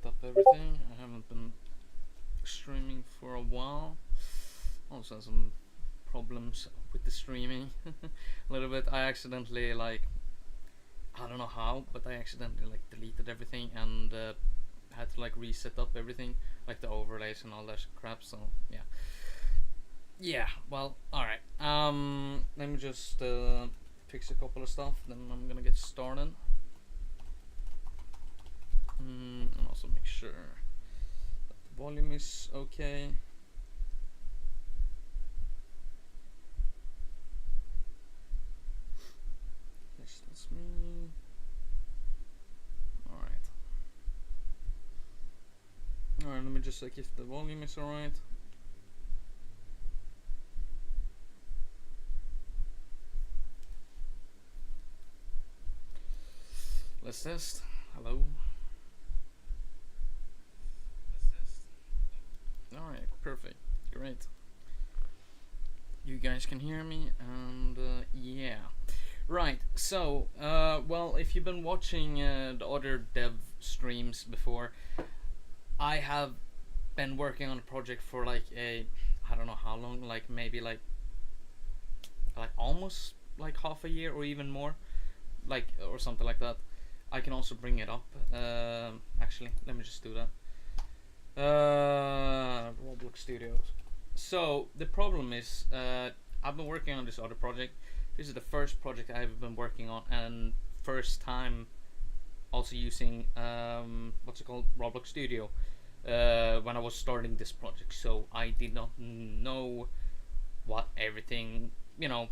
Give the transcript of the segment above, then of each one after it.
up everything. I haven't been streaming for a while. Also had some problems with the streaming a little bit. I accidentally I don't know how, but I accidentally deleted everything and had to reset up everything, like the overlays and all that crap. So yeah, Well, all right. Let me just fix a couple of stuff, then I'm gonna get started. And also make sure that the volume is okay. Yes, that's me. All right. All right. Let me just check if the volume is all right. Let's test. Hello. Alright, perfect. Great. You guys can hear me, and yeah. Right, so, well, if you've been watching the other dev streams before, I have been working on a project for I don't know how long, maybe almost half a year or even more, or something like that. I can also bring it up. Actually, let me just do that. Roblox Studios. So the problem is, I've been working on this other project. This is the first project I've been working on, and first time also using what's it called, Roblox Studio, when I was starting this project. So I did not know what everything, I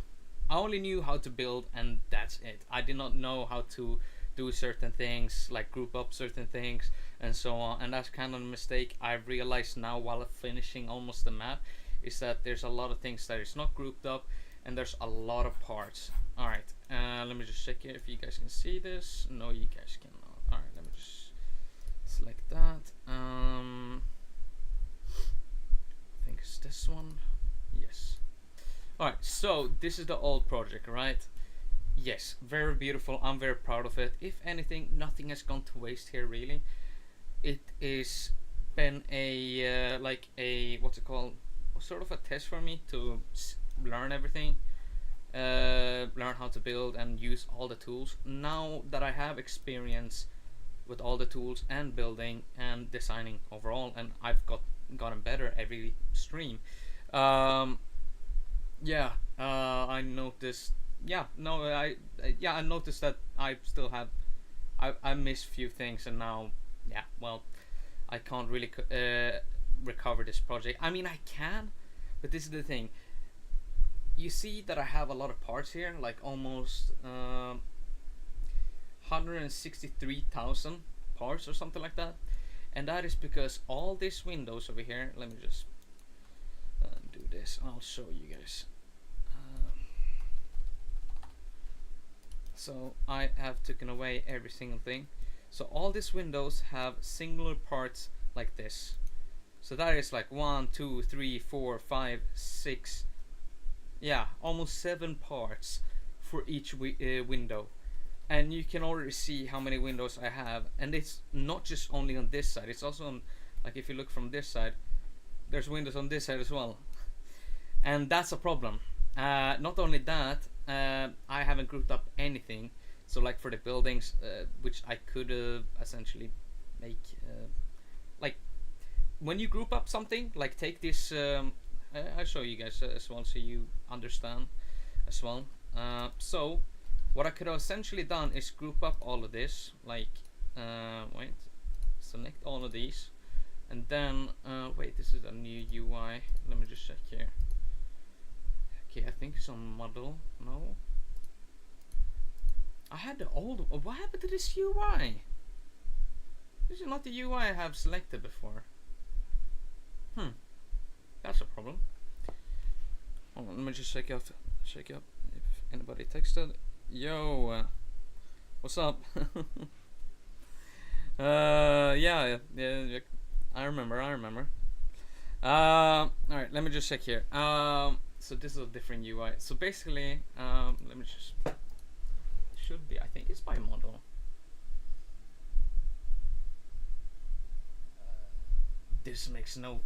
only knew how to build, and that's it. I did not know how to do certain things, like group up certain things and so on. And that's kind of a mistake I've realized now while finishing almost the map, is that there's a lot of things that is not grouped up, and there's a lot of parts. Alright, let me just check here if you guys can see this. No, you guys cannot. Alright, let me just select that. I think it's this one. Yes. Alright, so this is the old project, right? Yes, very beautiful. I'm very proud of it. If anything, nothing has gone to waste here, really. It is been a what's it called, sort of a test for me to learn everything, learn how to build and use all the tools. Now that I have experience with all the tools and building and designing overall, and I've gotten better every stream. I noticed. I noticed that I still have. I missed few things, and now, I can't really recover this project. I mean, I can, but this is the thing. You see that I have a lot of parts here, like almost 163,000 parts or something like that, and that is because all these windows over here. Let me just do this. I'll show you guys. So I have taken away every single thing. So all these windows have singular parts like this. So that is like 1, 2, 3, 4, 5, 6. Yeah, almost 7 parts for each window. And you can already see how many windows I have. And it's not just only on this side. It's also on, if you look from this side, there's windows on this side as well. And that's a problem. Not only that, I haven't grouped up anything. So for the buildings, which I could essentially make, when you group up something, take this, I'll show you guys as well so you understand as well. So what I could have essentially done is group up all of this, select all of these, and then wait, this is a new UI. Let me just check here. Okay, I think it's on model. No, I had the old. What happened to this UI? This is not the UI I have selected before. That's a problem. Hold on, let me just check up if anybody texted. Yo, what's up? Yeah, I remember. Alright, let me just check here. So this is a different UI. So basically, let me just. Should be. I think it's by model. this makes no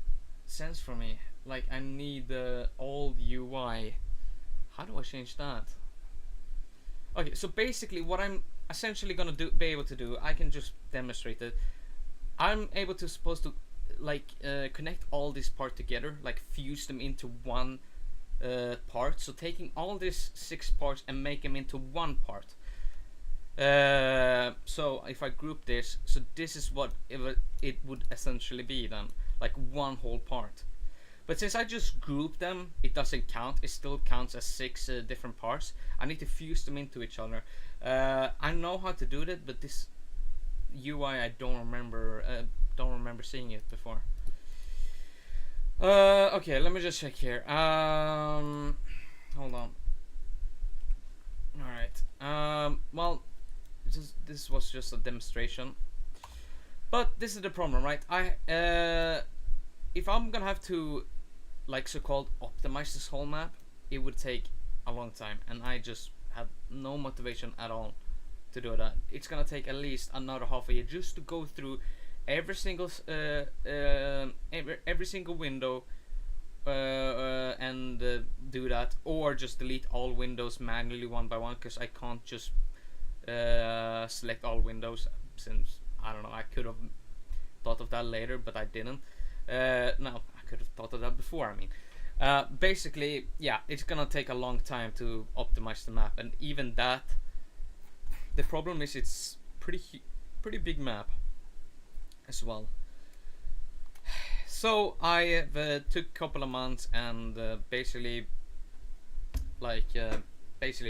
sense for me. Like, I need the old UI. How do I change that? Okay, so basically what I'm essentially gonna be able to do, I can just demonstrate it. I'm able to supposed to like connect all these parts together, like fuse them into one part. So taking all these 6 parts and make them into one part. So if I group this, so this is what it would essentially be then, like one whole part. But since I just grouped them, it doesn't count. It still counts as 6 different parts. I need to fuse them into each other. I know how to do that, but this UI I don't remember seeing it before. Okay, let me just check here. Hold on. All right. Well, this was just a demonstration. But this is the problem, right? If I'm gonna have to, like, so-called optimize this whole map, it would take a long time, and I just have no motivation at all to do that. It's gonna take at least another half a year just to go through every single every single window and do that, or just delete all windows manually one by one, because I can't just select all windows, since I don't know, I could have thought of that later, but I didn't. No, I could have thought of that before. I mean, basically, yeah, it's gonna take a long time to optimize the map, and even that, the problem is it's pretty big map as well. So I took a couple of months and basically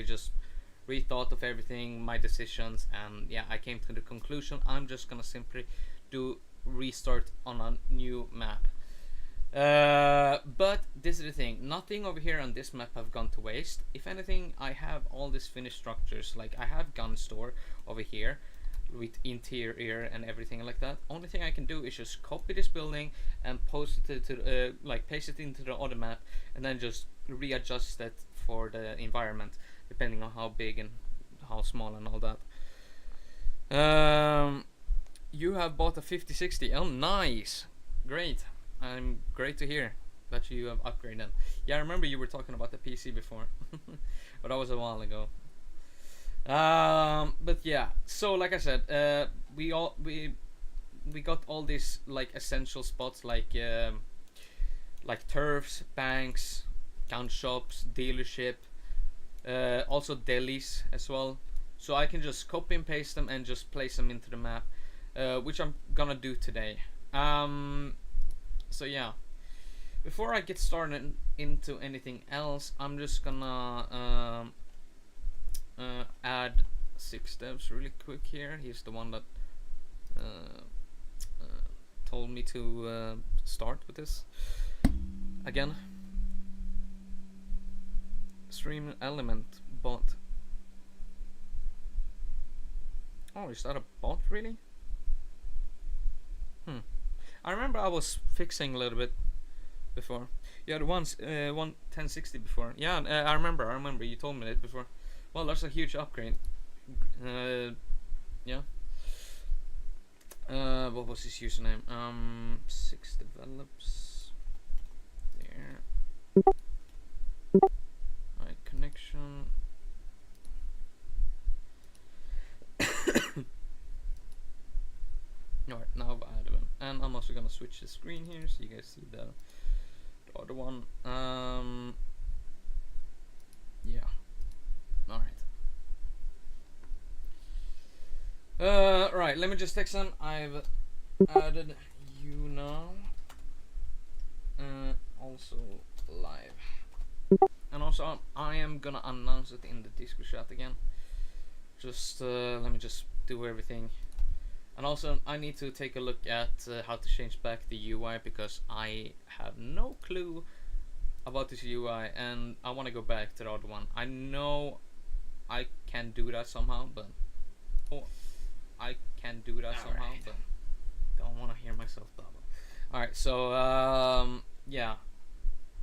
just rethought of everything, my decisions, and yeah, I came to the conclusion I'm just gonna simply do restart on a new map. But this is the thing, nothing over here on this map have gone to waste. If anything, I have all these finished structures. Like, I have gun store over here with interior and everything like that. Only thing I can do is just copy this building and post it to paste it into the other map, and then just readjust it for the environment depending on how big and how small and all that. You have bought a 5060. Oh, nice, great. I'm great to hear that you have upgraded. Yeah, I remember you were talking about the PC before, but that was a while ago. But yeah, so like I said, we got all these like essential spots, like turfs, banks, gun shops, dealership, also delis as well. So I can just copy and paste them and just place them into the map, which I'm gonna do today. So yeah, before I get started into anything else, I'm just gonna add 6devs really quick here. He's the one that told me to start with this again. Stream element bot. Oh, is that a bot really? I remember I was fixing a little bit before. Yeah, the ones 1060 before. Yeah, I remember you told me that before. Well, that's a huge upgrade. Yeah. What was his username? 6develops. There. Alright, connection. Alright, now I've added one. And I'm also gonna switch the screen here so you guys see the other one. Yeah. Alright. Right, let me just text them. I've added you now. Also live. And also I am gonna announce it in the Discord chat again. Just let me just do everything. And also I need to take a look at how to change back the UI, because I have no clue about this UI and I want to go back to the other one. I know I can do that somehow, but but don't want to hear myself double. Alright, so yeah,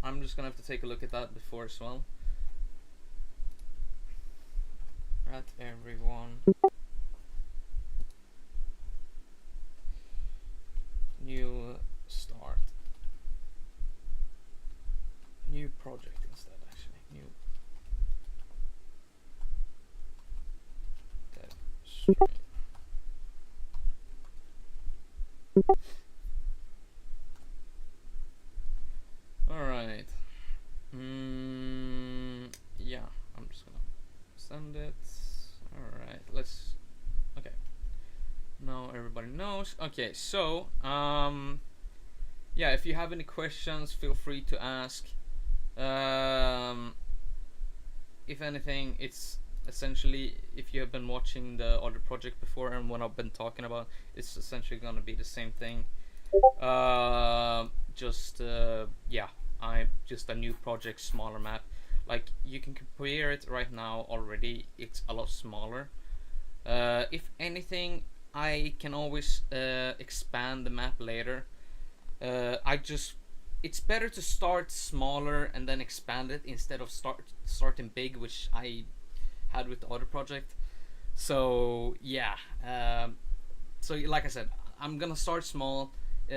I'm just gonna have to take a look at that before as well. Right, everyone. New start. new project instead. Actually, new dev stream. All right. Yeah, I'm just gonna send it. All right. Let's. Okay. Now everybody knows. Okay. So yeah, if you have any questions, feel free to ask. If anything, it's essentially, if you have been watching the other project before and what I've been talking about, it's essentially gonna be the same thing. Yeah, I'm just a new project, smaller map. Like, you can compare it right now already. It's a lot smaller. If anything, I can always expand the map later. It's better to start smaller and then expand it instead of starting big, which I had with the other project. So yeah, so like I said, I'm gonna start small,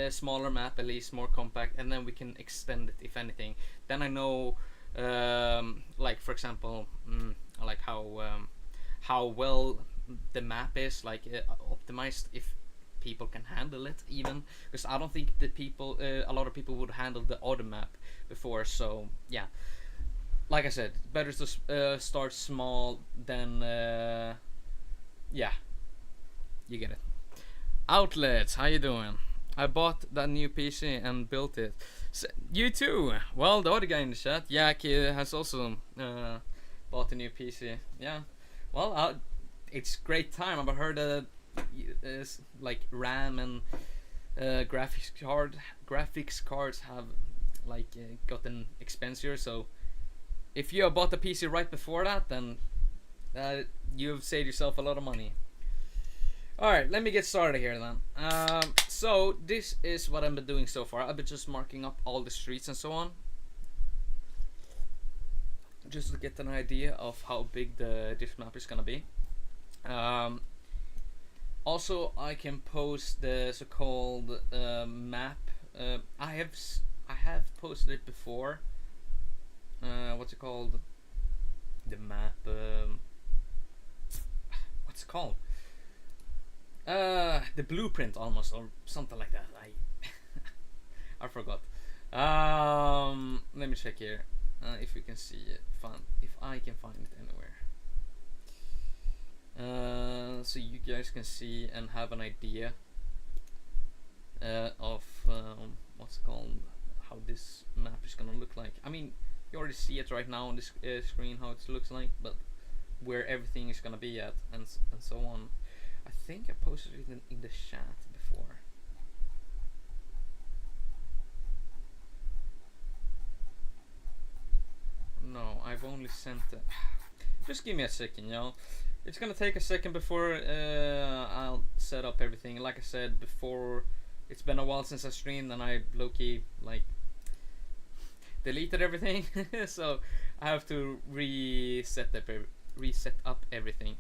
smaller map, at least more compact, and then we can extend it if anything. Then I know, like for example, like how well the map is like optimized, if people can handle it, even because I don't think a lot of people would handle the other map before. So yeah, like I said, better to start small than yeah, you get it. Outlets, how you doing? I bought that new PC and built it. You too. Well, the other guy in the chat, Yak, has also bought a new PC. Yeah. Well, it's great time. I've heard that like RAM and graphics cards have like gotten expensive. So if you have bought the PC right before that, then you've saved yourself a lot of money. Alright, let me get started here then. So this is what I've been doing so far. I've been just marking up all the streets and so on, just to get an idea of how big this map is gonna be. Also, I can post the so-called map. I have posted it before. What's it called? The map. What's it called? The blueprint almost, or something like that. I forgot. Let me check here if we can see it. If I can find it anywhere. So you guys can see and have an idea of what's it called, how this map is gonna look like. I mean, you already see it right now on this screen how it looks like, but where everything is gonna be at and so on. I think I posted it in the chat before. No, I've only sent it. Just give me a second, y'all. It's gonna take a second before I'll set up everything. Like I said before, it's been a while since I streamed, and I low-key like deleted everything. So I have to reset up everything.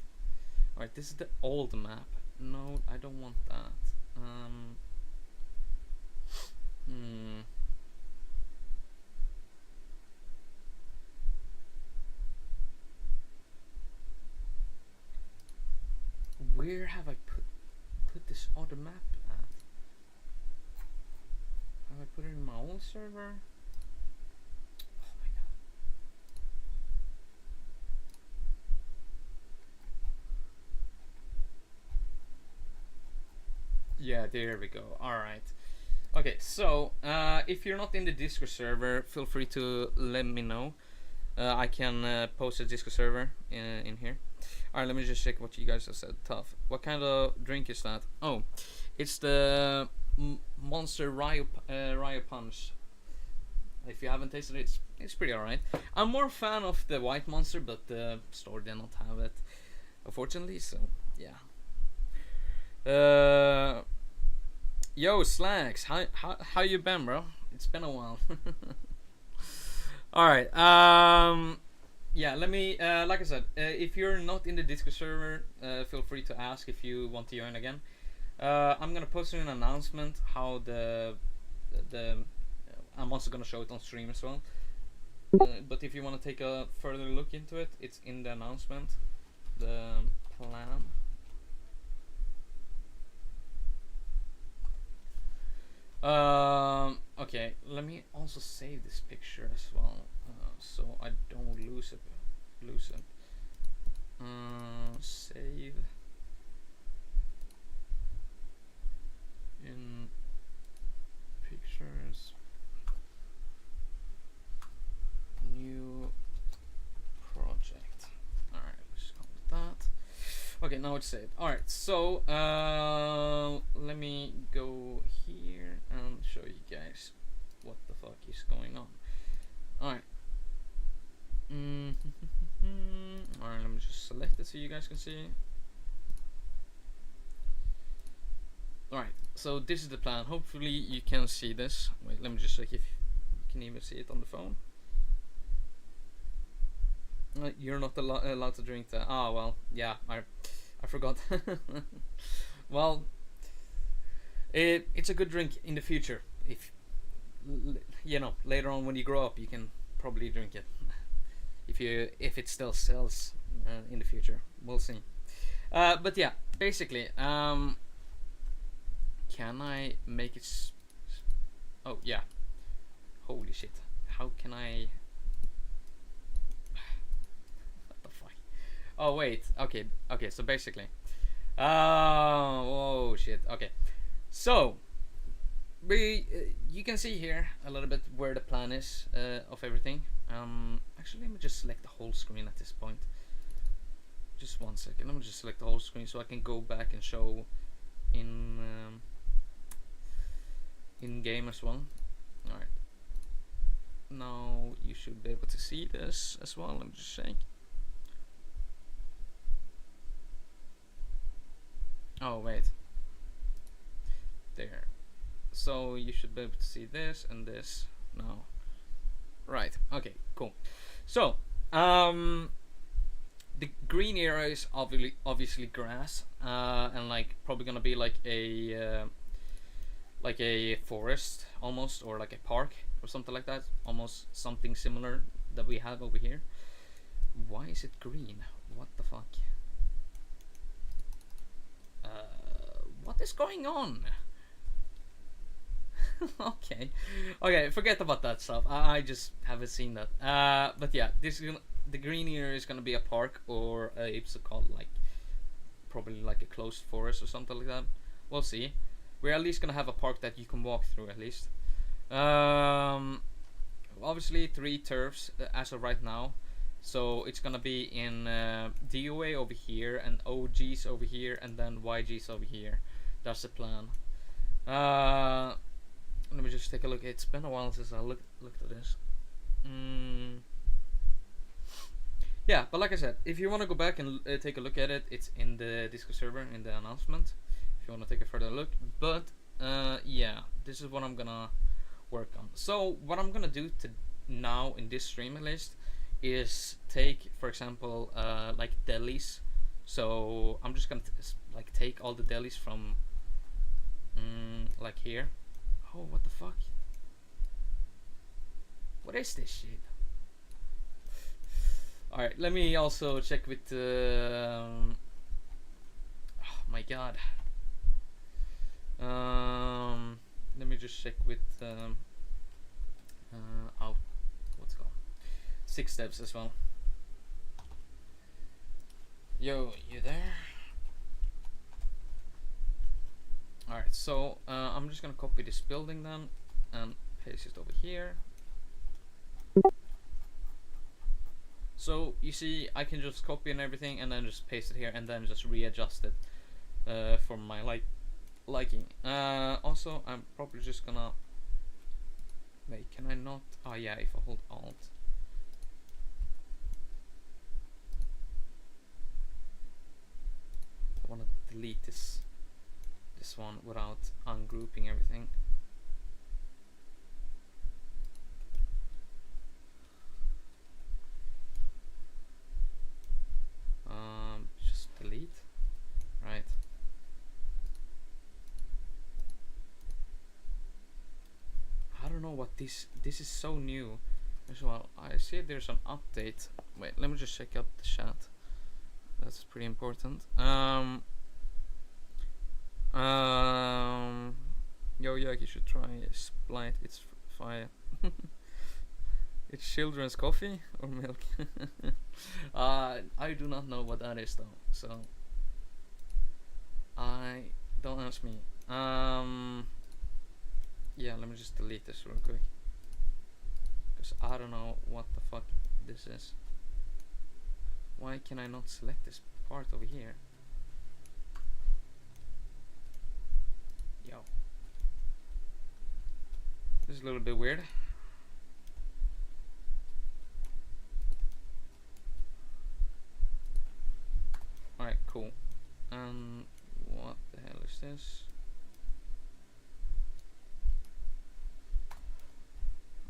Alright, this is the old map. No, I don't want that. Where have I put this other map at? Have I put it in my old server? Oh my god. Yeah, there we go. Alright. Okay, so if you're not in the Discord server, feel free to let me know. I can post a Discord server in here. Alright, let me just check what you guys have said. Tough. What kind of drink is that? Oh, it's the Monster Ryo Punch. If you haven't tasted it, it's pretty alright. I'm more a fan of the White Monster, but the store did not have it, unfortunately, so yeah. Yo, Slacks, how you been, bro? It's been a while. Alright, yeah, let me, like I said, if you're not in the Discord server, feel free to ask if you want to join again. I'm gonna post an announcement how I'm also gonna show it on stream as well. But if you want to take a further look into it, it's in the announcement, the plan. Okay, let me also save this picture as well, so I don't lose it. Save in pictures, new project. All right, let's go with that. Okay, now it's saved. All right, so let me go here and show you guys what the fuck is going on. All right. Alright, let me just select it so you guys can see. Alright, so this is the plan. Hopefully you can see this. Wait, let me just check if you can even see it on the phone. You're not allowed to drink that. Ah, well, yeah, I forgot. Well, it's a good drink in the future. If you know, later on when you grow up, you can probably drink it. If it still sells in the future, we'll see. But yeah, basically, can I make it? Oh yeah, holy shit! How can I? What the fuck? Oh wait, okay. So basically, oh shit. Okay, so you can see here a little bit where the plan is of everything. Actually, let me just select the whole screen at this point. Just 1 second. Let me just select the whole screen so I can go back and show in game as well. All right. Now you should be able to see this as well. Let me just check. Oh wait. There. So you should be able to see this and this now. Right. Okay. Cool. So, the green area is obviously grass, and like probably gonna be like a forest almost, or like a park or something like that. Almost something similar that we have over here. Why is it green? What the fuck? What is going on? Okay, forget about that stuff. I just haven't seen that. But yeah, the green area is gonna be a park, or it's called like probably like a closed forest or something like that. We'll see. We're at least gonna have a park that you can walk through at least. Obviously 3 turfs as of right now. So it's gonna be in DOA over here, and OGs over here, and then YGs over here. That's the plan. Let me just take a look. It's been a while since I looked at this. Yeah, but like I said, if you want to go back and take a look at it, it's in the Discord server in the announcement. If you want to take a further look, but yeah, this is what I'm gonna work on. So what I'm gonna do to now in this stream at least is take, for example, like delis. So I'm just gonna like take all the delis from like here. Oh, what the fuck? What is this shit? Alright, let me also check with oh my god. Let me just check with what's it called? 6devs as well. Yo, you there? Alright, so I'm just gonna copy this building then and paste it over here. So you see, I can just copy and everything and then just paste it here and then just readjust it for my liking. Also, I'm probably just gonna wait. Can I not? Oh yeah, if I hold Alt. I wanna delete this one without ungrouping everything. Just delete, right? I don't know what this is so new. as well. I see there's an update. Wait, let me just check out the chat. That's pretty important. Yo, you should try Splite. It's fire. It's children's coffee or milk. I do not know what that is though, so I don't ask me. Yeah, let me just delete this real quick, because I don't know what the fuck this is. Why can I not select this part over here? Yo, this is a little bit weird. Alright, cool. What the hell is this?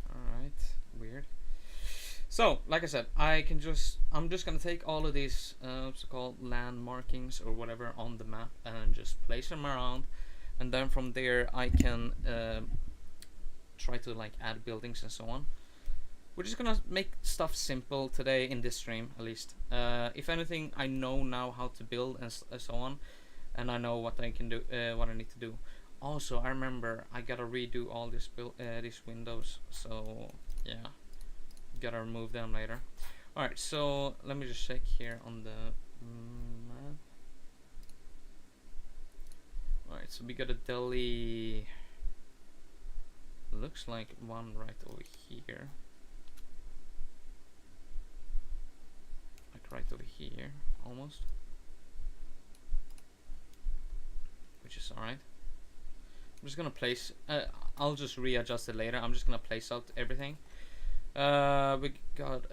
Alright, weird. So, like I said, I'm just gonna take all of these so-called land markings or whatever on the map and just place them around, and then from there I can try to like add buildings and so on. We're just gonna make stuff simple today in this stream, at least. If anything, I know now how to build and so on, and I know what I can do, what I need to do. Also, I remember I gotta redo all these windows, so yeah, gotta remove them later. All right, so let me just check here on the map. All right, so we got a deli. Looks like one right over here. Right over here, almost, which is alright. I'm just gonna place. I'll just readjust it later. I'm just gonna place out everything. We got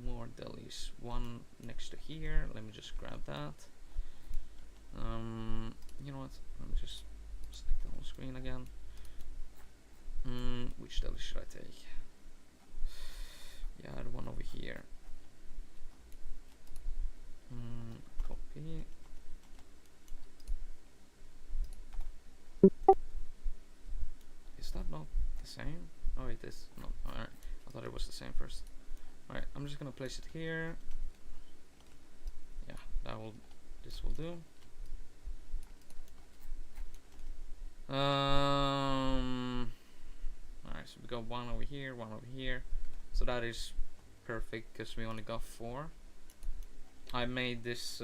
more delis. One next to here. Let me just grab that. You know what? Let me just select the whole screen again. Which deli should I take? Yeah, the one over here. Copy. Is that not the same? Oh, it is. No, alright. I thought it was the same first. Alright, I'm just gonna place it here. Yeah, this will do. Alright, so we got one over here, one over here. So that is perfect because we only got 4. I made this.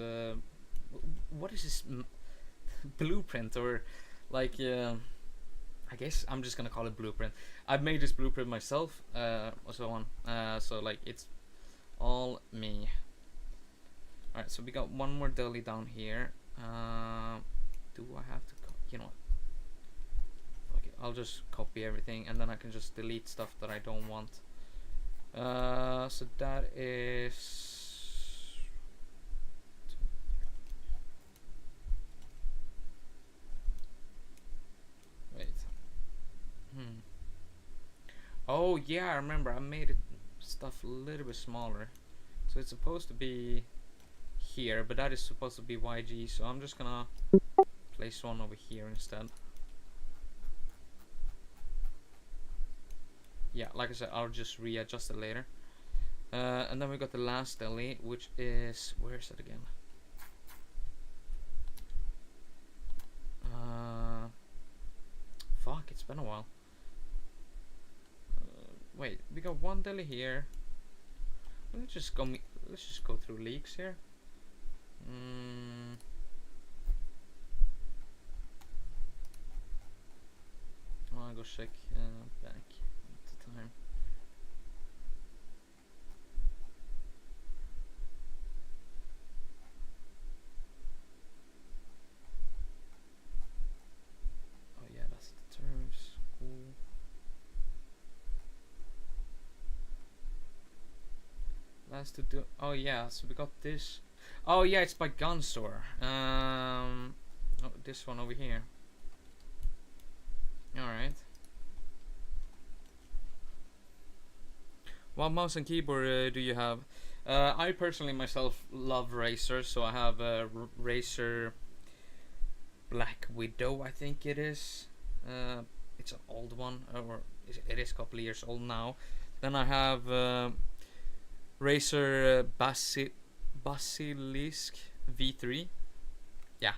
What is this blueprint, or like? I guess I'm just gonna call it blueprint. I've made this blueprint myself, or so on. So like it's all me. All right, so we got one more deli down here. Do I have to? You know what? Okay, I'll just copy everything, and then I can just delete stuff that I don't want. So that is. Oh yeah, I remember. I made it stuff a little bit smaller, so it's supposed to be here, but that is supposed to be YG. So I'm just gonna place one over here instead. Yeah, like I said, I'll just readjust it later. And then we got the last deli, which is, where is it again? Fuck, it's been a while. Wait, we got one deli here. Let's just go through leaks here. I'll go check back at the time. Oh yeah, that's the terms. Cool. Last to do. Oh yeah, so we got this. Oh yeah, it's by gun store. Oh, this one over here. Alright. What mouse and keyboard do you have? I personally myself love Razer, so I have a Razer Black Widow, I think it is. It's an old one, or it is a couple of years old now. Then I have Razer Basilisk V3. Yeah,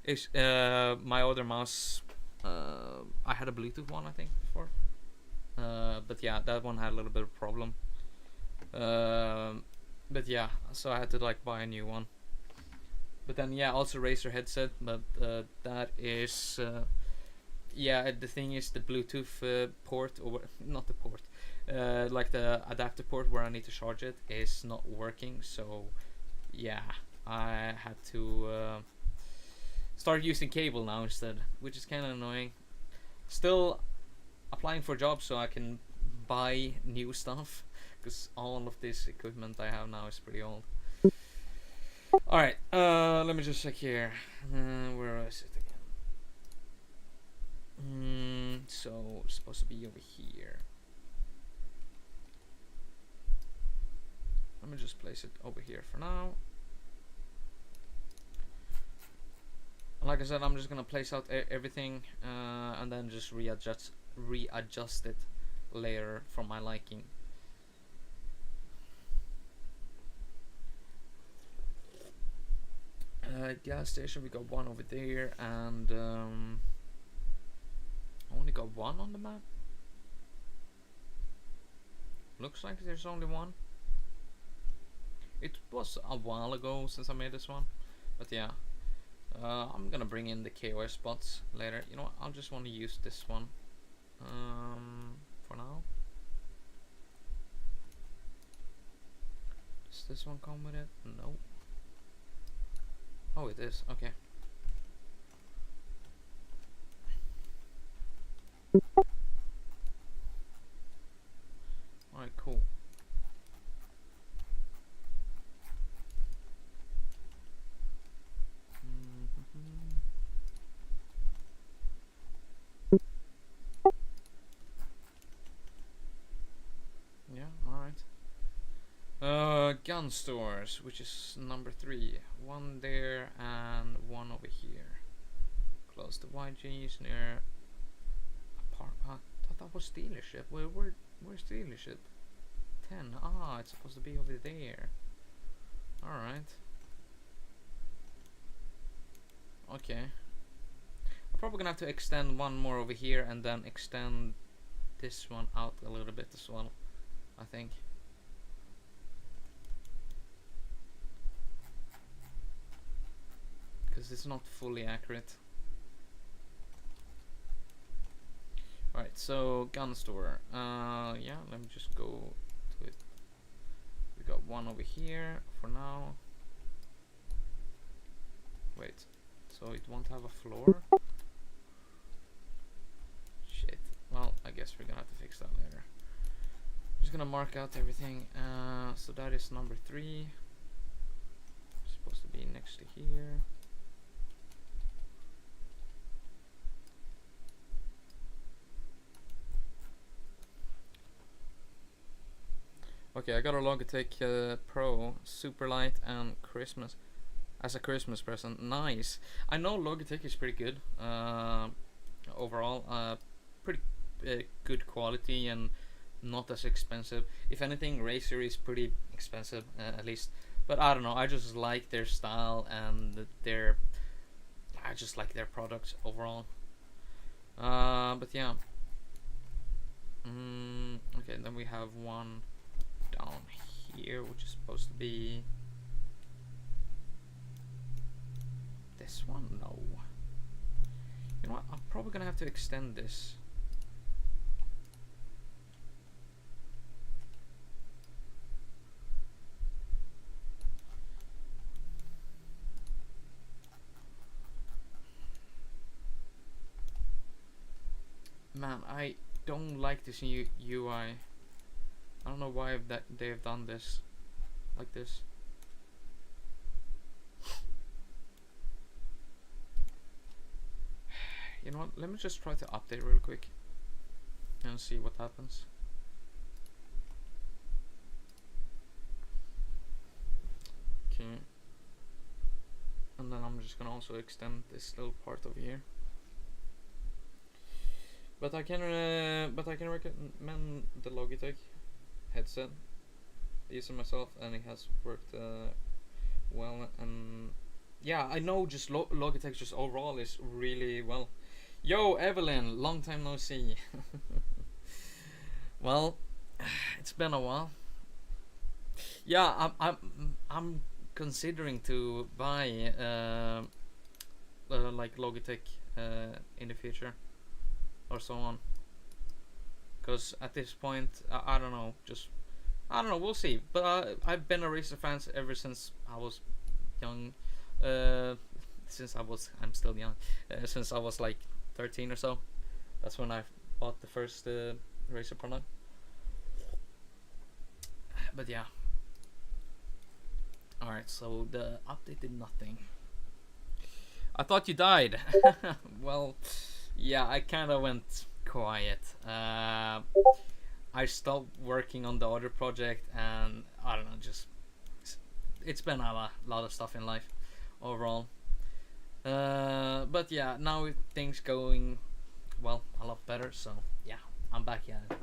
it's my other mouse. I had a Bluetooth one, I think, before. But yeah, that one had a little bit of problem. But yeah, so I had to like buy a new one. But then yeah, also Razer headset, but that is yeah. The thing is the Bluetooth port, or not the port, like the adapter port where I need to charge it is not working. So yeah, I had to start using cable now instead, which is kind of annoying. Still applying for jobs so I can buy new stuff, because all of this equipment I have now is pretty old. Alright, let me just check here. Where is it again? So it's supposed to be over here. Let me just place it over here for now. Like I said, I'm just gonna place out everything and then just readjust it later for my liking. Gas station, we got one over there, and I only got one on the map. Looks like there's only one. It was a while ago since I made this one, but yeah. I'm gonna bring in the KOS spots later. You know what? I'll just want to use this one for now. Does this one come with it? No. Oh, it is. Okay. Alright, cool. Yeah, alright. Gun stores, which is number 3. One there and one over here. Close to YG's near I thought that was dealership. Where's dealership? 10. Ah, it's supposed to be over there. Alright. Okay. I'm probably gonna have to extend one more over here and then extend this one out a little bit as well, I think. Because it's not fully accurate. Alright, so gun store. Yeah, let me just go to it. We got one over here for now. Wait, so it won't have a floor? Shit. Well, I guess we're gonna have to fix that later. Just gonna mark out everything. So that is number 3. It's supposed to be next to here. Okay, I got a Logitech Pro Superlight and Christmas as a Christmas present. Nice. I know Logitech is pretty good overall. Pretty good quality and not as expensive. If anything, Razer is pretty expensive at least. But I don't know. I just like their style and I just like their products overall. But yeah. Okay, then we have one down here, which is supposed to be this one. No, you know what, I'm probably gonna have to extend this. Man, I don't like this new UI. I don't know why they've done this like this. You know what? Let me just try to update real quick and see what happens. Okay. And then I'm just gonna also extend this little part over here. But I can recommend the Logitech. headset using myself, and it has worked well. And yeah, I know just Logitech just overall is really well. Yo, Evelyn, long time no see. Well, it's been a while. Yeah, I'm considering to buy like Logitech in the future or so on. Because at this point, I don't know, just I don't know. We'll see. But I've been a Razer fan ever since I was young. Uh, I'm still young. Since I was like 13 or so. That's when I bought the first Razer product. But yeah. Alright, so the update did nothing. I thought you died. Well, yeah, I kind of went quiet. I stopped working on the other project, and I don't know, just it's been a lot of stuff in life overall. But yeah, now things going well a lot better. So yeah, I'm back at it.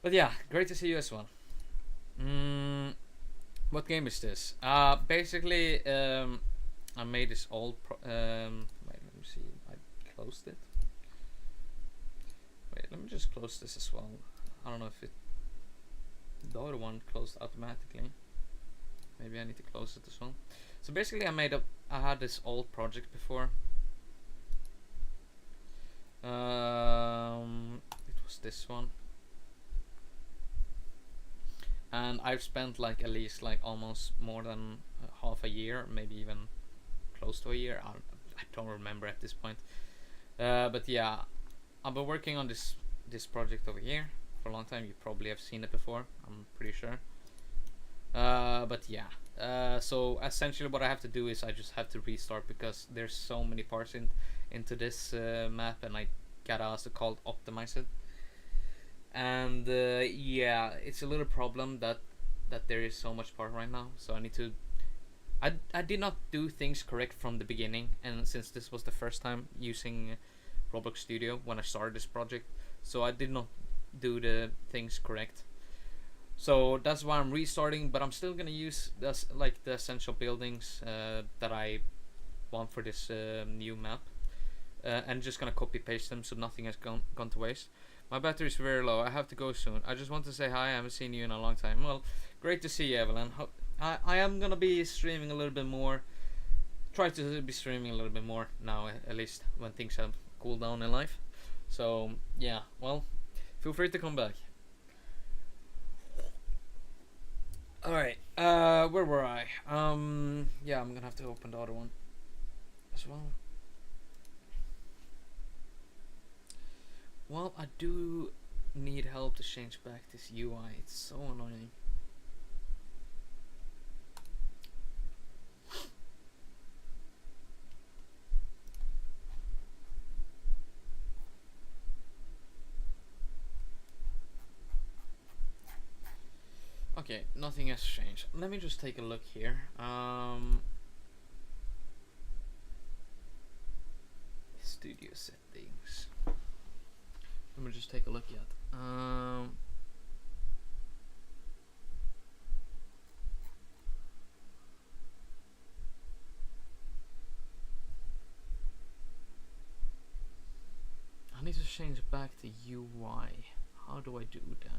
But yeah, great to see you as well. What game is this? Basically, I made this old. Wait, let me see. I closed it. Wait, let me just close this as well. I don't know if the other one closed automatically. Maybe I need to close it as well. So basically, I had this old project before. It was this one. And I've spent like at least like almost more than half a year, maybe even close to a year. I don't remember at this point. But yeah, I've been working on this project over here for a long time. You probably have seen it before, I'm pretty sure. But yeah, so essentially what I have to do is I just have to restart because there's so many parts into this map, and I gotta also called optimize it. And yeah, it's a little problem that there is so much part right now, so I need to I did not do things correct from the beginning, and since this was the first time using Roblox Studio when I started this project, so I did not do the things correct. So that's why I'm restarting, but I'm still gonna use this, like the essential buildings that I want for this new map, and just gonna copy paste them so nothing has gone to waste. My battery is very low. I have to go soon. I just want to say hi. I haven't seen you in a long time. Well, great to see you, Evelyn. I am gonna be streaming a little bit more. Try to be streaming a little bit more now, at least when things have cooled down in life. So yeah, well, feel free to come back. All right. Where were I? Yeah, I'm gonna have to open the other one as well. Well, I do need help to change back this UI. It's so annoying. Okay, nothing has changed. Let me just take a look here. Studio settings. Let me just take a look at. I need to change back the UI. How do I do that?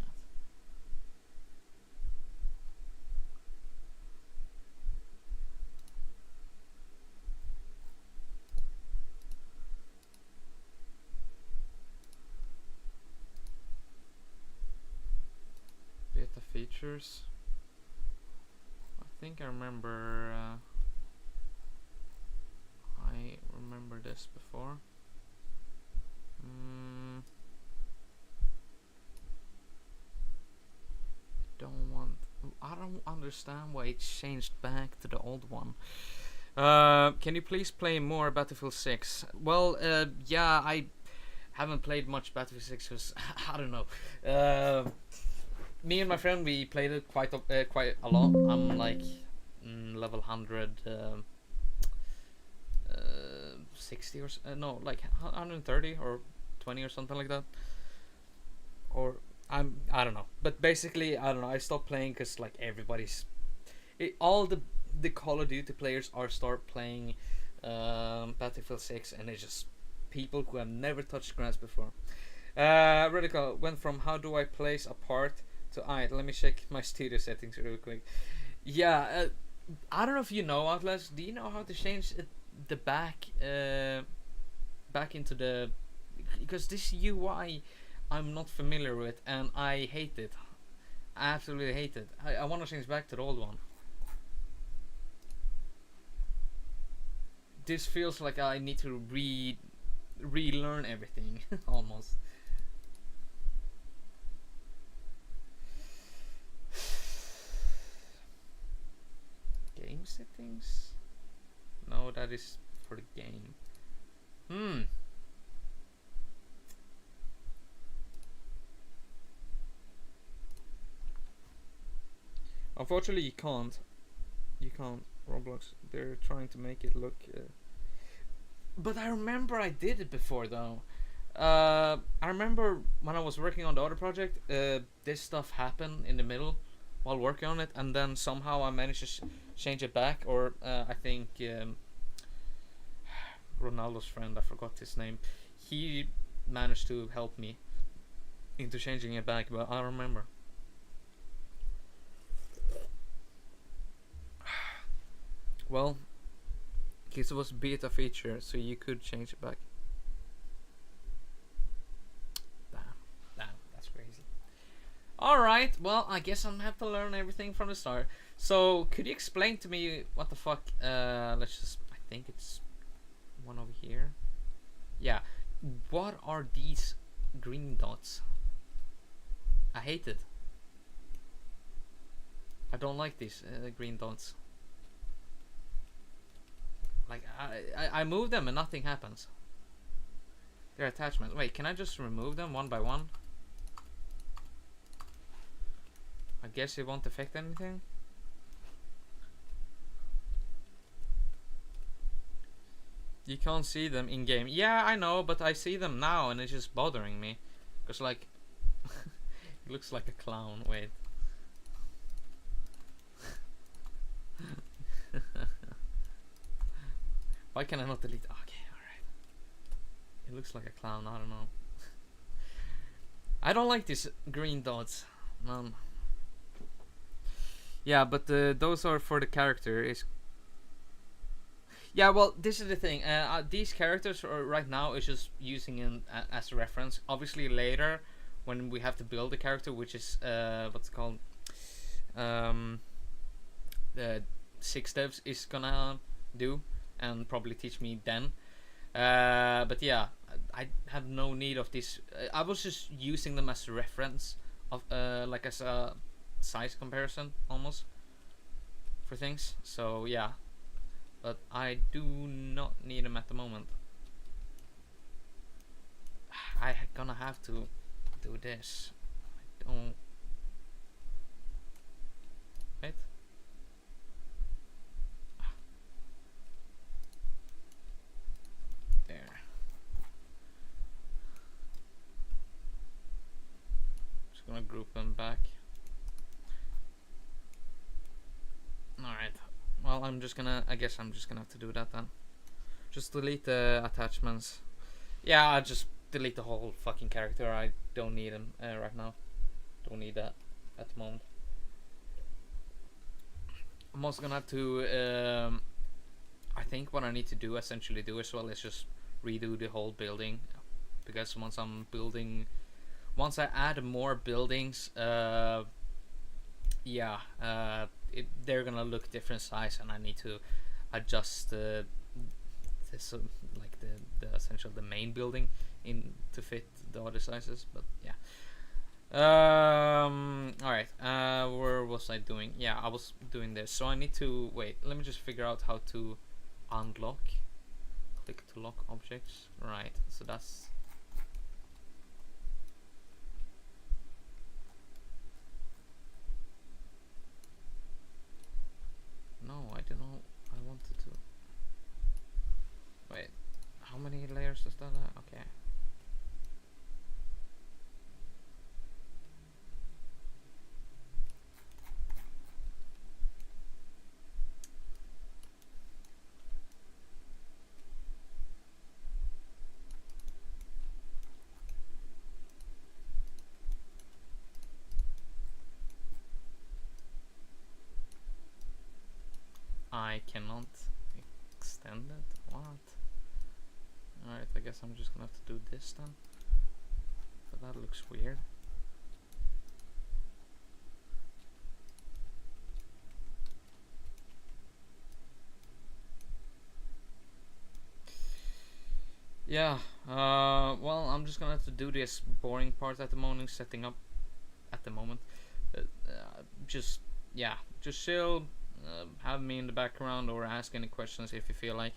Beta features. I think I remember. I remember this before. I don't understand why it changed back to the old one. Can you please play more Battlefield 6? Well, yeah, I haven't played much Battlefield 6 because I don't know. Me and my friend, we played it quite a lot. I'm like level 100. 60 or no, like 130 or 20 or something like that. Or I don't know, but basically I don't know. I stopped playing because like everybody's all the Call of Duty players are start playing Battlefield 6, and it's just people who have never touched grass before. Radical went from how do I place a part to alright. Let me check my studio settings real quick. Yeah, I don't know if you know, Atlas. Do you know how to change the back into the, because this UI I'm not familiar with and I hate it. I absolutely hate it. I want to change back to the old one. This feels like I need to relearn everything almost. Game settings? No, that is for the game. Unfortunately, you can't. You can't. Roblox. They're trying to make it look. But I remember I did it before though. I remember when I was working on the other project, this stuff happened in the middle while working on it, and then somehow I managed to change it back. Or I think Ronaldo's friend, I forgot his name, he managed to help me into changing it back. But I remember. Well, it was beta feature, so you could change it back. Damn, that's crazy. Alright, well, I guess I'm gonna have to learn everything from the start. So, could you explain to me what the fuck, let's just, I think it's one over here. Yeah, what are these green dots? I hate it. I don't like these green dots. Like, I move them and nothing happens. They're attachments. Wait, can I just remove them one by one? I guess it won't affect anything. You can't see them in game. Yeah, I know, but I see them now and it's just bothering me. Because, like, it looks like a clown. Wait. Why can I not delete? Okay, alright. It looks like a clown, I don't know. I don't like these green dots. Yeah, but those are for the character. Yeah, well, this is the thing. These characters are right now is just using them as a reference. Obviously, later when we have to build a character, which is what's it called, the Six Devs is gonna do and probably teach me then. But yeah, I have no need of this. I was just using them as a reference of like as a size comparison almost for things. So yeah, but I do not need them at the moment. I gonna have to do this. I don't. Wait. There. Just gonna group them back. Alright. Well, I guess I'm just gonna have to do that then. Just delete the attachments. Yeah, I'll just delete the whole fucking character. I don't need him right now. Don't need that at the moment. I'm also gonna have to I think what I need to do essentially do as well is just redo the whole building, because once I add more buildings, yeah, they're gonna look different size, and I need to adjust this like the essential the main building in to fit the other sizes. But yeah. Alright, where was I doing? Yeah, I was doing this. So I need to wait, let me just figure out how to unlock. Click to lock objects. Right, so that's no, I don't know. I wanted to wait. How many layers does that have? Okay. I cannot extend it. What? Alright, I guess I'm just gonna have to do this then. But that looks weird. Yeah, well, I'm just gonna have to do this boring part at the moment, setting up at the moment. Just, yeah, just chill, have me in the background or ask any questions if you feel like.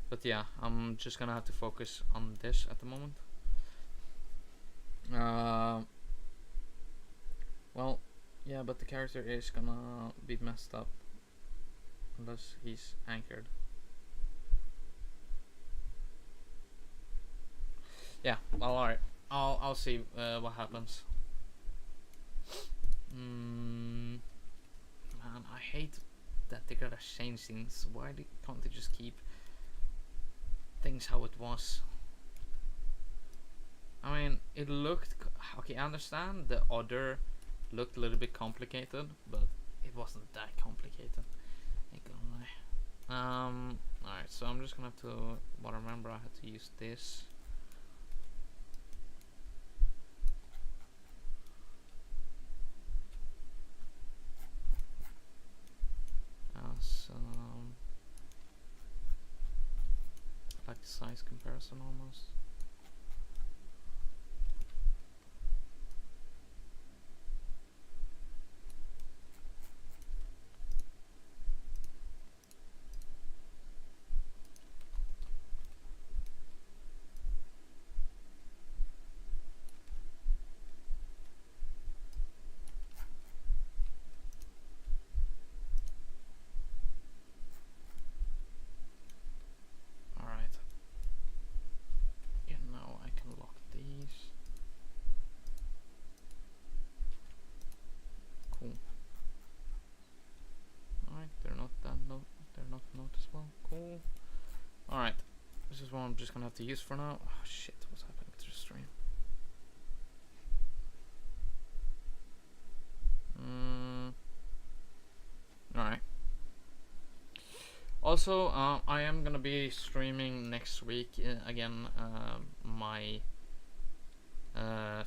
But yeah, I'm just gonna have to focus on this at the moment. Well, yeah, but the character is gonna be messed up unless he's anchored. Yeah, well, alright. I'll see what happens. Man, I hate that they gotta change things. Why can't they just keep things how it was? I mean, it looked okay. I understand the other looked a little bit complicated, but it wasn't that complicated. Ain't gonna lie. Alright, so I'm just gonna have to. But remember, I had to use this. Like size comparison almost. Cool. Alright. This is what I'm just gonna have to use for now. Oh shit, what's happening to the stream? Alright. Also, I am gonna be streaming next week again my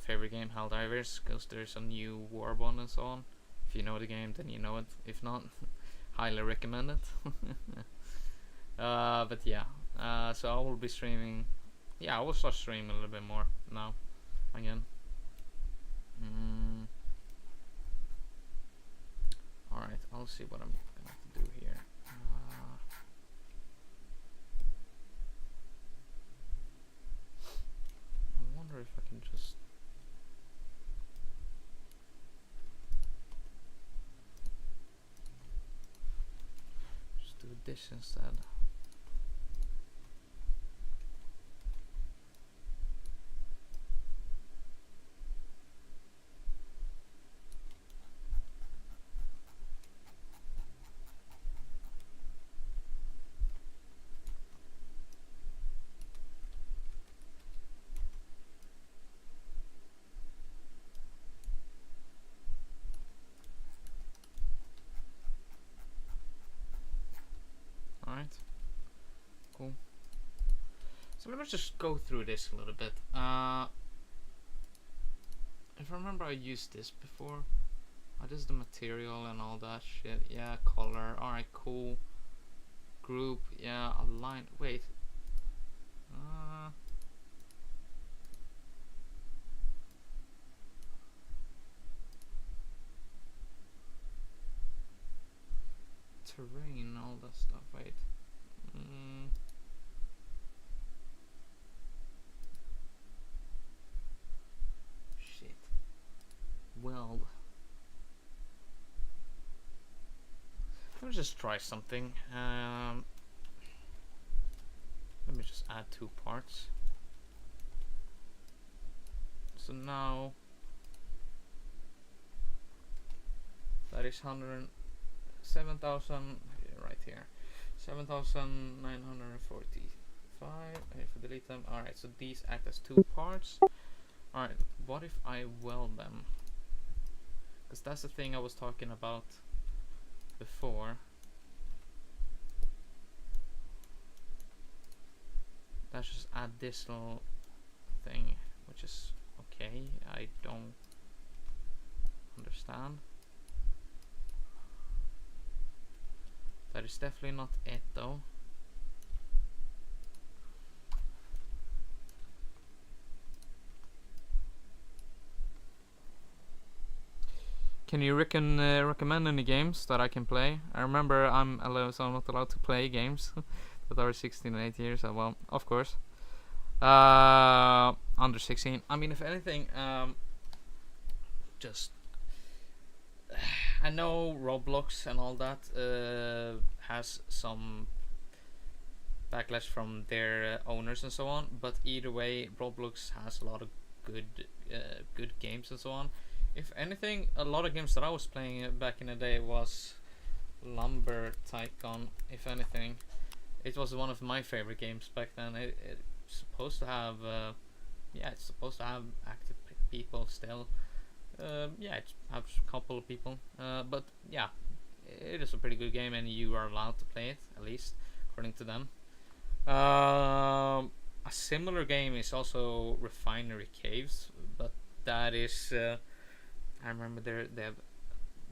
favorite game, Helldivers, because there's a new Warbond and so on. If you know the game, then you know it. If not, highly recommend it. But yeah, so I will be streaming. Yeah, I will start streaming a little bit more now again. Alright, I'll see what I'm gonna have to do here. I wonder if I can just do this instead. Alright, cool. So let me just go through this a little bit. If I remember, I used this before. This is the material and all that shit. Yeah, color. Alright, cool. Group. Yeah, align. Wait. Terrain, all that stuff. Wait. Shit. Weld. Let me just try something. Let me just add 2 parts. So now that is 7,000 right here. 7,945. If I delete them. Alright, so these act as 2 parts. Alright, what if I weld them? Because that's the thing I was talking about before. this little thing, which is okay. I don't understand. That is definitely not it though. Can you recommend any games that I can play? I remember I'm 11, so I'm not allowed to play games that are 16 and 8 years. Well, of course. Under 16. I mean, if anything, just I know Roblox and all that has some backlash from their owners and so on, but either way, Roblox has a lot of good games and so on. If anything, a lot of games that I was playing back in the day was Lumber Tycoon. If anything, it was one of my favorite games back then. It's supposed to have, yeah, it's supposed to have active people still. Yeah, it has a couple of people, but yeah, it is a pretty good game, and you are allowed to play it, at least according to them. A similar game is also Refinery Caves, but that is. I remember they have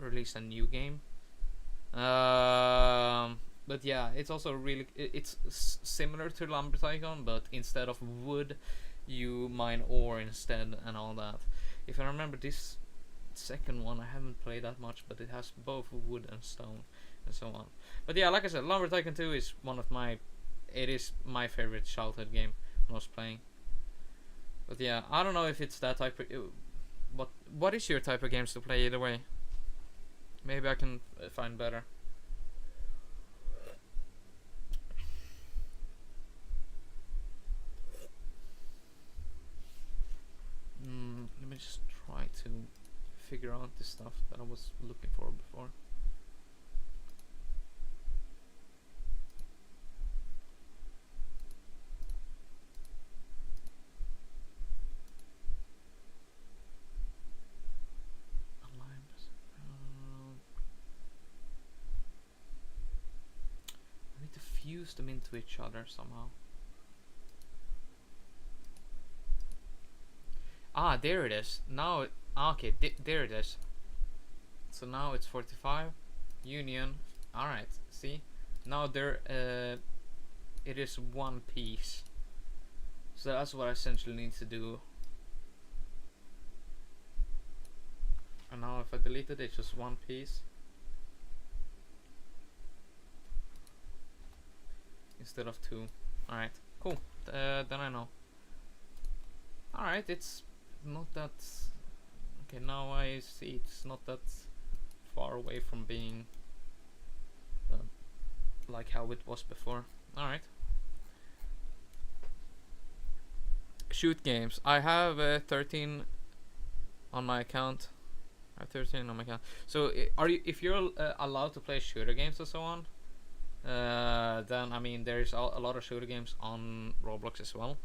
released a new game. But yeah, it's also really it's similar to Lumber Tycoon, but instead of wood, you mine ore instead and all that. If I remember this second one, I haven't played that much, but it has both wood and stone and so on. But yeah, like I said, Lumber Tycoon 2 is it is my favorite childhood game when I was playing. But yeah, I don't know if it's that type of. What is your type of games to play either way? Maybe I can find better. Let me just try to figure out the stuff that I was looking for before. Fuse them into each other somehow. Ah, there it is. Now, okay, there it is. So now it's 45. Union. Alright, see? Now there, it is one piece. So that's what I essentially need to do. And now if I delete it, it's just one piece. Instead of two. Alright, cool. Then I know. Alright, it's not that. Okay, now I see it's not that far away from being like how it was before. Alright. Shoot games. I have 13 on my account. I have 13 on my account. So, if you're allowed to play shooter games and so on, then I mean there's a lot of shooter games on Roblox as well.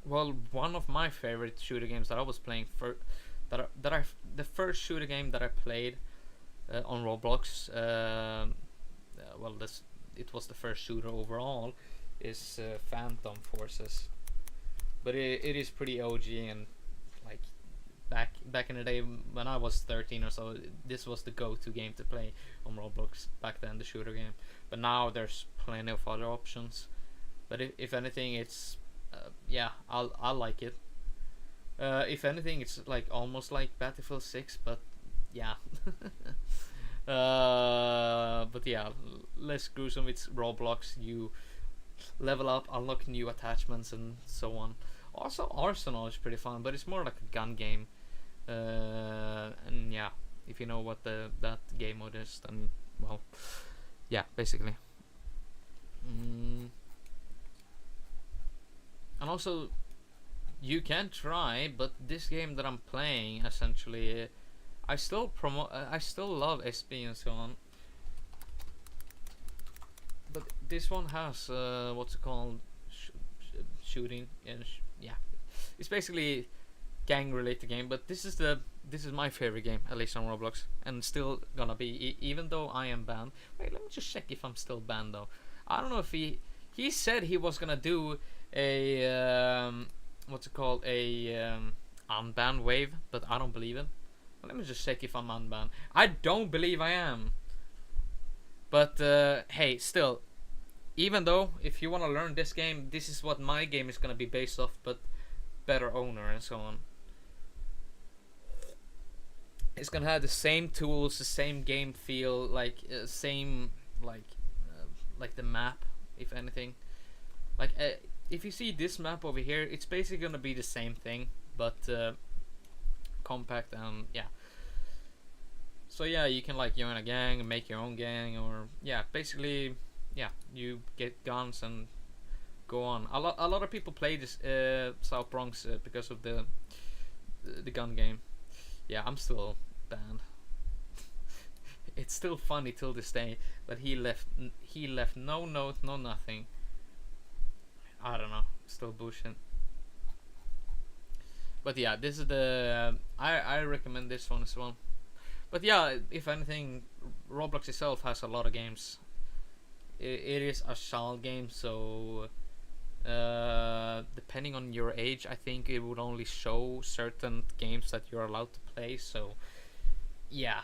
Well, one of my favorite shooter games that I was playing the first shooter game that I played on Roblox, well, it was the first shooter overall, is Phantom Forces. But it is pretty OG, and like back in the day when I was 13 or so, this was the go-to game to play on Roblox back then, the shooter game. But now there's plenty of other options. But if anything, it's yeah, I'll like it. If anything, it's like almost like Battlefield 6, but yeah. But yeah, less gruesome. It's Roblox. You level up, unlock new attachments, and so on. Also, Arsenal is pretty fun, but it's more like a gun game. And yeah, if you know what that game mode is, then well, yeah, basically. And also, you can try, but this game that I'm playing, essentially, I still love SB and so on. But this one has what's it called, shooting, and yeah, it's basically gang related game, but this is my favorite game, at least on Roblox, and still gonna be, even though I am banned. Wait, let me just check if I'm still banned though. I don't know if he said he was gonna do a what's it called, a unban wave, but I don't believe it. Let me just check if I'm unbanned. I don't believe I am. But hey, still, even though if you want to learn this game, this is what my game is gonna be based off, but better owner and so on. It's gonna have the same tools, the same game feel, like same like the map, if anything. Like if you see this map over here, it's basically gonna be the same thing, but compact, and yeah. So yeah, you can like join a gang and make your own gang, or yeah, basically, yeah, you get guns and go on. A lot of people play this South Bronx because of the gun game. Yeah, I'm still banned. It's still funny till this day, but he left no note, no nothing. I don't know, still bullshit. But yeah, this is the I recommend this one as well. But yeah, if anything, Roblox itself has a lot of games. It is a child game, so depending on your age, I think it would only show certain games that you're allowed to play. So yeah,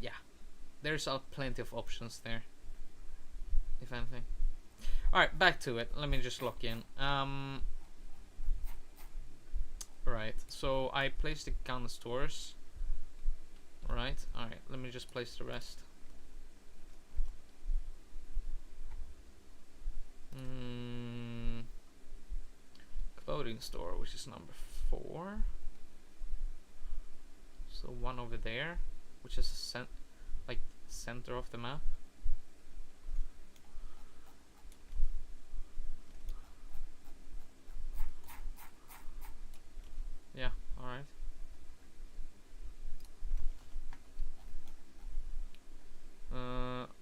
yeah, there's plenty of options there, if anything. All right, back to it. Let me just lock in. Right, so I placed the gun stores. Right, alright, let me just place the rest. Clothing store, which is number 4. So one over there, which is like center of the map. Yeah, alright.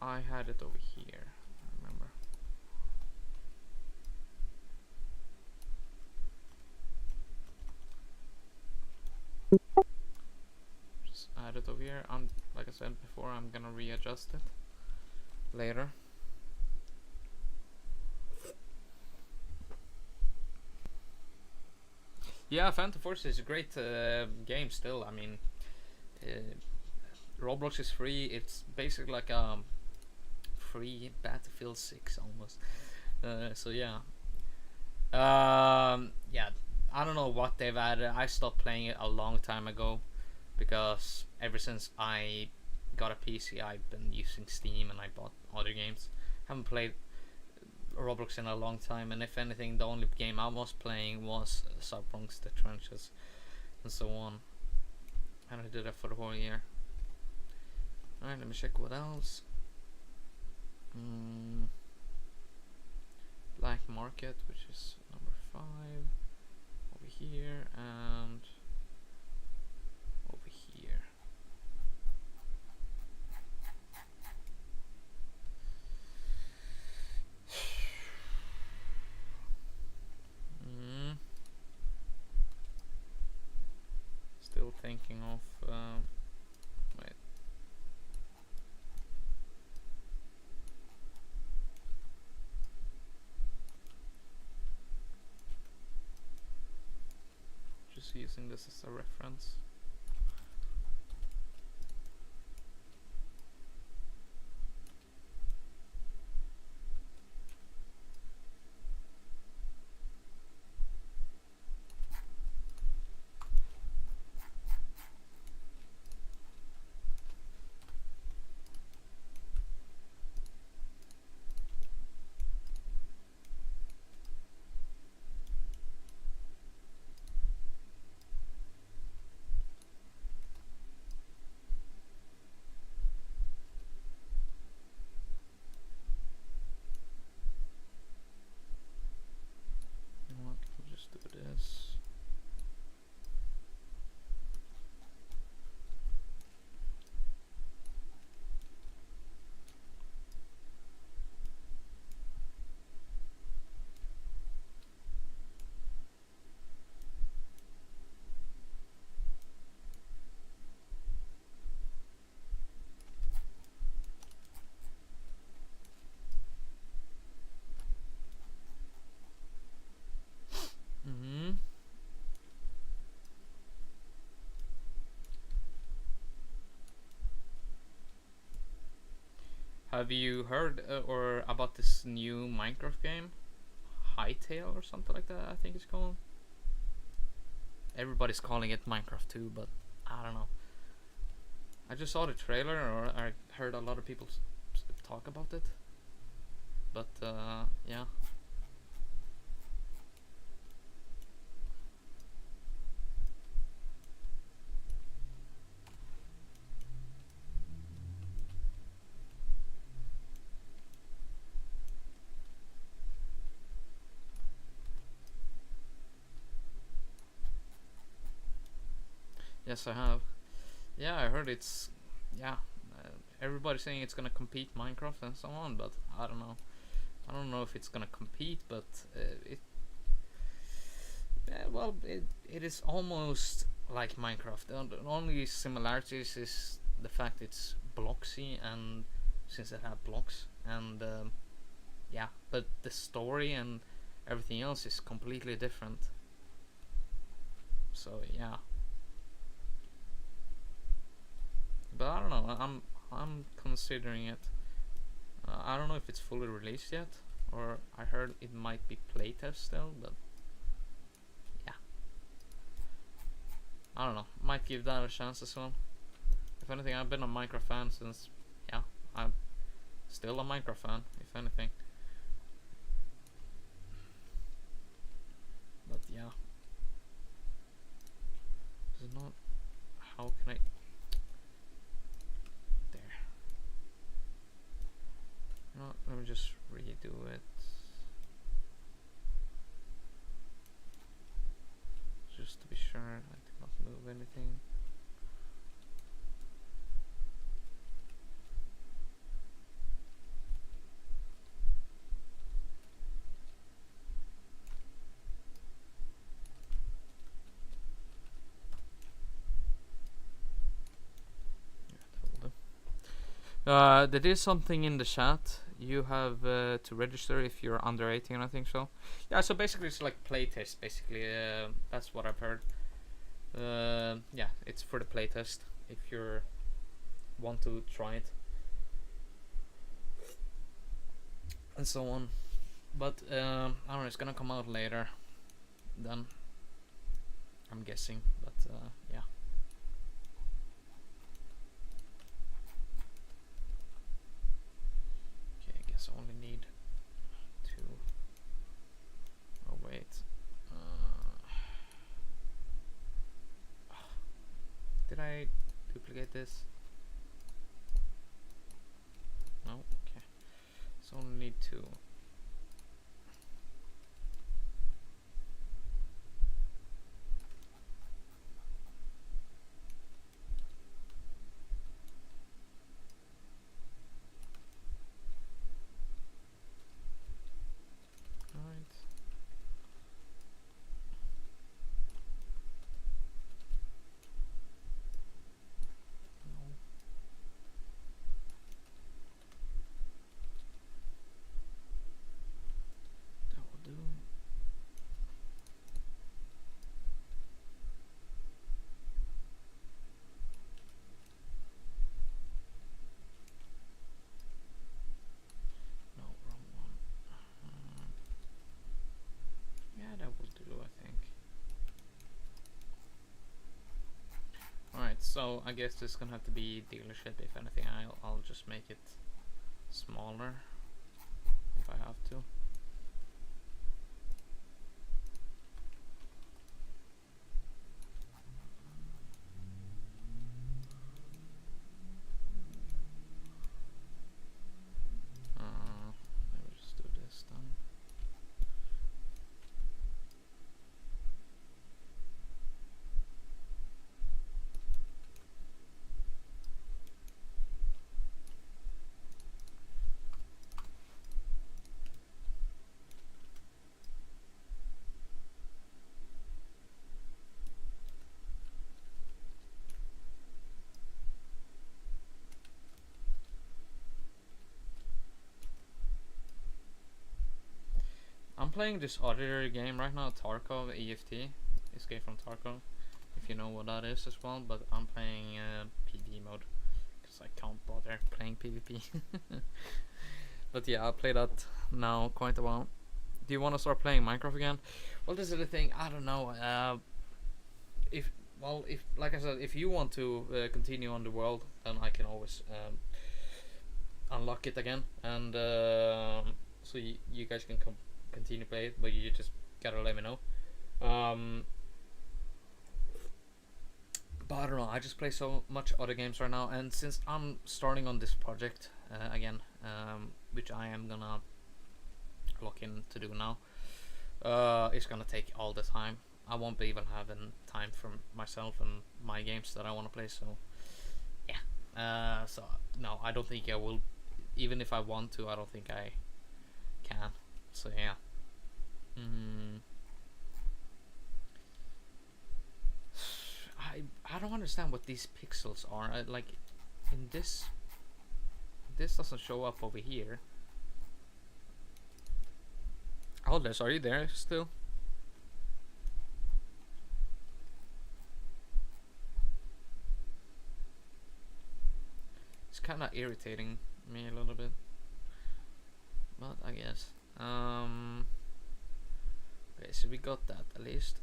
I had it over here, I remember. Just add it over here. Like I said before, I'm gonna readjust it later. Yeah, Phantom Force is a great game still. I mean, Roblox is free. It's basically like a free Battlefield 6 almost. So yeah. Yeah, I don't know what they've added. I stopped playing it a long time ago because ever since I got a PC, I've been using Steam and I bought other games. Haven't played Roblox in a long time, and if anything, the only game I was playing was South Bronx, The Trenches, and so on. And I did that for the whole year. Alright, let me check what else. Black Market, which is number 5, over here, and over here. Still thinking of wait. Just using this as a reference. Have you heard or about this new Minecraft game, Hytale or something like that? I think it's called. Everybody's calling it Minecraft 2, but I don't know. I just saw the trailer, or I heard a lot of people talk about it. But yeah. Yes, I have. Yeah, I heard it's yeah. Everybody's saying it's gonna compete Minecraft and so on, but I don't know. I don't know if it's gonna compete, but it. Well, it is almost like Minecraft. The only similarities is the fact it's blocksy, and since it have blocks, and yeah, but the story and everything else is completely different. So yeah. But I don't know. I'm considering it. I don't know if it's fully released yet, or I heard it might be playtest still. But yeah, I don't know. Might give that a chance as well. If anything, I've been a Minecraft fan since. Yeah, I'm still a Minecraft fan. If anything. But yeah, this is not. How can I? No, let me just redo it. Just to be sure I did not move anything. There is something in the chat. You have to register if you're under 18, I think so. Yeah, so basically it's like playtest, basically. That's what I've heard. Yeah, it's for the playtest if you want to try it. And so on. But, I don't know, it's gonna come out later then. I'm guessing, but yeah. I only need 2. Oh wait. Did I duplicate this? No? Okay. So only need 2. So I guess this is gonna have to be dealership. If anything, I'll just make it smaller if I have to. Let me just do this then. I'm playing this other game right now, Tarkov EFT. Escape from Tarkov, if you know what that is as well. But I'm playing PD mode because because I can't bother playing PvP. But yeah, I'll play that now quite a while. Do you want to start playing Minecraft again? Well, this is the thing. I don't know. If like I said, if you want to continue on the world, then I can always unlock it again, and so you guys can continue play it. But you just gotta let me know. But I don't know. I just play so much other games right now, and since I'm starting on this project again, which I am gonna lock in to do now, it's gonna take all the time. I won't be even having time for myself and my games that I want to play. So yeah. So no, I don't think I will. Even if I want to, I don't think I can. So yeah. I don't understand what these pixels are. Like in this doesn't show up over here. Aldous, are you there still? It's kind of irritating me a little bit, but I guess. Okay, so we got that at least.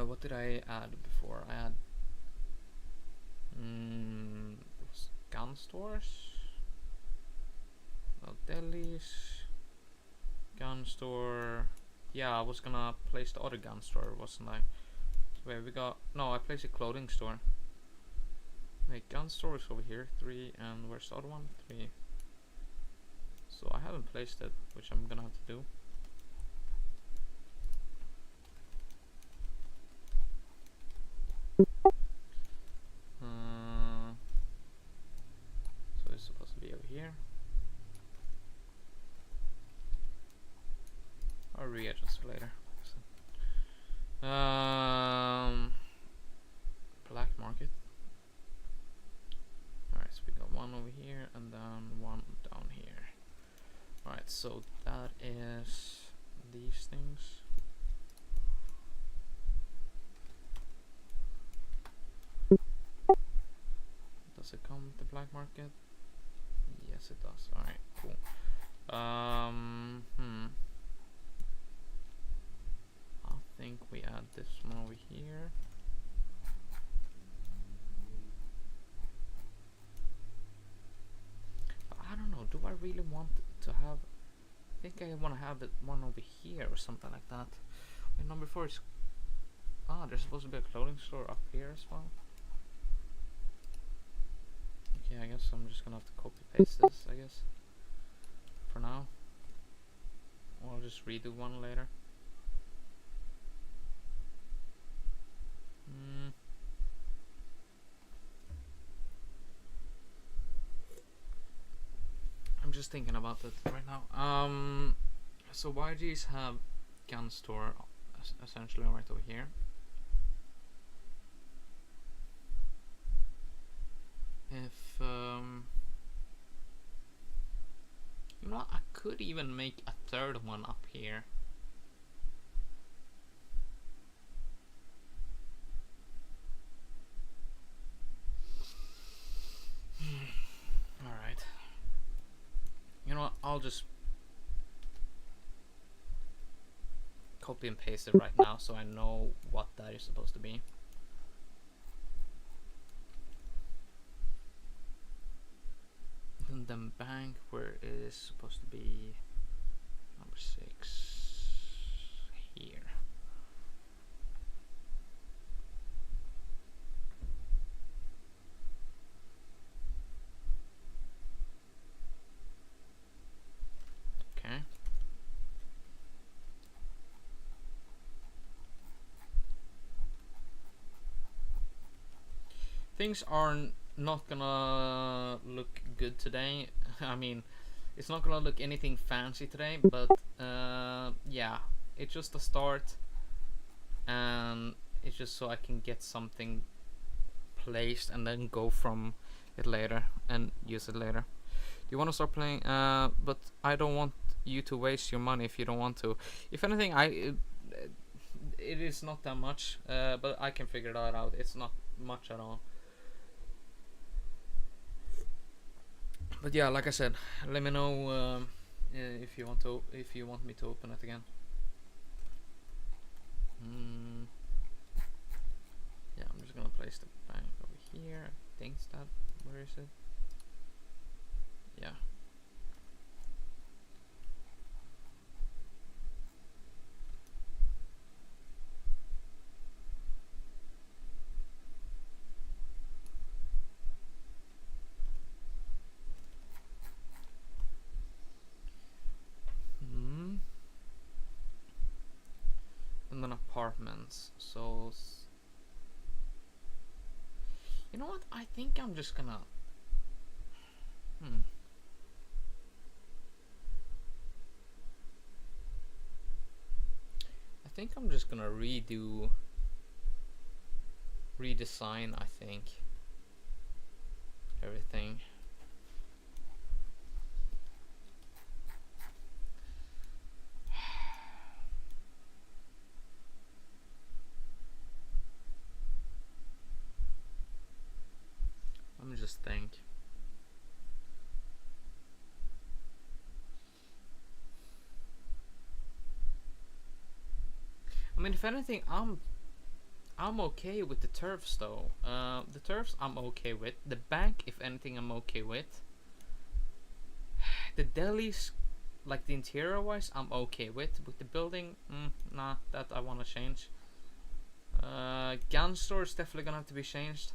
What did I add before? I had it was gun stores, well, delis, gun store. Yeah, I was gonna place the other gun store, wasn't I? Wait, we got no. I placed a clothing store. Wait, gun store is over here, 3, and where's the other one? 3. So I haven't placed it, which I'm gonna have to do. So it's supposed to be over here. I'll readjust it later. Black market. Alright, so we got one over here and then one down here. Alright, so that is these things. Does it come with the black market? Yes, it does. Alright, cool. I think we add this one over here. I don't know. Do I really want to have? I think I want to have that one over here or something like that. Wait, number 4 is. Ah, there's supposed to be a clothing store up here as well. Okay, I guess I'm just gonna have to copy paste this, I guess, for now. Or I'll just redo one later. I'm just thinking about it right now. So YGs have gun store essentially right over here. If you know, I could even make a third one up here. Alright. You know what, I'll just copy and paste it right now so I know what that is supposed to be. And then bank, where it is supposed to be number 6 here. Okay. Things are not gonna look good today. I mean, it's not gonna look anything fancy today, but yeah, it's just a start, and It's just so I can get something placed and then go from it later and use it later. Do you want to start playing? But I don't want you to waste your money if you don't want to. If anything, it is not that much, but I can figure that out. It's not much at all. But yeah, like I said, let me know if you want me to open it again. Yeah, I'm just gonna place the bank over here. I think that. Where is it? Yeah. And then apartments. So, you know what? I think I'm just gonna. I think I'm just gonna redesign. I think everything. Let me just think. I mean, if anything, I'm okay with the turfs though. The turfs I'm okay with. The bank, if anything, I'm okay with. The delis, like the interior wise, I'm okay with. With the building, nah, that I wanna change. Gun store is definitely gonna have to be changed.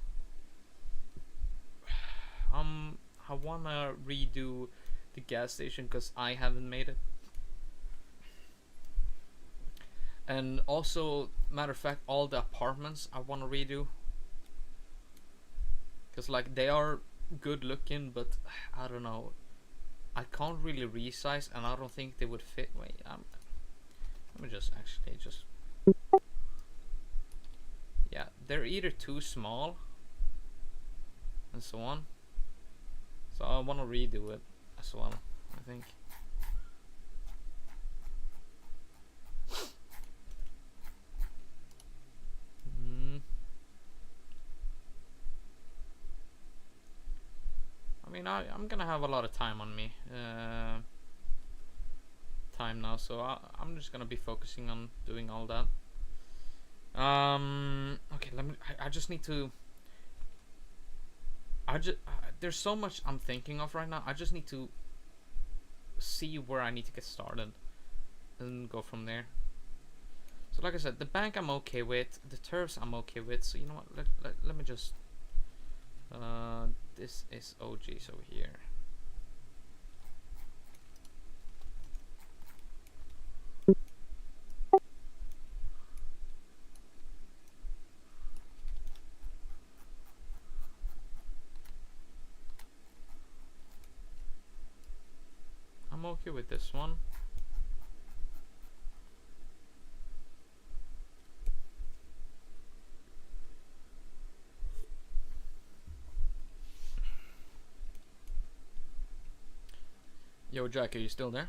I wanna redo the gas station because I haven't made it. And also, matter of fact, all the apartments I want to redo. Because, like, they are good looking, but I don't know. I can't really resize, and I don't think they would fit. Wait, let me just actually just. Yeah, they're either too small and so on. So I want to redo it as well, I think. I mean, I'm gonna have a lot of time on me time now, so I'm just gonna be focusing on doing all that. Okay, I just need to. There's so much I'm thinking of right now. I just need to see where I need to get started and go from there. So like I said, the bank I'm okay with, the turfs I'm okay with. So you know what? Let me just. This is OG's over here. I'm okay with this one. Yo, Jack, are you still there?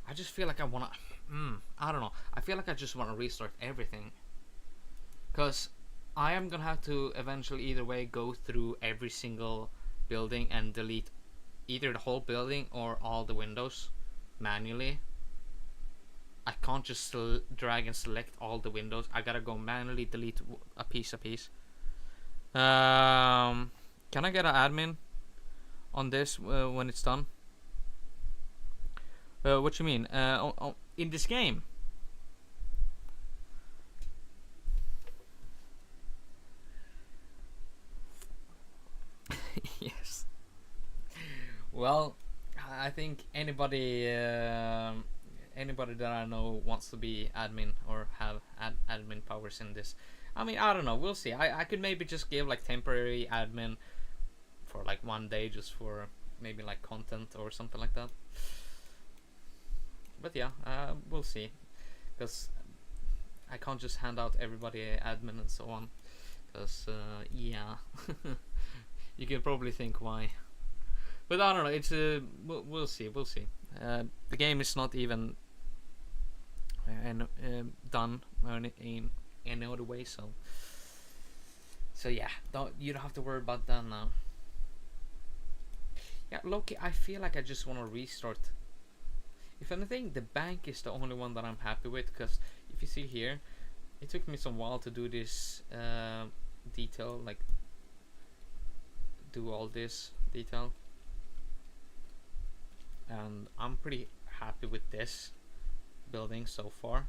I just feel like I wanna. I don't know. I feel like I just wanna restart everything. Cause I am gonna have to eventually either way go through every single building and delete either the whole building or all the windows manually. I can't just drag and select all the windows. I gotta go manually delete a piece. Can I get an admin on this when it's done? What you mean? In this game? Yes. Well, I think anybody that I know wants to be admin or have admin powers in this. I mean, I don't know. We'll see. I could maybe just give like temporary admin for like 1 day, just for maybe like content or something like that. But yeah, we'll see. Because I can't just hand out everybody admin and so on. Because yeah, you can probably think why. But I don't know. It's we'll see. We'll see. The game is not even done in any other way. So yeah, you don't have to worry about that now. Yeah, Loki. I feel like I just want to restart. If anything, the bank is the only one that I'm happy with, because if you see here, it took me some while to do this detail, like do all this detail, and I'm pretty happy with this building so far.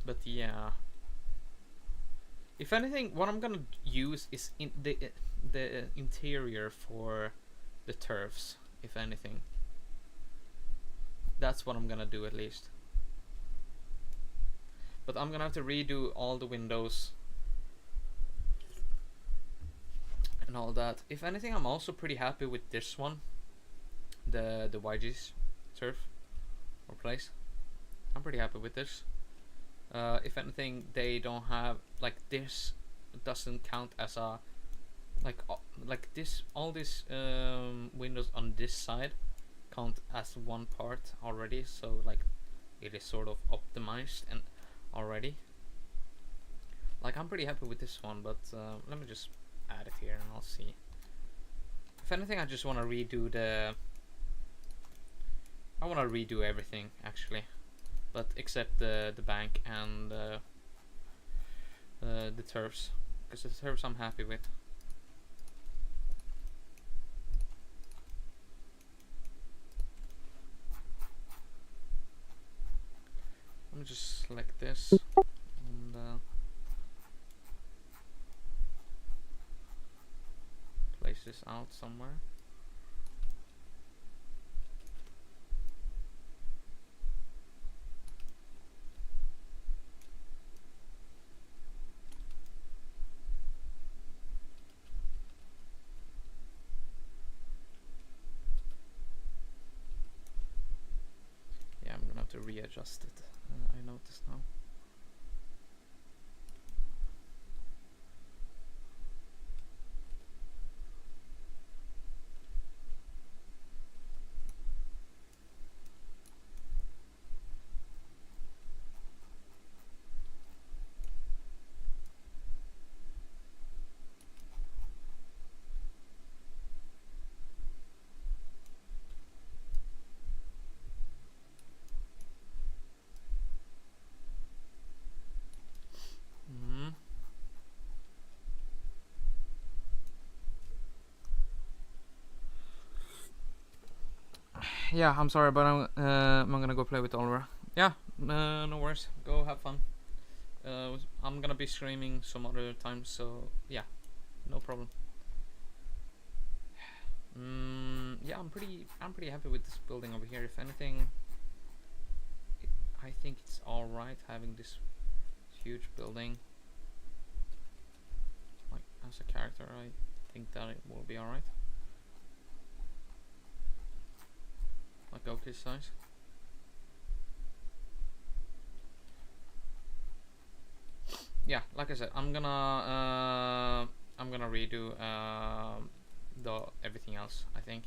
But yeah, if anything, what I'm gonna use is in the interior for the turfs. If anything, that's what I'm gonna do at least. But I'm gonna have to redo all the windows and all that. If anything, I'm also pretty happy with this one, the YG's turf or place. I'm pretty happy with this. If anything, they don't have like this doesn't count as a like this. All these windows on this side count as one part already. So like it is sort of optimized and already. Like I'm pretty happy with this one, but let me just add it here and I'll see. If anything, I just want to redo the. I want to redo everything actually, but except the bank and the turfs, because the turfs I'm happy with. Let me just select this and place this out somewhere. Yeah, I'm gonna have to readjust it. I noticed now. Yeah, I'm sorry, but I'm gonna go play with Oliver. Yeah, no worries. Go have fun. I'm gonna be streaming some other time, so yeah, no problem. Yeah, I'm pretty happy with this building over here. If anything, I think it's all right having this huge building. Like as a character, I think that it will be all right. Like okay size. Yeah, like I said, I'm gonna redo the everything else, I think.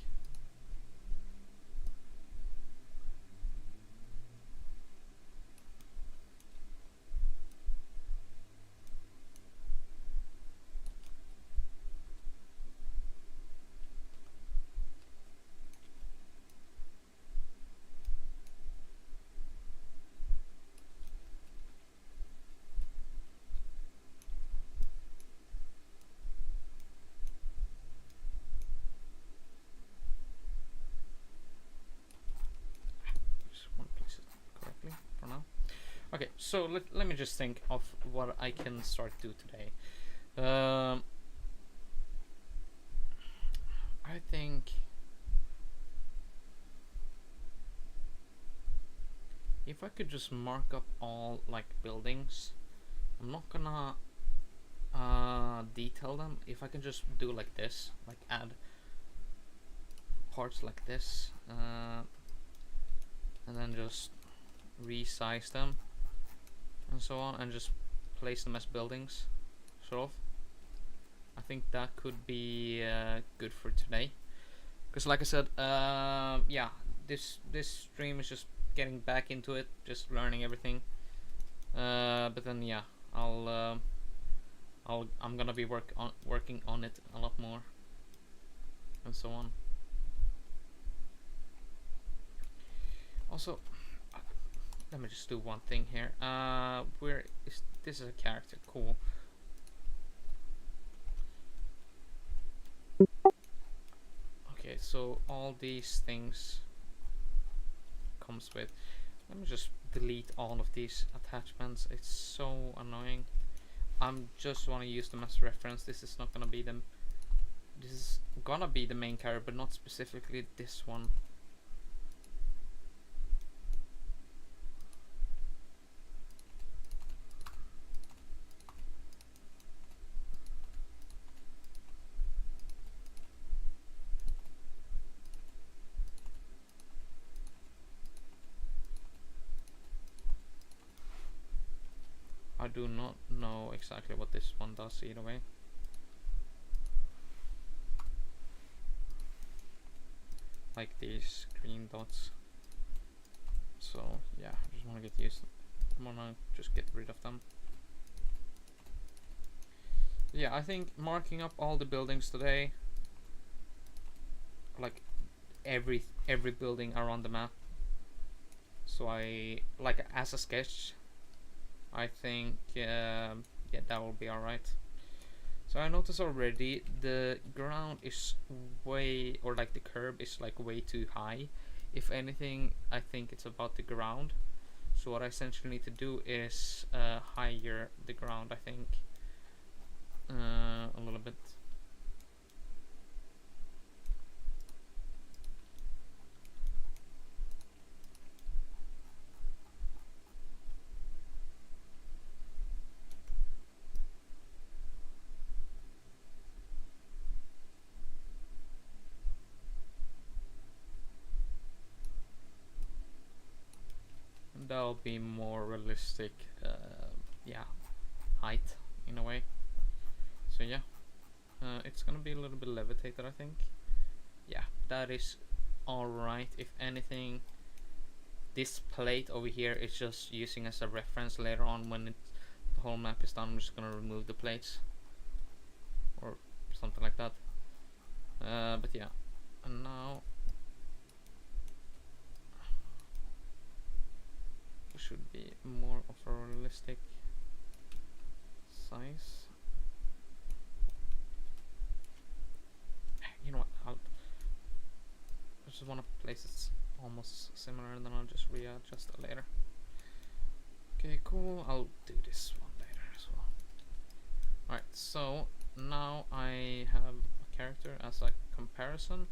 Okay, so let me just think of what I can start to do today. I think if I could just mark up all like buildings, I'm not gonna detail them. If I can just do like this, like add parts like this, and then just resize them and so on, and just place them as buildings, sort of. I think that could be good for today, because like I said, yeah, this stream is just getting back into it, just learning everything. But then yeah, I'm gonna be working on it a lot more, and so on. Also, let me just do one thing here. Where is this? Is a character? Cool. Okay, so all these things comes with. Let me just delete all of these attachments. It's so annoying. I'm just want to use them as reference. This is not gonna be them. This is gonna be the main character, but not specifically this one. I do not know exactly what this one does either way. Like these green dots. So yeah, I just want to get used. I want to just get rid of them. Yeah, I think marking up all the buildings today, like every building around the map. So I like as a sketch. I think yeah, that will be alright. So I noticed already the ground is way, or like the curb is like way too high. If anything, I think it's about the ground. So what I essentially need to do is higher the ground, I think, a little bit. That'll be more realistic, yeah, height in a way. So yeah, it's gonna be a little bit levitated, I think. Yeah, that is alright. If anything, this plate over here is just using as a reference later on when the whole map is done. I'm just gonna remove the plates or something like that. But yeah, and now it should be more of a realistic size. You know what? I just want to place it almost similar, and then I'll just readjust it later. Okay, cool. I'll do this one later as well. Alright, so now I have a character as a comparison.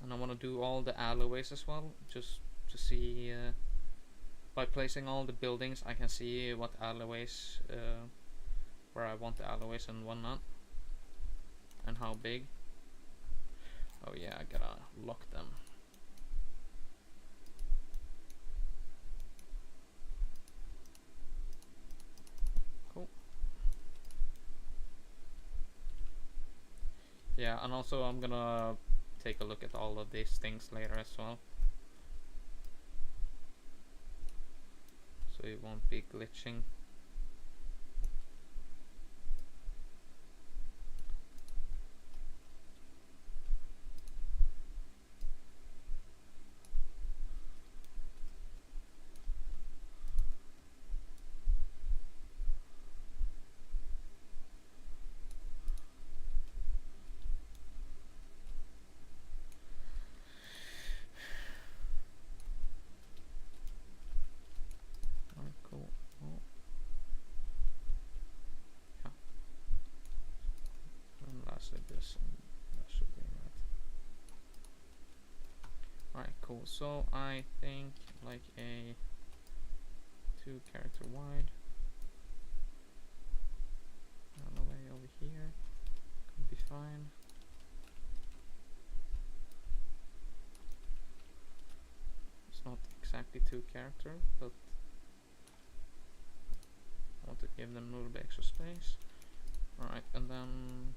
And I want to do all the alleyways as well, just to see, by placing all the buildings I can see what alleyways, where I want the alleyways and whatnot, and how big. Oh yeah, I gotta lock them. Cool. Yeah, and also I'm gonna take a look at all of these things later as well, so it won't be glitching. Alright, cool. So I think like a 2-character wide on the way over here could be fine. It's not exactly 2-character, but I want to give them a little bit extra space. Alright, and then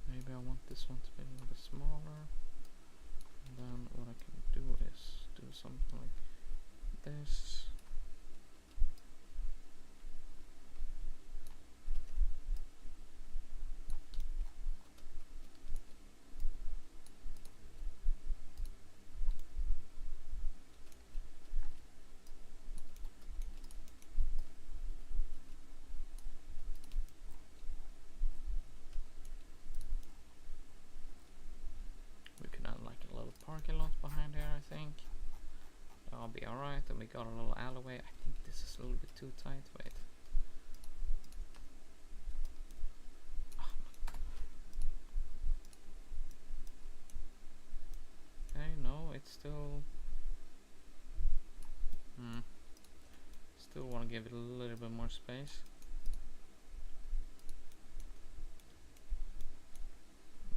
maybe I want this one to be a little bit smaller. And then what I can do is do something like this. We can add like a little parking lot behind here, I think. That'll be alright. And we got a little alleyway. I think this is a little bit too tight. Wait. Okay, no, it's still... Still want to give it a little bit more space.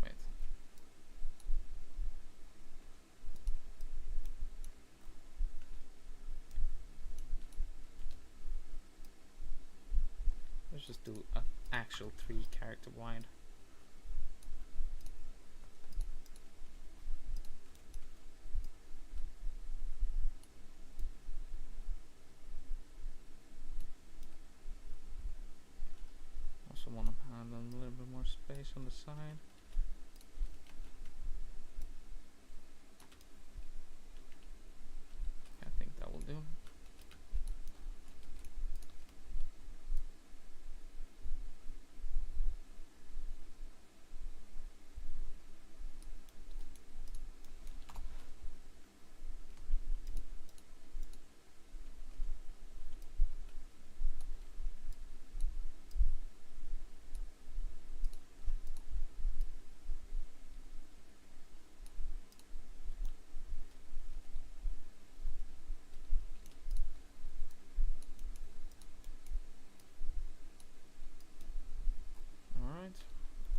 Wait. Let's just do an actual 3-character wide. Also want to add a little bit more space on the side. I think that will do.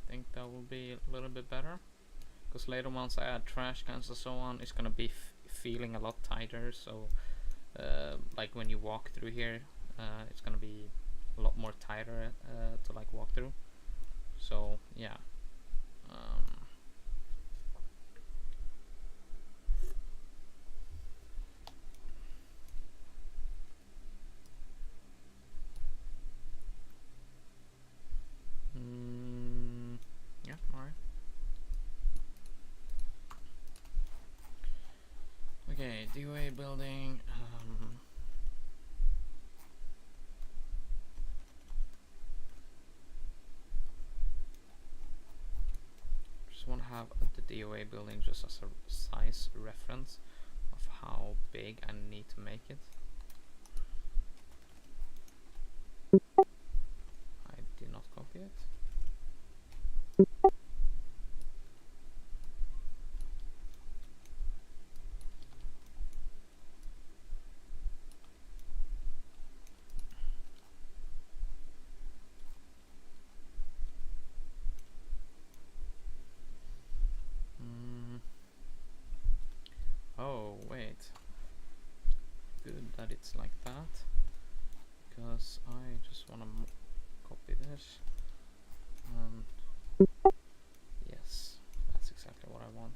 Think that will be a little bit better, because later once I add trash cans and so on, it's gonna be feeling a lot tighter. So like when you walk through here, it's gonna be a lot more tighter to like walk through. So yeah. Yeah, alright. Okay, DOA building. Just want to have the DOA building just as a size reference of how big I need to make it. I did not copy it. Oh wait, good that it's like that, because I just want to copy this, and yes, that's exactly what I want.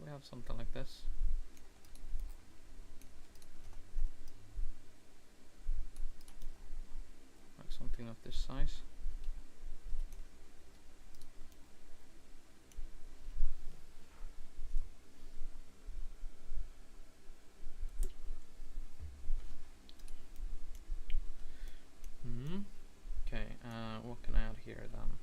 We have something like this. Like something of this size. Okay, what can I add here then?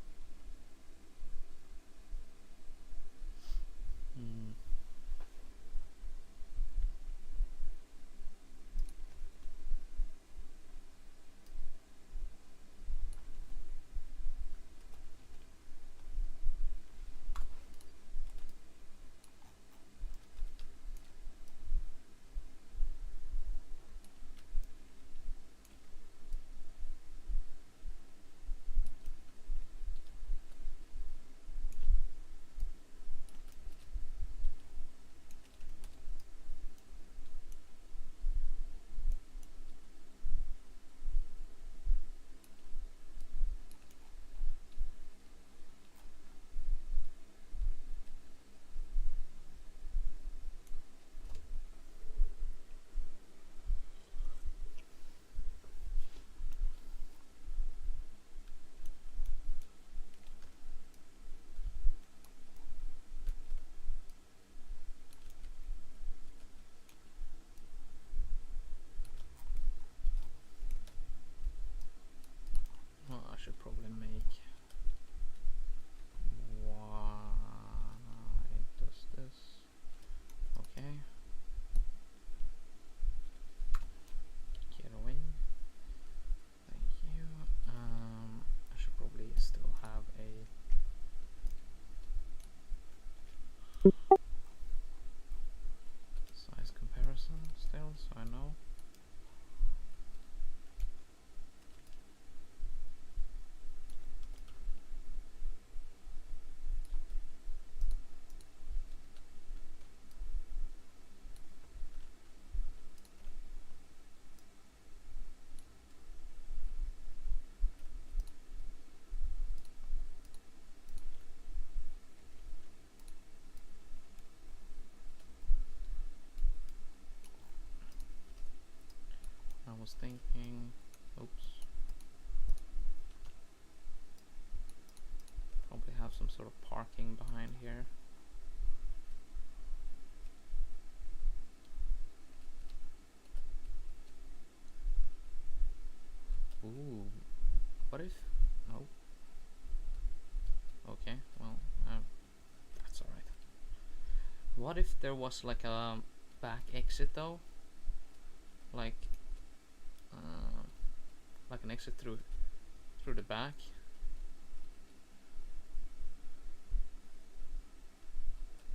Well, I should probably make. Why does this? Okay. Get away. Thank you. I should probably still have a. Size comparison still, so I know. I was thinking, oops, probably have some sort of parking behind here. Ooh, what if, no, okay, well, that's alright. What if there was like a back exit though? Like an exit through the back.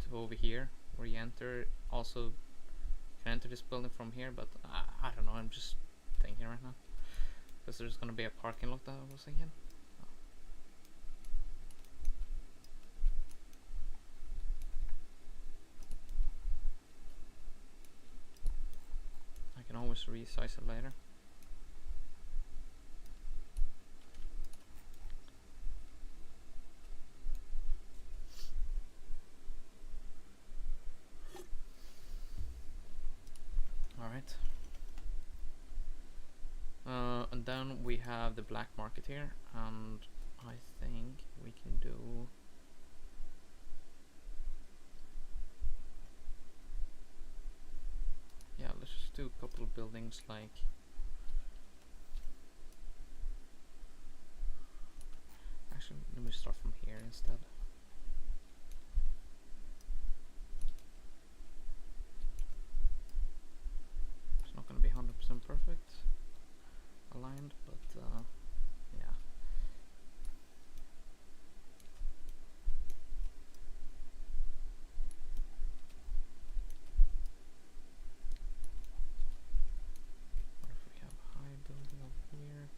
To over here, where you enter. Also, can enter this building from here, but I don't know. I'm just thinking right now, because there's gonna be a parking lot that I was thinking. I can always resize it later. Alright. And then we have the black market here, and I think we can do. Yeah, let's just do a couple of buildings like. Actually, let me start from here instead. It's not going to be 100% perfect aligned, but yeah. What if we have a high building over here?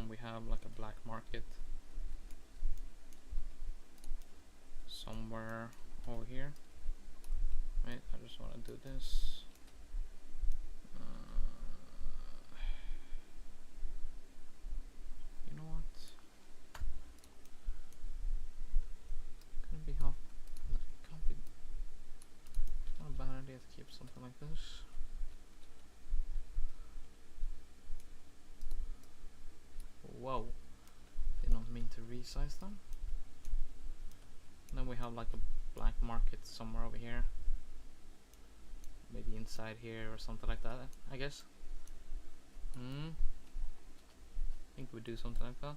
We have like a black market somewhere over here. Wait, I just want to do this. You know what? Couldn't be half. Can't be. Not a bad idea to keep something like this. Whoa, did not mean to resize them. And then we have like a black market somewhere over here. Maybe inside here or something like that, I guess. I think we do something like that.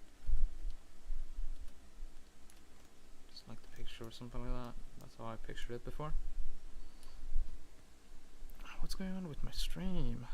Just like the picture or something like that. That's how I pictured it before. What's going on with my stream?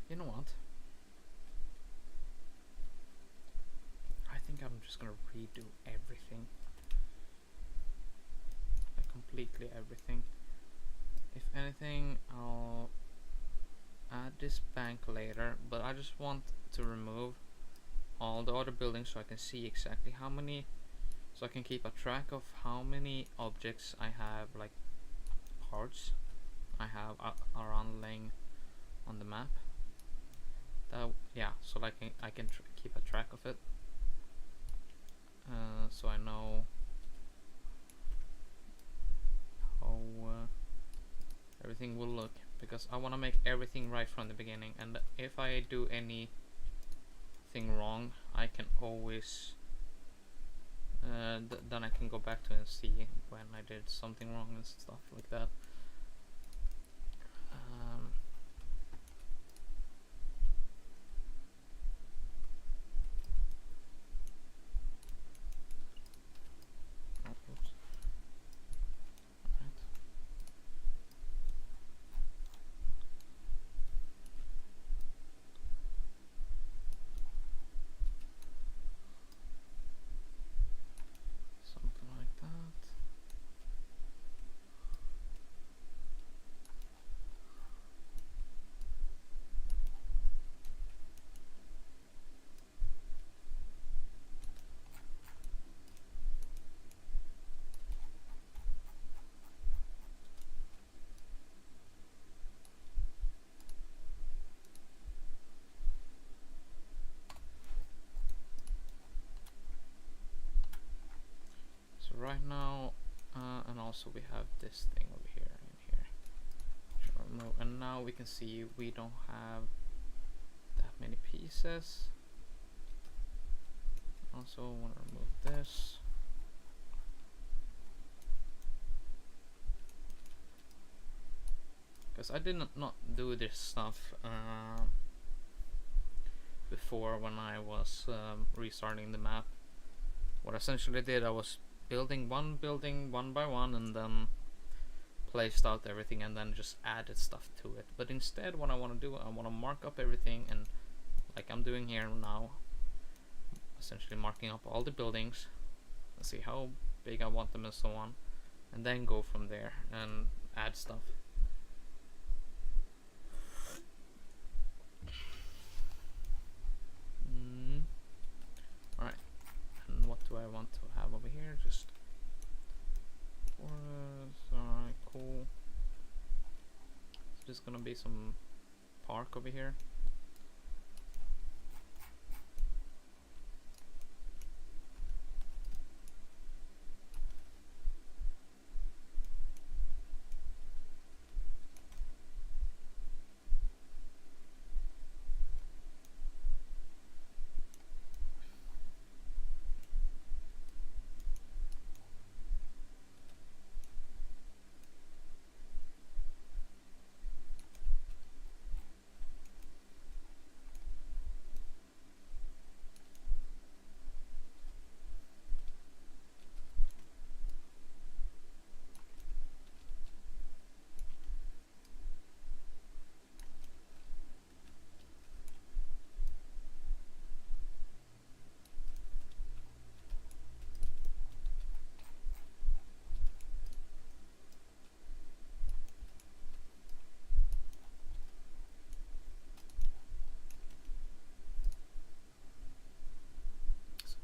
You know what? I think I'm just gonna redo everything. Like completely everything. If anything, I'll add this bank later, but I just want to remove all the other buildings so I can see exactly how many so I can keep a track of how many objects I have, like parts I have around laying on the map. Yeah, so like I can keep a track of it, so I know how everything will look, because I want to make everything right from the beginning, and if I do anything wrong, I can always then I can go back to it and see when I did something wrong and stuff like that. Oops. Right. Something like that. So right now, and also we have this thing over here in here. Remove, and now we can see we don't have that many pieces. Also want to remove this. Because I did not do this stuff before when I was restarting the map. What I essentially did, I was building one building one by one and then placed out everything and then just added stuff to it. But instead what I want to do, I want to mark up everything, and like I'm doing here now, essentially marking up all the buildings and see how big I want them and so on, and then go from there and add stuff. Alright, and what do I want to have over here? Just alright, cool. So there's gonna be some park over here.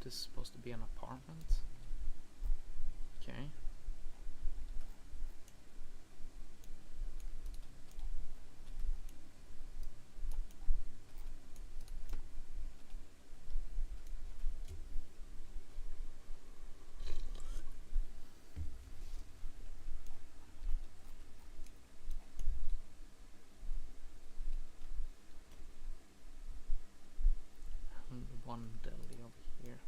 This is supposed to be an apartment. Okay. And one deli over here.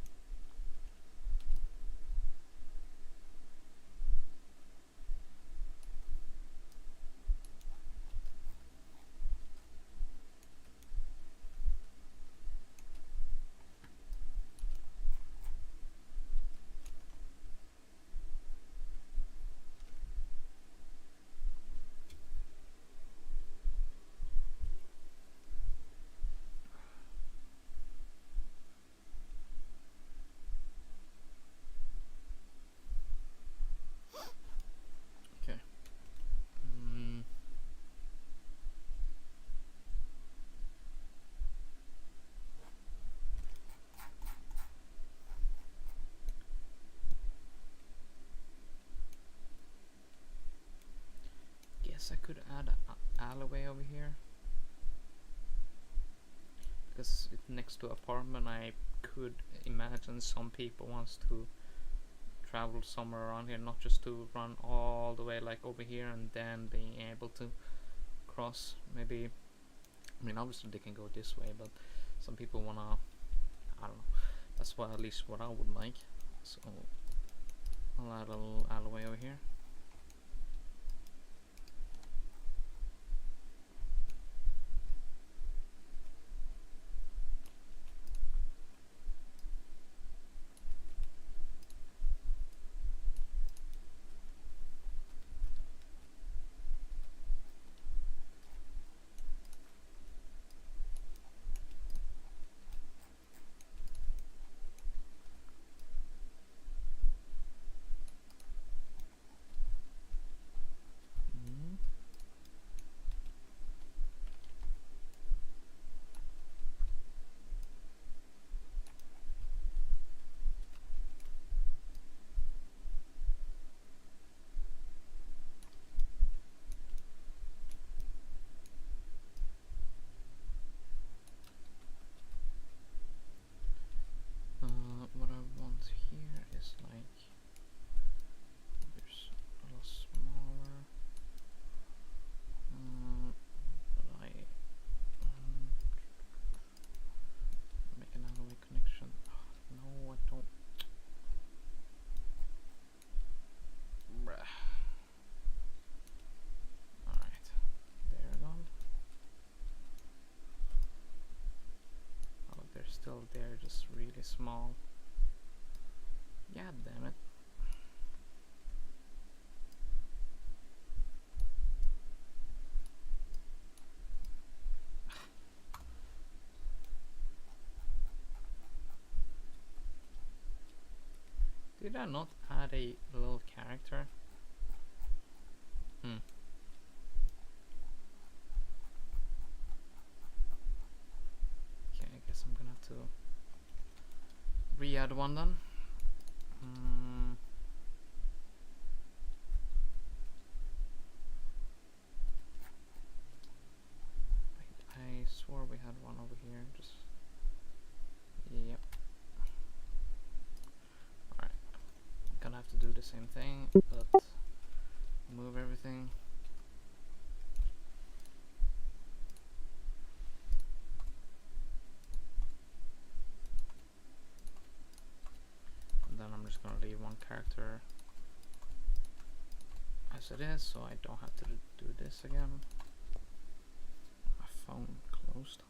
guess I could add an alleyway over here. Because it's next to apartment, I could imagine some people wants to travel somewhere around here, not just to run all the way like over here and then being able to cross. Maybe, I mean, obviously they can go this way, but some people wanna, I don't know, that's what, at least what I would like. So I'll add a little alleyway over here. What I want here is like, there's a little smaller, but I make an alleyway connection. No, I don't. Bruh. Alright, they're gone. Oh, they're still there, just really small. Yeah, damn it. Did I not add a little character? Okay, I guess I'm gonna have to re-add one then. I swore we had one over here. Just yep. Alright. Gonna have to do the same thing, but move everything. And then I'm just gonna leave one character as it is, so I don't have to do this again. My phone closed.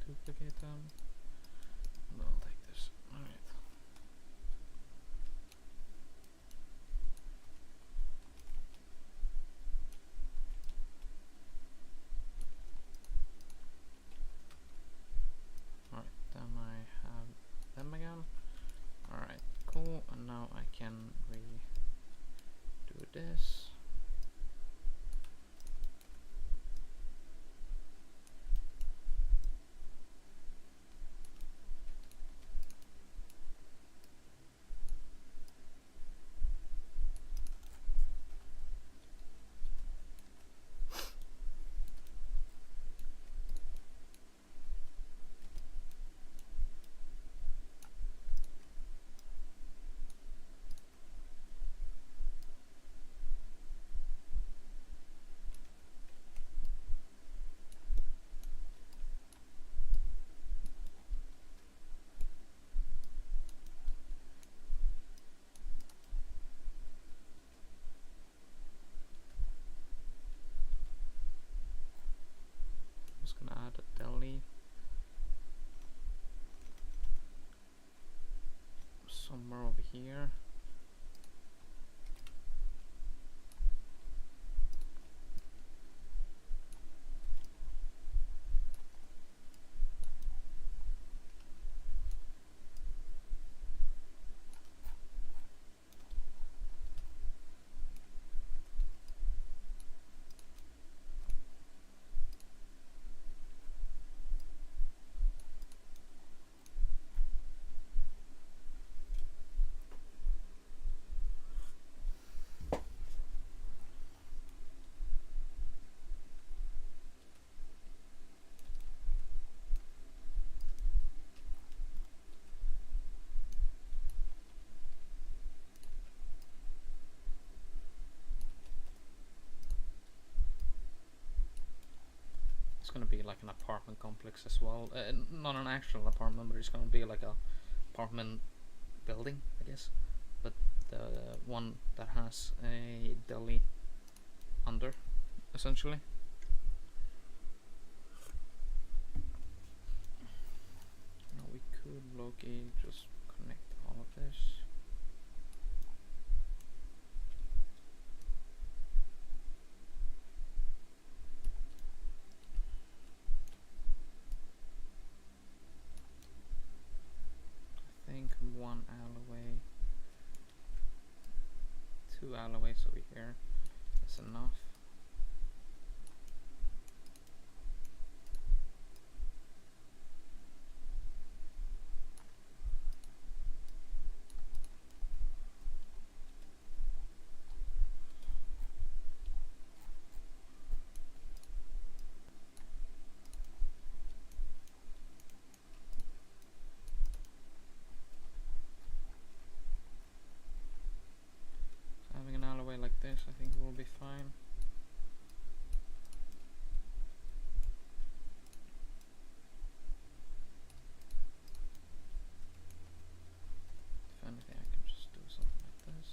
Duplicate them. And I'll take this. Alright. Alright, then I have them again. Alright, cool. And now I can redo this. it's gonna be like an apartment complex as well. Not an actual apartment, but it's gonna be like a apartment building, I guess. But the one that has a deli under, essentially. Now we could locate, just connect all of this. I think one alleyway, 2 alleyways over here is enough. Having an alleyway like this, I think will be fine. If anything, I can just do something like this.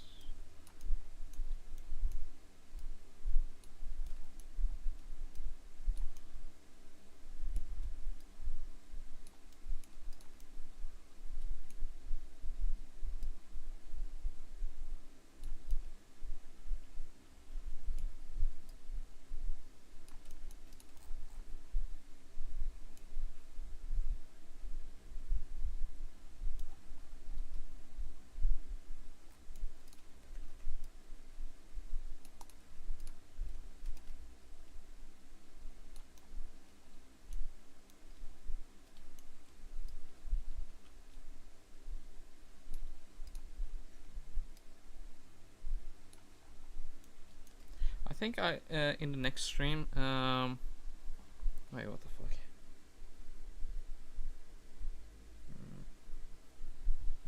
I think I in the next stream. Wait, what the fuck?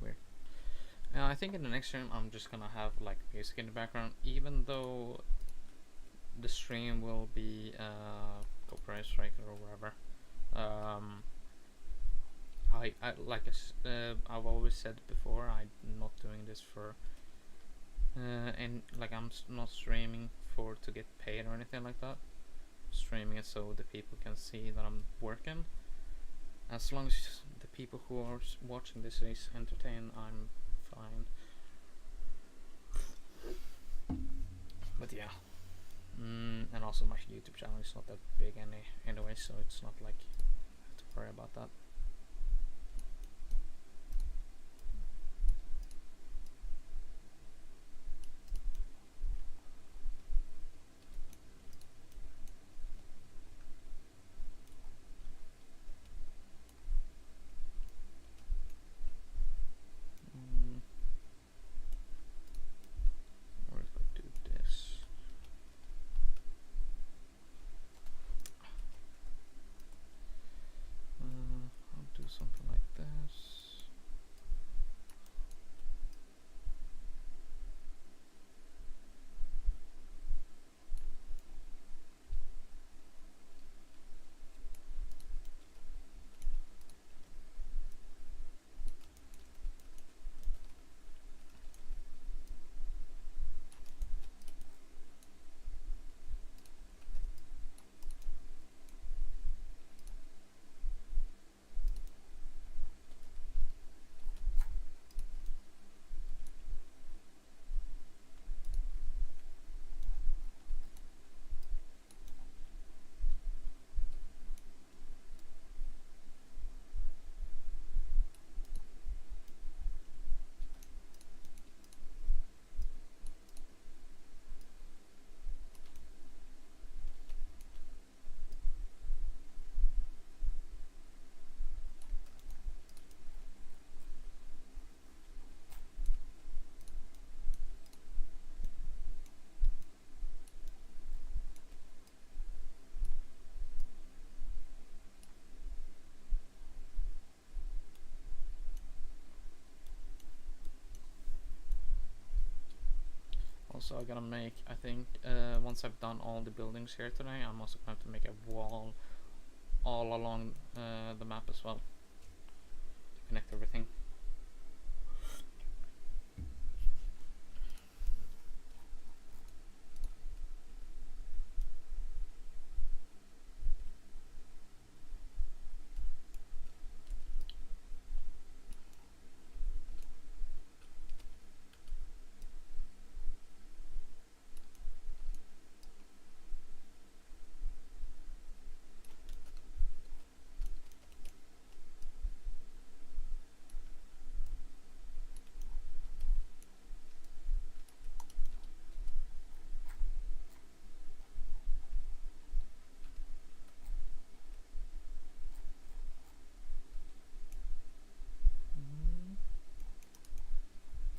Weird. I think in the next stream I'm just gonna have like music in the background, even though the stream will be copyright strike or whatever. I like I've always said before, I'm not doing this for and like I'm not streaming for to get paid or anything like that. I'm streaming it so the people can see that I'm working. As long as the people who are watching this is entertained, I'm fine. But yeah, and also my YouTube channel is not that big anyway, so it's not like I have to worry about that. Or if I do this. I'll do something like this. Also, I'm gonna make, I think, once I've done all the buildings here today, I'm also going to make a wall all along the map as well to connect everything.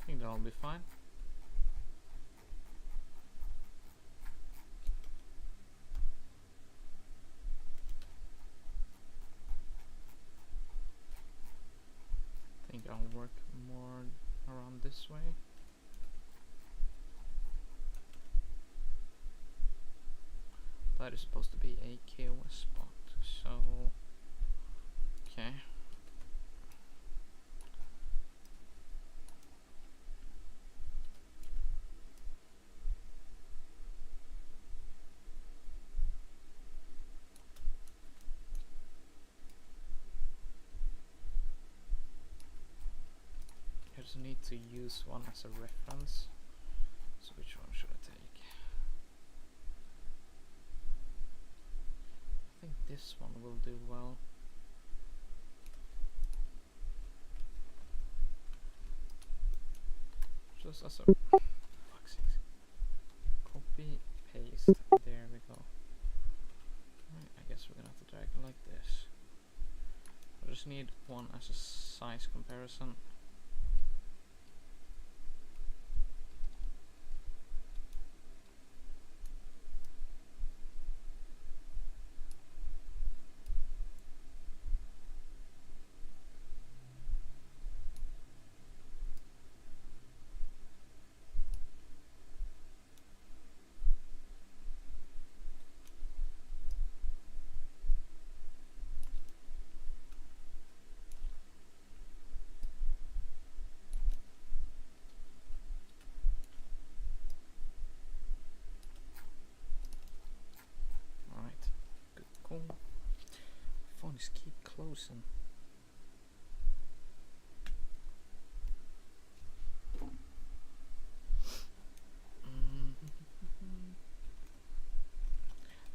I think that'll be fine. I think I'll work more around this way. That is supposed to be a KOS spot, so okay. I just need to use one as a reference. So which one should I take? I think this one will do well. Just as a fuck's sake. Copy, paste. There we go. Right, I guess we're gonna have to drag it like this. I just need one as a size comparison. Cool. Phone is keep closing.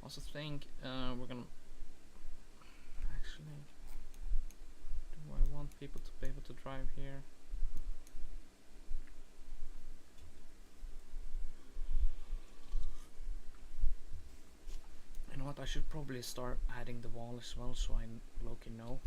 Also think we're gonna actually. Do I want people to be able to drive here? You know what? I should probably start adding the wall as well, so I low-key know.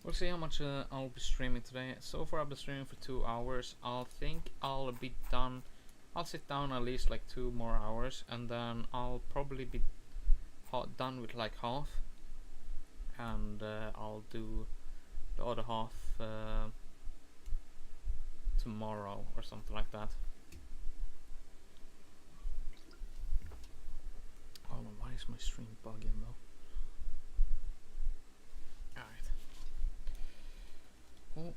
We'll see how much I'll be streaming today. So far I've been streaming for 2 hours. I'll think I'll be done. I'll sit down at least like 2 more hours, and then I'll probably be done with like half, and I'll do the other half tomorrow or something like that. Hold on, why is my stream bugging though? Alright. Cool.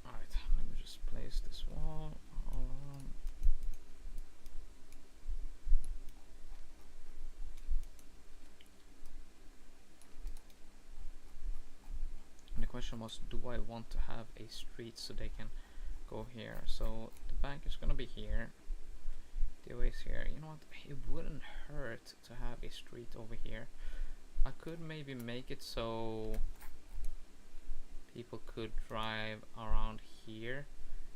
Alright, let me just place this wall. question was, do I want to have a street so they can go here? So the bank is gonna be here. The way is here. You know what? It wouldn't hurt to have a street over here. I could maybe make it so people could drive around here,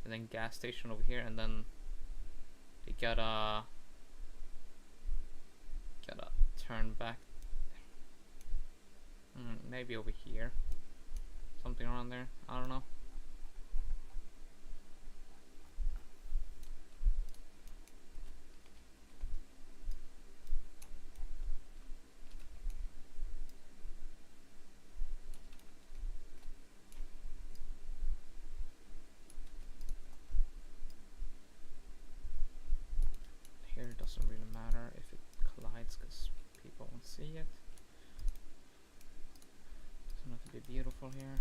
and then gas station over here, and then they gotta turn back. Maybe over here, something around there. I don't know. Here it doesn't really matter if it collides because people won't see it. Doesn't have to be beautiful here.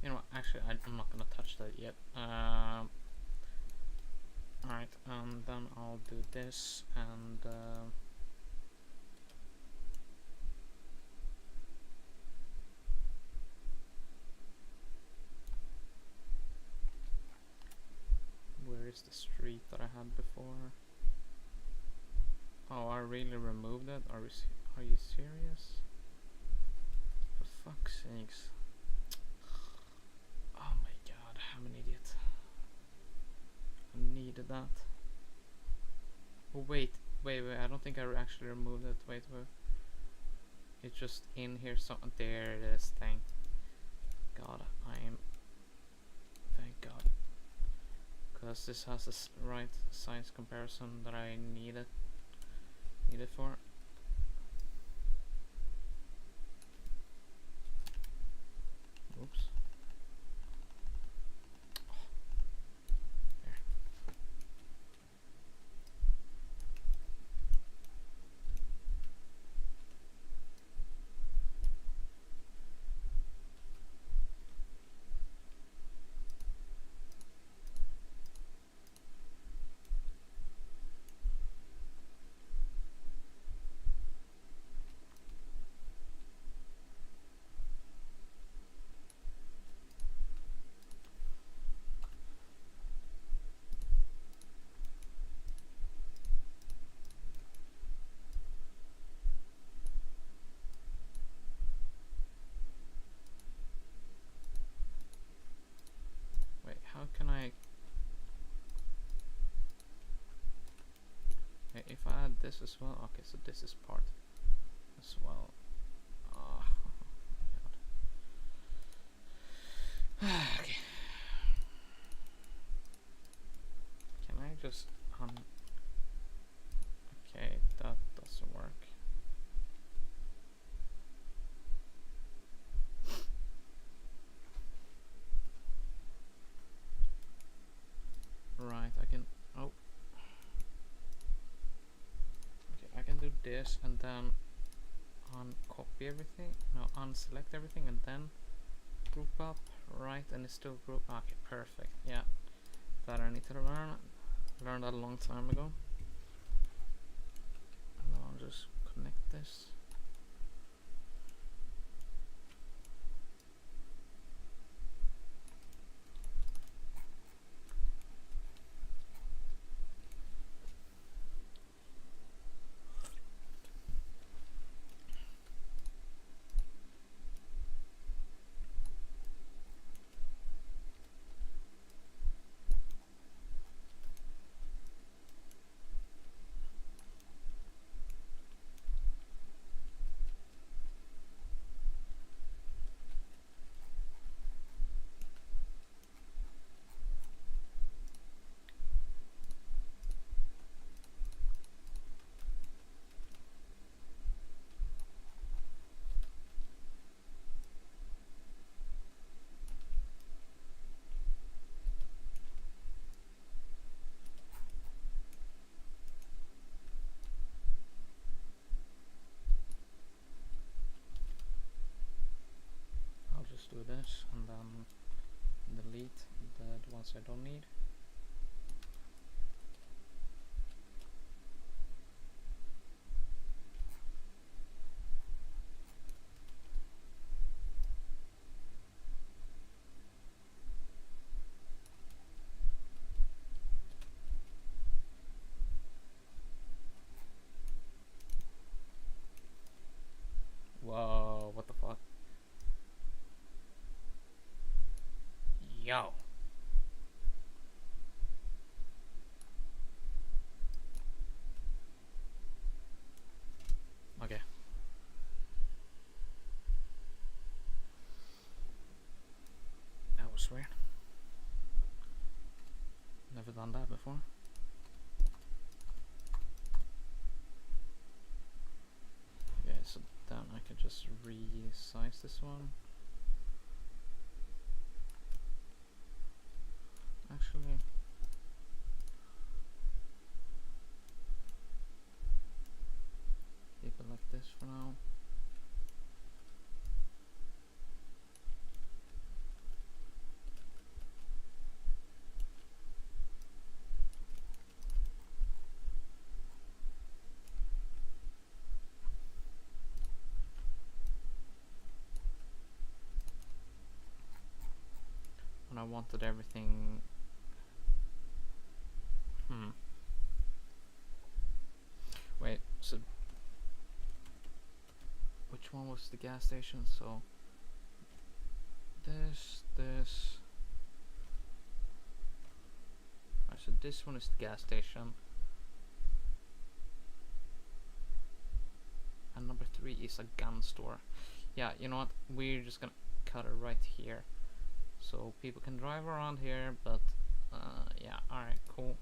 You know what, actually I'm not gonna touch that yet. Alright, then I'll do this, and where is the street that I had before? Oh, I really removed it? Are you serious? For fuck's sakes. Oh my god, I'm an idiot. I needed that. Oh wait, I don't think I actually removed it. Wait. It's just in here, so there it is, thank god. Thank god. Because this has the right size comparison that I needed for. Oops. There. Wait, how can I... If I add this as well, okay, so this is part as well. Oh my god. Okay. Can I just okay, that doesn't work. Right, I can... Oh. Okay, I can do this and then uncopy everything. No, unselect everything and then group up. Right, and it's still group. Okay, perfect. Yeah, that I need to learn. Learned that a long time ago. And then I'll just connect this. ones I don't need. Whoa, what the fuck? Yo. Okay. That was weird. Never done that before. Okay, so then I can just resize this one. Actually, keep it like this for now. When I wanted everything. Wait, so which one was the gas station? So this. Alright, so this one is the gas station. And number 3 is a gun store. Yeah, you know what? We're just gonna cut it right here. So people can drive around here, but yeah, alright, cool.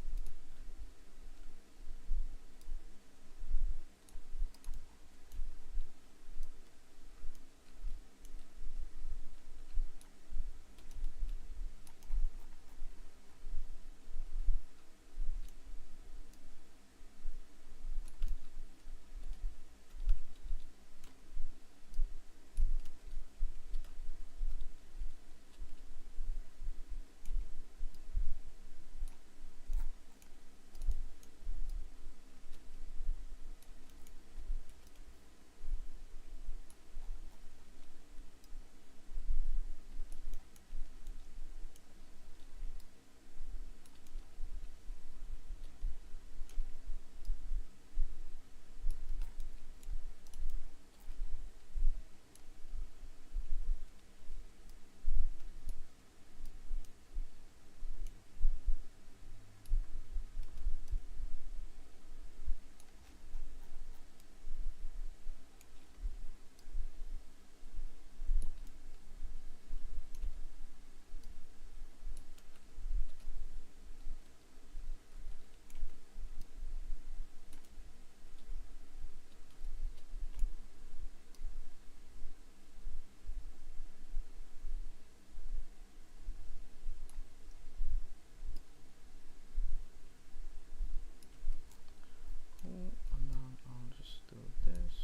And then I'll just do this.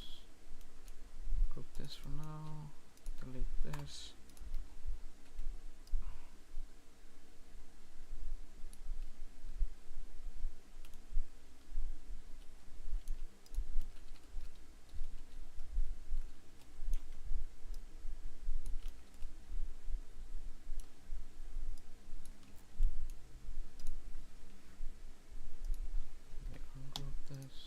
Group this for now. Delete this. Ungroup this.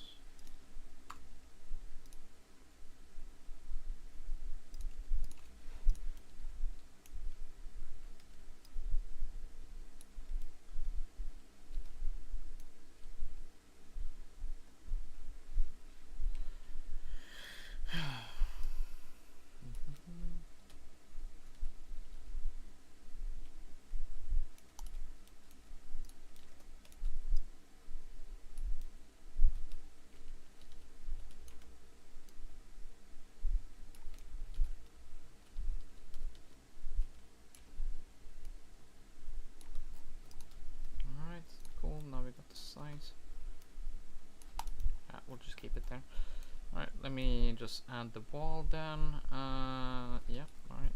Alright, cool, now we got the size. We'll just keep it there. Alright, let me just add the wall then. Yeah, alright.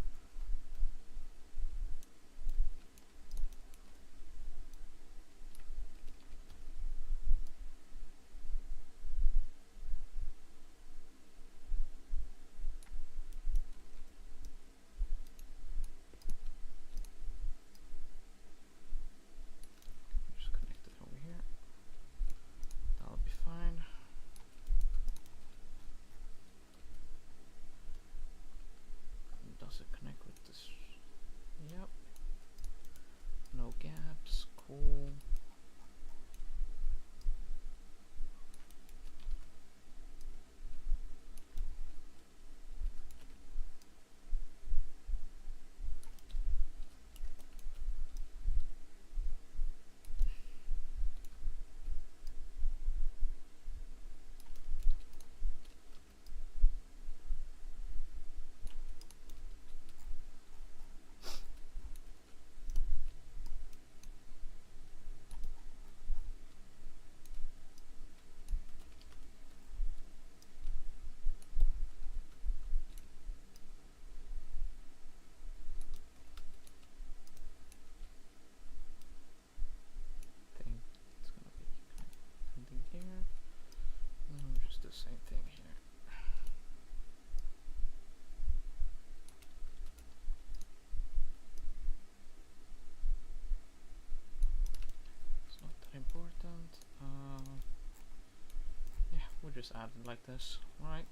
just add it like this. Alright.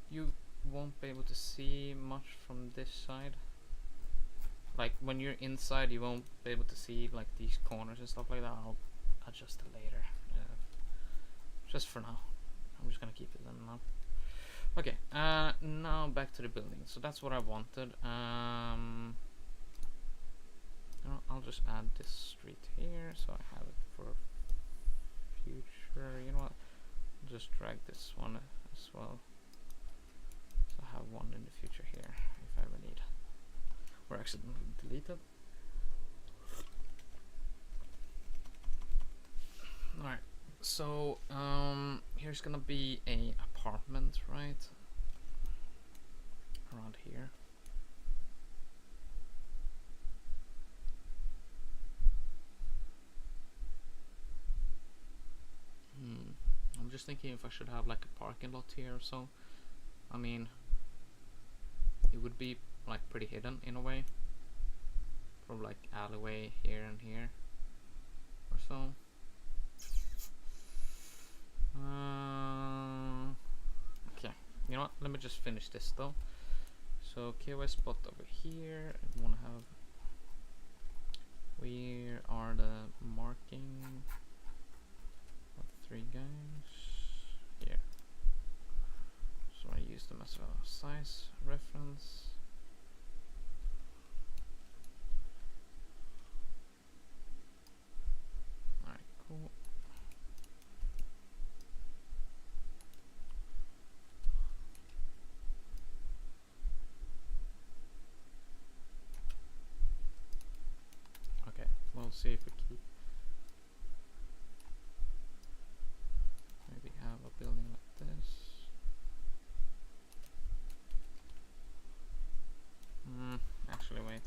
You won't be able to see much from this side. Like when you're inside, you won't be able to see like these corners and stuff like that. I'll adjust it later. Just for now. I'm just gonna keep it in now. Okay, now back to the building. So that's what I wanted. I'll just add this street here so I have it for future. You know what? I'll just drag this one as well. So I have one in the future here if I ever need. Or accidentally delete it. Alright, so here's gonna be a apartment, right? Around here. I'm just thinking if I should have like a parking lot here or so. I mean, it would be like pretty hidden in a way. From like alleyway here and here or so. Okay, you know what? Let me just finish this though. So KOS spot over here. I want to have. Where are the marking of the 3 guys? Here. So I use them as a size reference. Alright, cool. Okay, we'll see if we keep. Maybe have a building like this. Actually, wait.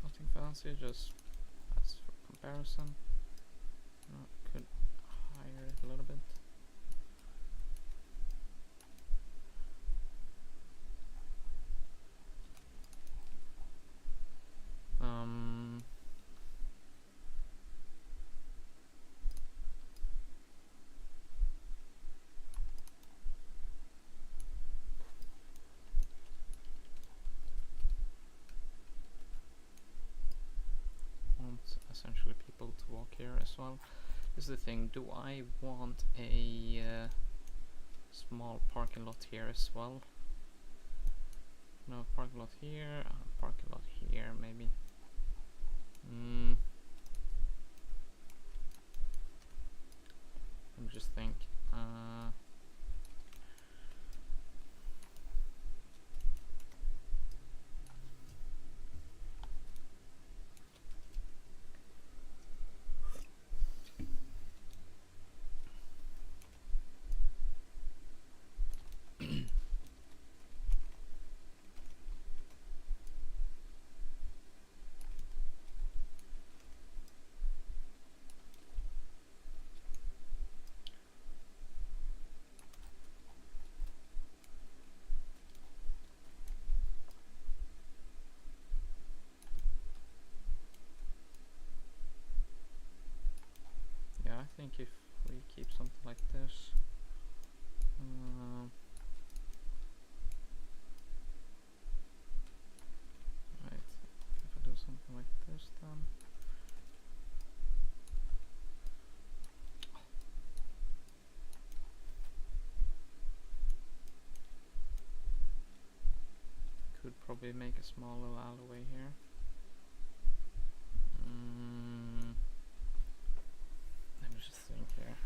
Nothing fancy, just as for comparison. Could higher it a little bit. Want essentially people to walk here as well. This is the thing. Do I want a small parking lot here as well? No, parking lot here, parking lot here, maybe. Let me just think. Yeah, I think if we keep something like this, right, if I do something like this then, could probably make a small little alleyway here. Let me just think here.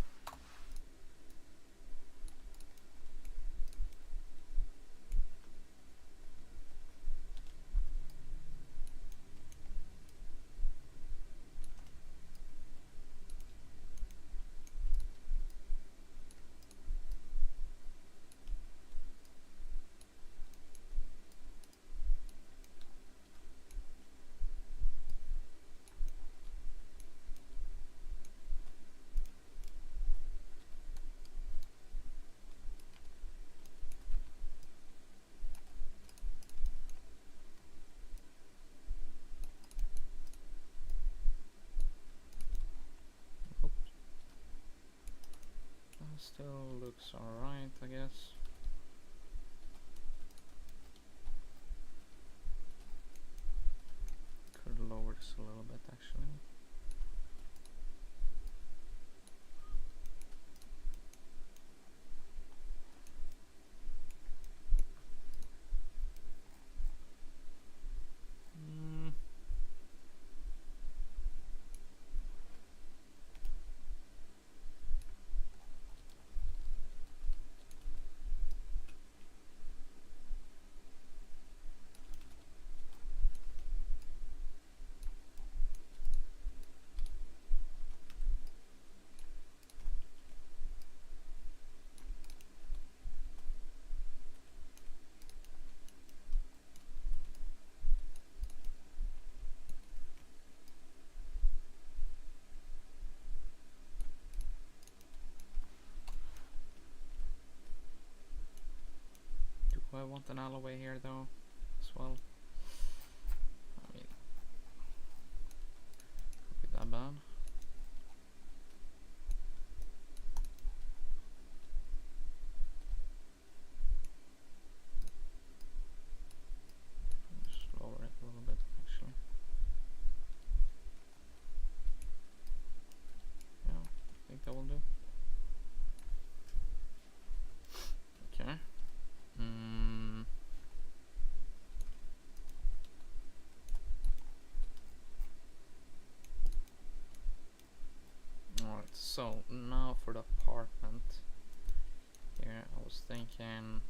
Still looks alright, I guess. Could lower this a little bit actually. Do I want an alleyway here though, as well? I mean, could be that bad. Just lower it a little bit, actually. Yeah, I think that will do. Okay. Alright, so now for the apartment. Here, I was thinking.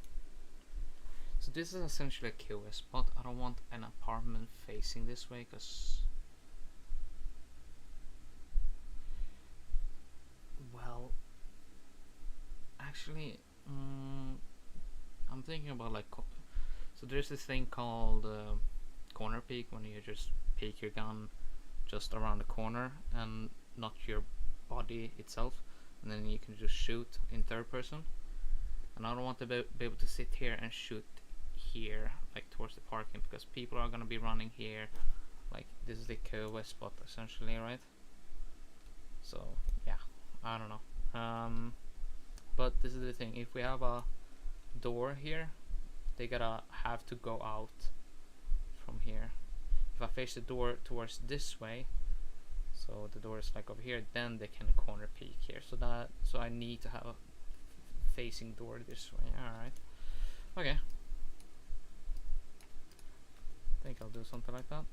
So this is essentially a QoS spot. I don't want an apartment facing this way, because, well, actually, I'm thinking about like, so there's this thing called corner peek, when you just peek your gun just around the corner and not your body itself, and then you can just shoot in third person. And I don't want to be able to sit here and shoot here, like towards the parking, because people are gonna be running here. Like, this is the QoS spot essentially, right? So yeah, I don't know. But this is the thing: if we have a door here, they gotta have to go out from here. If I face the door towards this way, so the door is like over here, then they can corner peek here. So I need to have a facing door this way. Alright. Okay. I think I'll do something like that.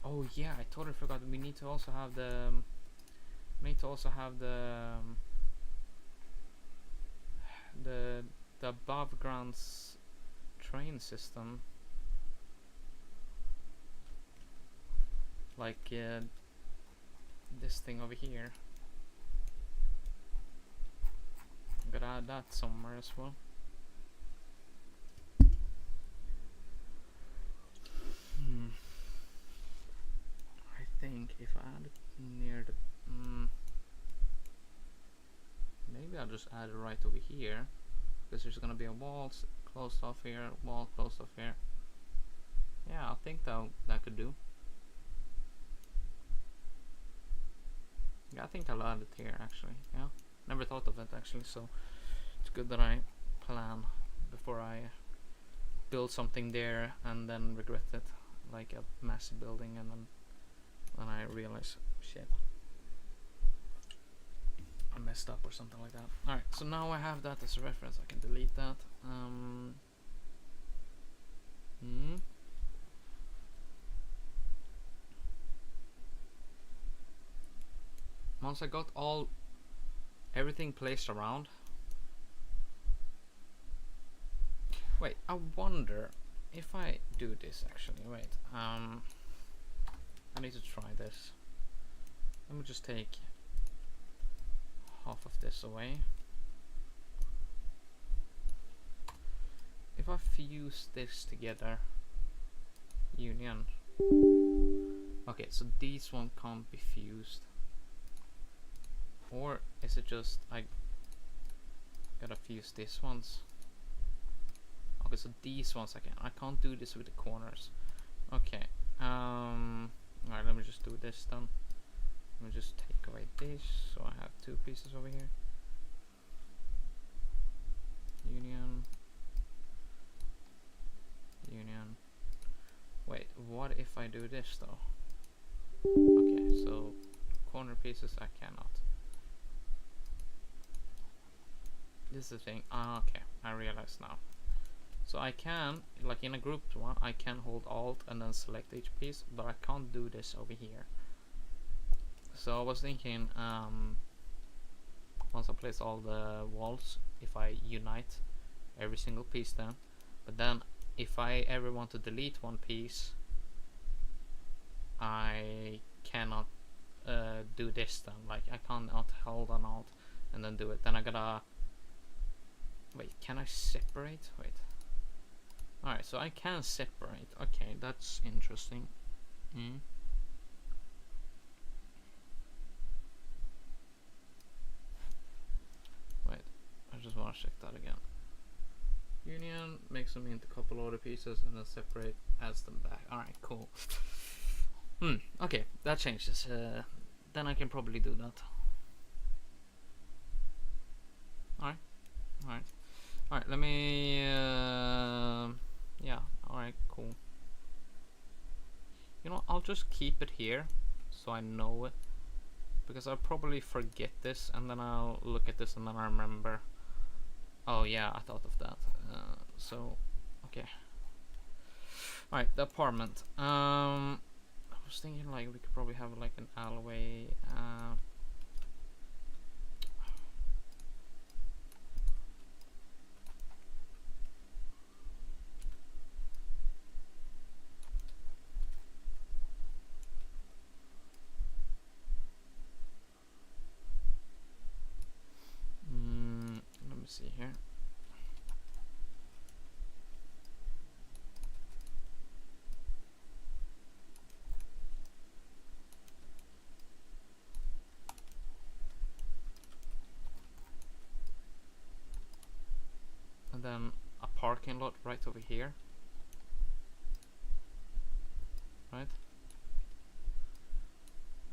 Oh yeah, I totally forgot. We need to also have the. The above grounds train system. Like this thing over here. I'm gonna add that somewhere as well. I think if I add it near the maybe I'll just add it right over here, because there's gonna be a wall closed off here, wall closed off here. Yeah, I think that could do. Yeah, I think I'll add it here actually. Yeah, never thought of it actually, so it's good that I plan before I build something there and then regret it, like a massive building, and then I realize, shit, I messed up or something like that. Alright, so now I have that as a reference. I can delete that. Once I got everything placed around. Wait, I wonder if I do this actually. Wait, I need to try this. Let me just take half of this away. If I fuse this together, union, Okay, so these one can't be fused. Or is it just I gotta fuse these ones? Okay, so these ones I can't do this with the corners. Okay. Alright, let me just do this then. Let me just take away this, so I have two pieces over here. Union. Union. Wait, what if I do this though? Okay, so corner pieces I cannot. This is the thing. Okay, I realize now. So I can, like in a grouped one, I can hold Alt and then select each piece, but I can't do this over here. So I was thinking, once I place all the walls, if I unite every single piece then, but then if I ever want to delete one piece, I cannot do this then. Like I cannot hold on Alt and then do it. Then I gotta wait. Can I separate? Wait. Alright, so I can separate. Okay, that's interesting. Wait, I just want to check that again. Union makes them into a couple other pieces and then separate, adds them back. Alright, cool. Okay, that changes. Then I can probably do that. Alright, let me... yeah, alright, cool. You know, I'll just keep it here, so I know it. Because I'll probably forget this, and then I'll look at this and then I remember. Oh yeah, I thought of that. So, okay. Alright, the apartment. I was thinking like we could probably have like an alleyway. Let me see here. And then a parking lot right over here. Right?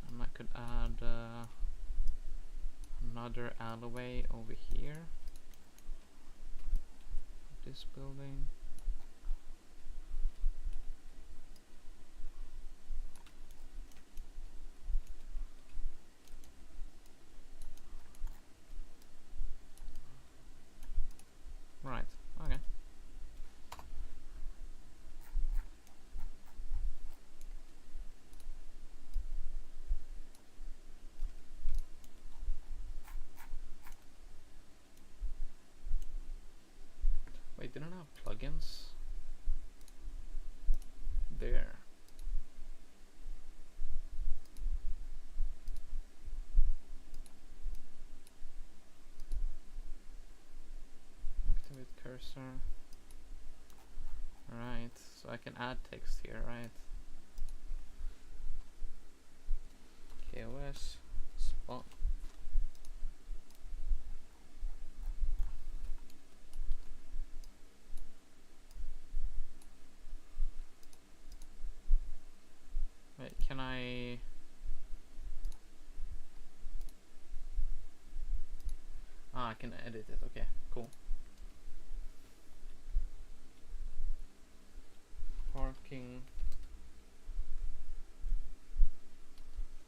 And I could add another alleyway over here. This building. Right, okay. Wait, didn't I have plugins? There. Activate cursor. Right, so I can add text here, right? KOS spot. Wait, can I... I can edit it, okay, cool.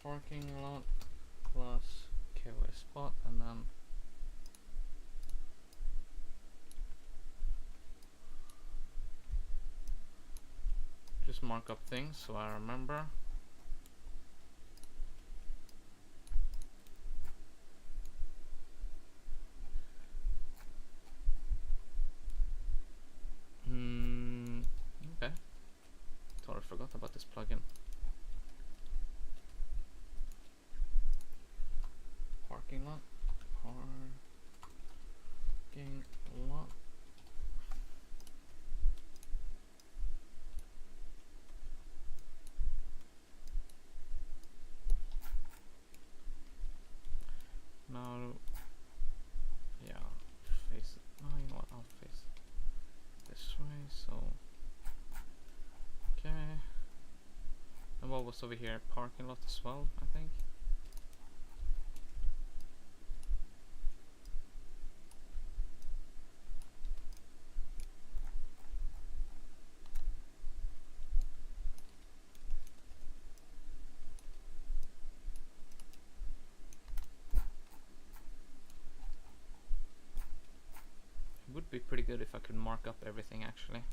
Parking lot plus KOS spot, and then just mark up things so I remember. Okay. Totally forgot about this plugin. Parking lot. Parking lot. was over here, parking lot as well, I think. It would be pretty good if I could mark up everything actually.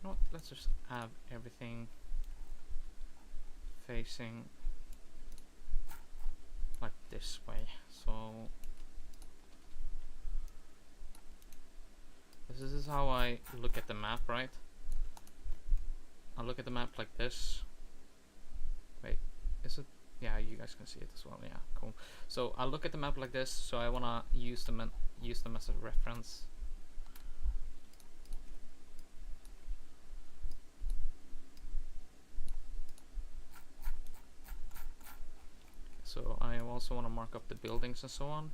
You know what, let's just have everything facing like this way. So this is how I look at the map, right? I look at the map like this. Wait, is it? Yeah, you guys can see it as well. Yeah, cool. So I look at the map like this. So I wanna use them as a reference. So I also want to mark up the buildings and so on.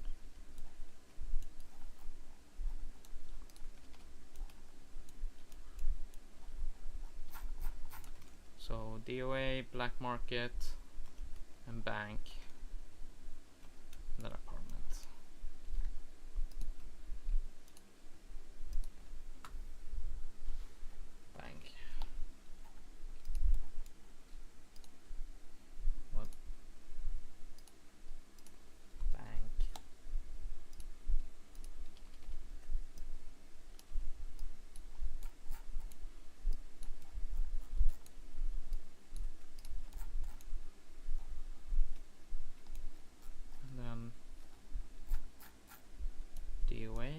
So DOA, Black Market, and Bank, and then Apartment. Bank. What? Bank. And then DOA.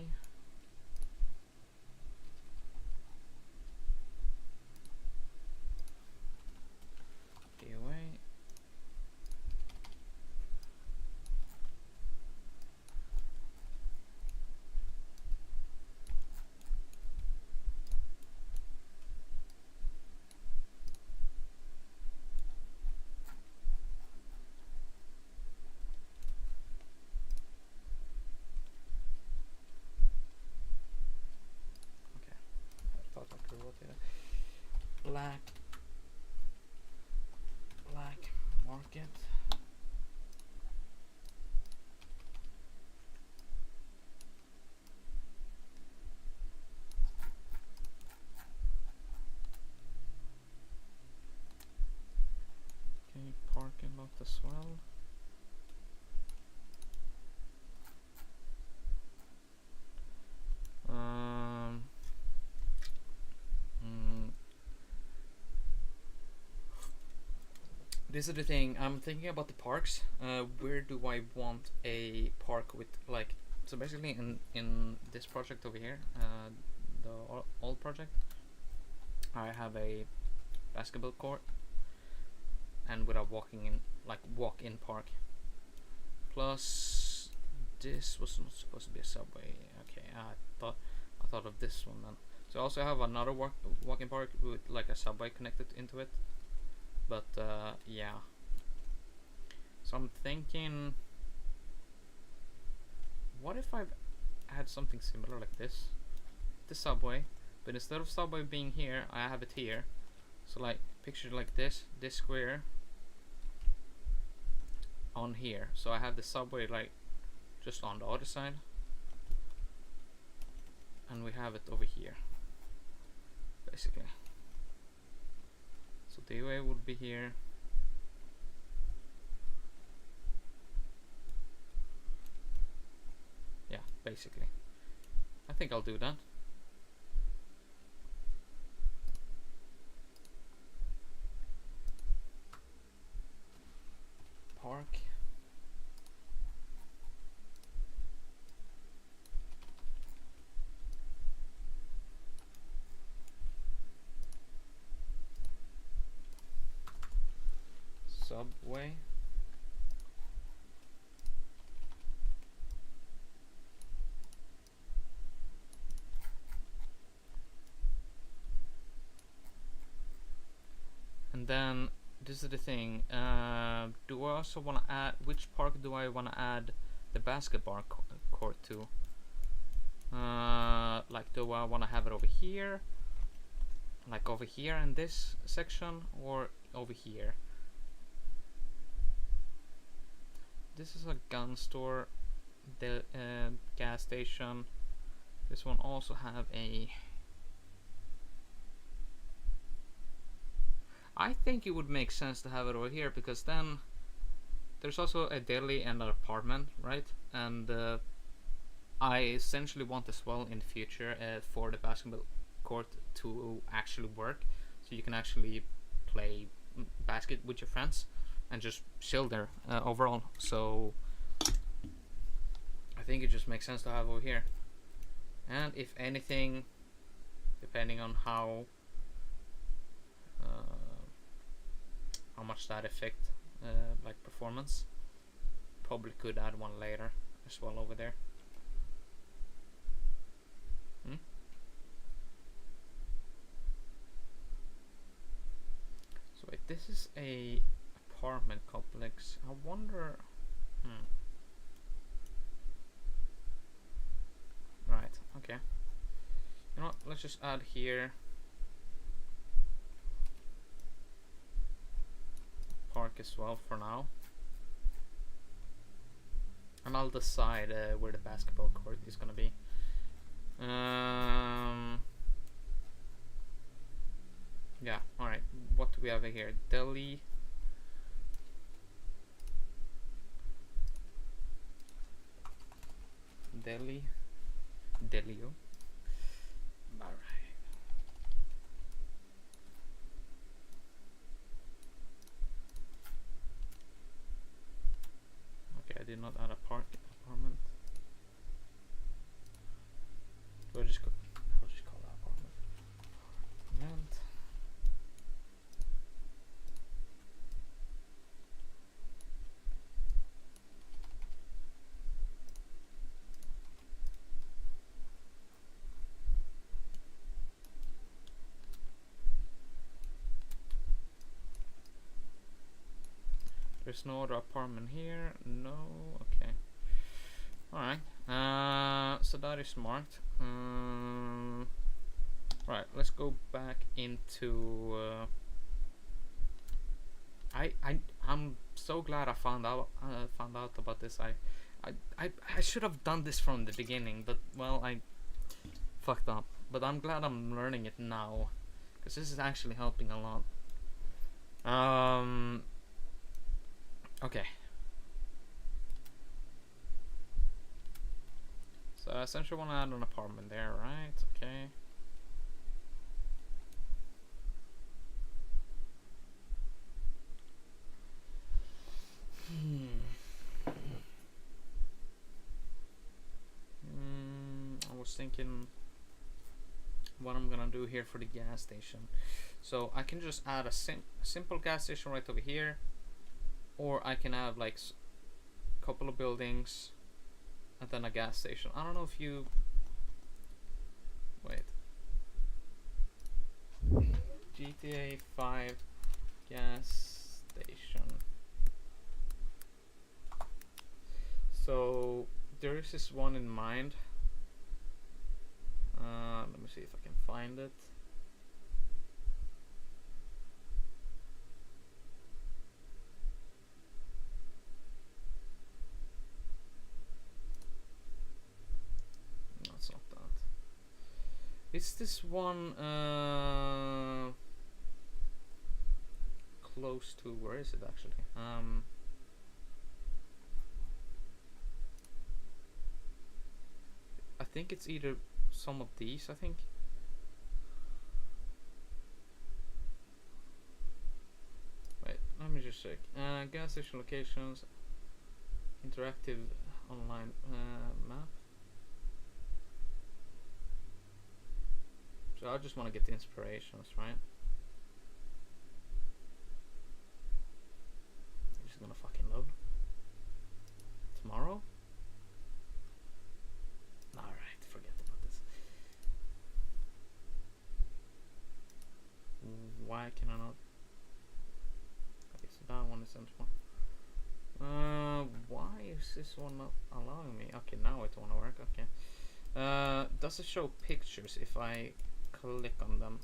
DOA. Okay, I thought I could rotate it. Black Market. Okay, parking lot as well. This is the thing. I'm thinking about the parks. Where do I want a park with like? So basically, in this project over here, the old project, I have a basketball court, and with a walk-in park. Plus, this was not supposed to be a subway. Okay, I thought of this one then. So I also have another walk-in park with like a subway connected into it. But yeah. So I'm thinking, what if I had something similar like this? The subway, but instead of subway being here, I have it here. So like picture like this square on here. So I have the subway like just on the other side, and we have it over here, basically. So the way would be here. Yeah, basically. I think I'll do that. Park. Subway. And then this is the thing. Do I also want to add, which park do I want to add the basketball court to? Like, do I want to have it over here, like over here in this section or over here. This is a gun store, the gas station. This one also have a... I think it would make sense to have it over here, because then there's also a deli and an apartment, right? And I essentially want as well in the future for the basketball court to actually work, so you can actually play basket with your friends and just chill there overall. So I think it just makes sense to have over here. And if anything, depending on how much that affect like performance, probably could add one later as well over there. So wait, this is a apartment complex. I wonder. Right. Okay. You know what? Let's just add here. Park as well for now, and I'll decide where the basketball court is gonna be. Yeah, alright, what do we have here? Delhi, Delio. Alright. I did not add a apartment. Do I just go? I'll just call that apartment. Apartment. There's no other apartment here. No. Okay. Alright. So that is marked. Right. Let's go back into. I'm so glad I found out about this. I should have done this from the beginning, but well, I fucked up. But I'm glad I'm learning it now, because this is actually helping a lot. Okay. So I essentially want to add an apartment there, right? Okay. I was thinking what I'm gonna do here for the gas station. So I can just add a simple gas station right over here, or I can have like a couple of buildings and then a gas station. I don't know if you wait. GTA 5 gas station. So there is this one in mind. Let me see if I can find it. No, it's not that. It's this one close to, where is it actually? I think it's either some of these, I think. Wait, let me just check. Gas station locations, interactive online map. So I just want to get the inspirations, right? It's gonna fucking load. Tomorrow? Alright, forget about this. Why can I not? Okay, so that one is empty. Why is this one not allowing me? Okay, now it wanna work, okay. Does it show pictures if I click on them?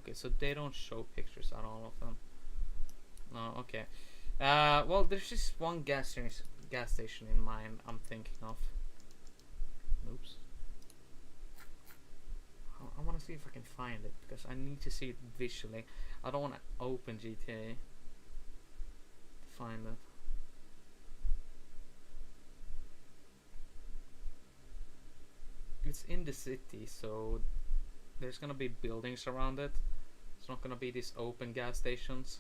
Okay, so they don't show pictures at all of them. No, okay. Well, there's just one gas station in mind I'm thinking of. Oops. I want to see if I can find it because I need to see it visually. I don't want to open GTA to find it. It's in the city, so there's gonna be buildings around it. It's not gonna be these open gas stations.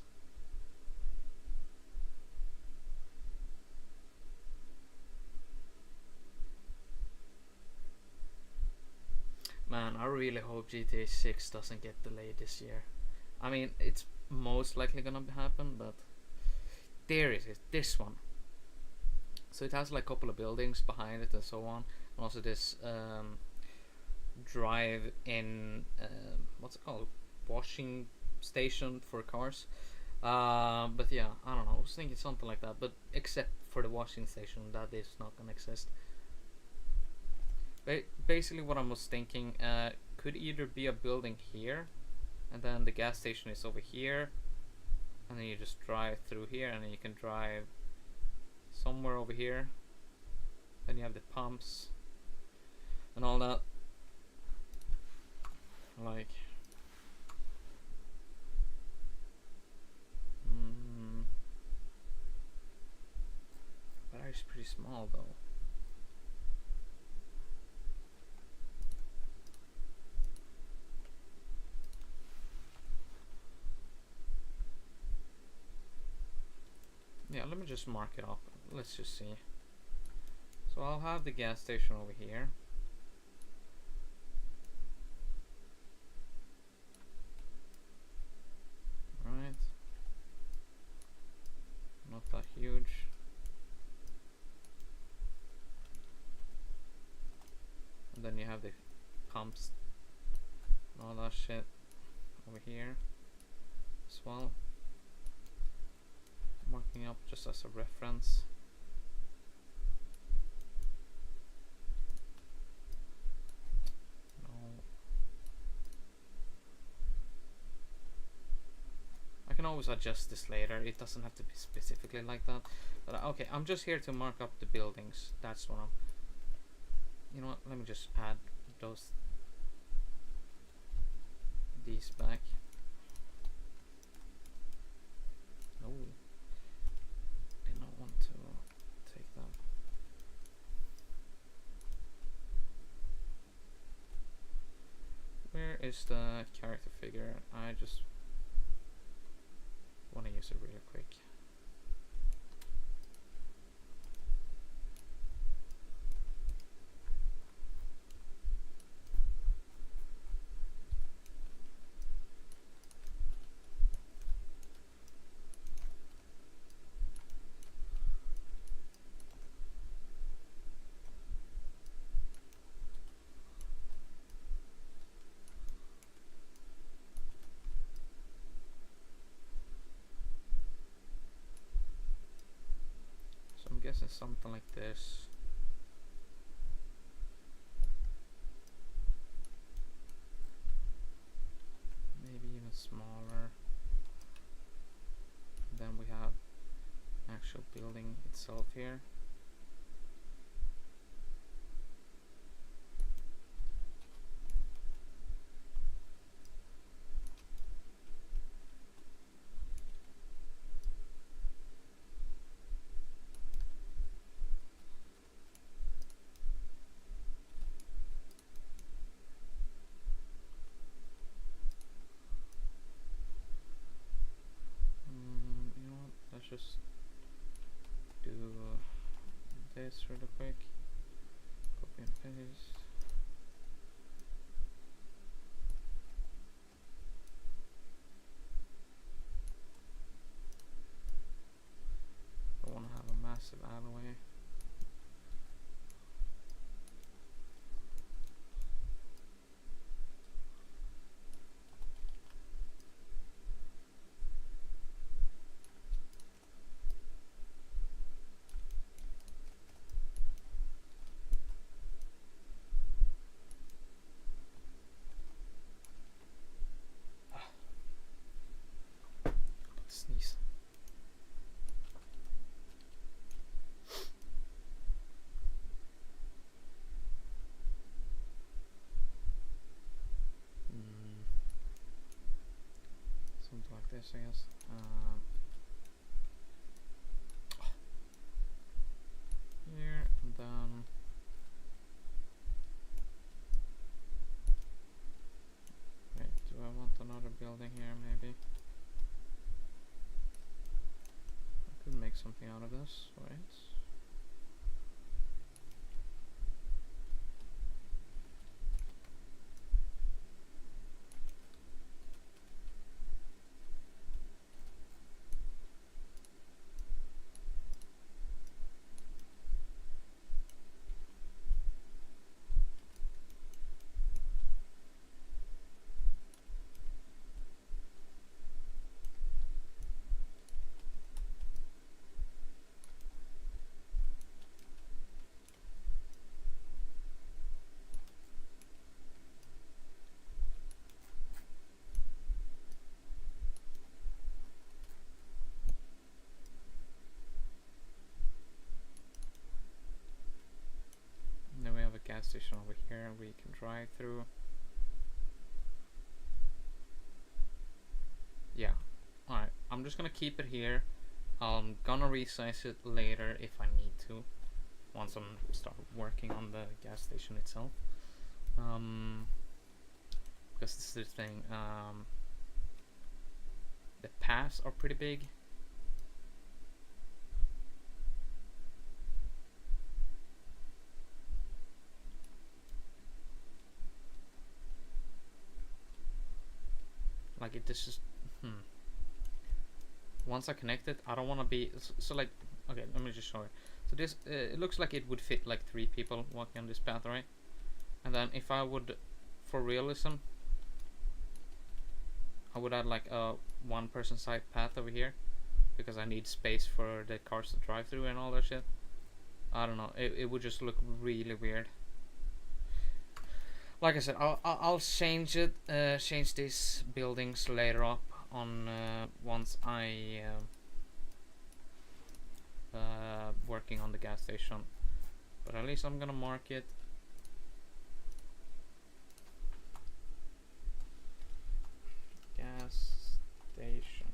Man, I really hope GTA 6 doesn't get delayed this year. I mean, it's most likely gonna happen, but there it is, this one. So it has like a couple of buildings behind it and so on, and also this drive-in, what's it called, washing station for cars. But yeah, I don't know. I was thinking something like that, but except for the washing station, that is not gonna exist. Basically, what I was thinking could either be a building here, and then the gas station is over here, and then you just drive through here, and then you can drive somewhere over here. Then you have the pumps and all that. Like, but it's pretty small though. Yeah, let me just mark it up. Let's just see. So I'll have the gas station over here. Right. Not that huge. And then you have the pumps and all that shit over here as well. Marking up just as a reference. No. I can always adjust this later. It doesn't have to be specifically like that. But okay, I'm just here to mark up the buildings. That's what I'm. You know what? Let me just add these back. No. Did not want to take that. Where is the character figure? I just want to use it real quick. Guess it's something like this. Maybe even smaller. Then we have actual building itself here. Just do this really quick, copy and paste. I want to have a massive alleyway. this, I guess. Here, and then wait, do I want another building here maybe? I could make something out of this, right? And then we have a gas station over here we can drive through. Yeah, alright, I'm just gonna keep it here. I'm gonna resize it later if I need to, once I'm start working on the gas station itself. Because this is the thing, the paths are pretty big. Like this is once I connect it, I don't want to be so like, okay, let me just show it. So this it looks like it would fit like 3 people walking on this path, right? And then if I would, for realism, I would add like a 1-person side path over here, because I need space for the cars to drive through and all that shit. I don't know, it would just look really weird. Like I said, I'll change it, change these buildings later up on once I working on the gas station. But at least I'm gonna mark it. Gas station.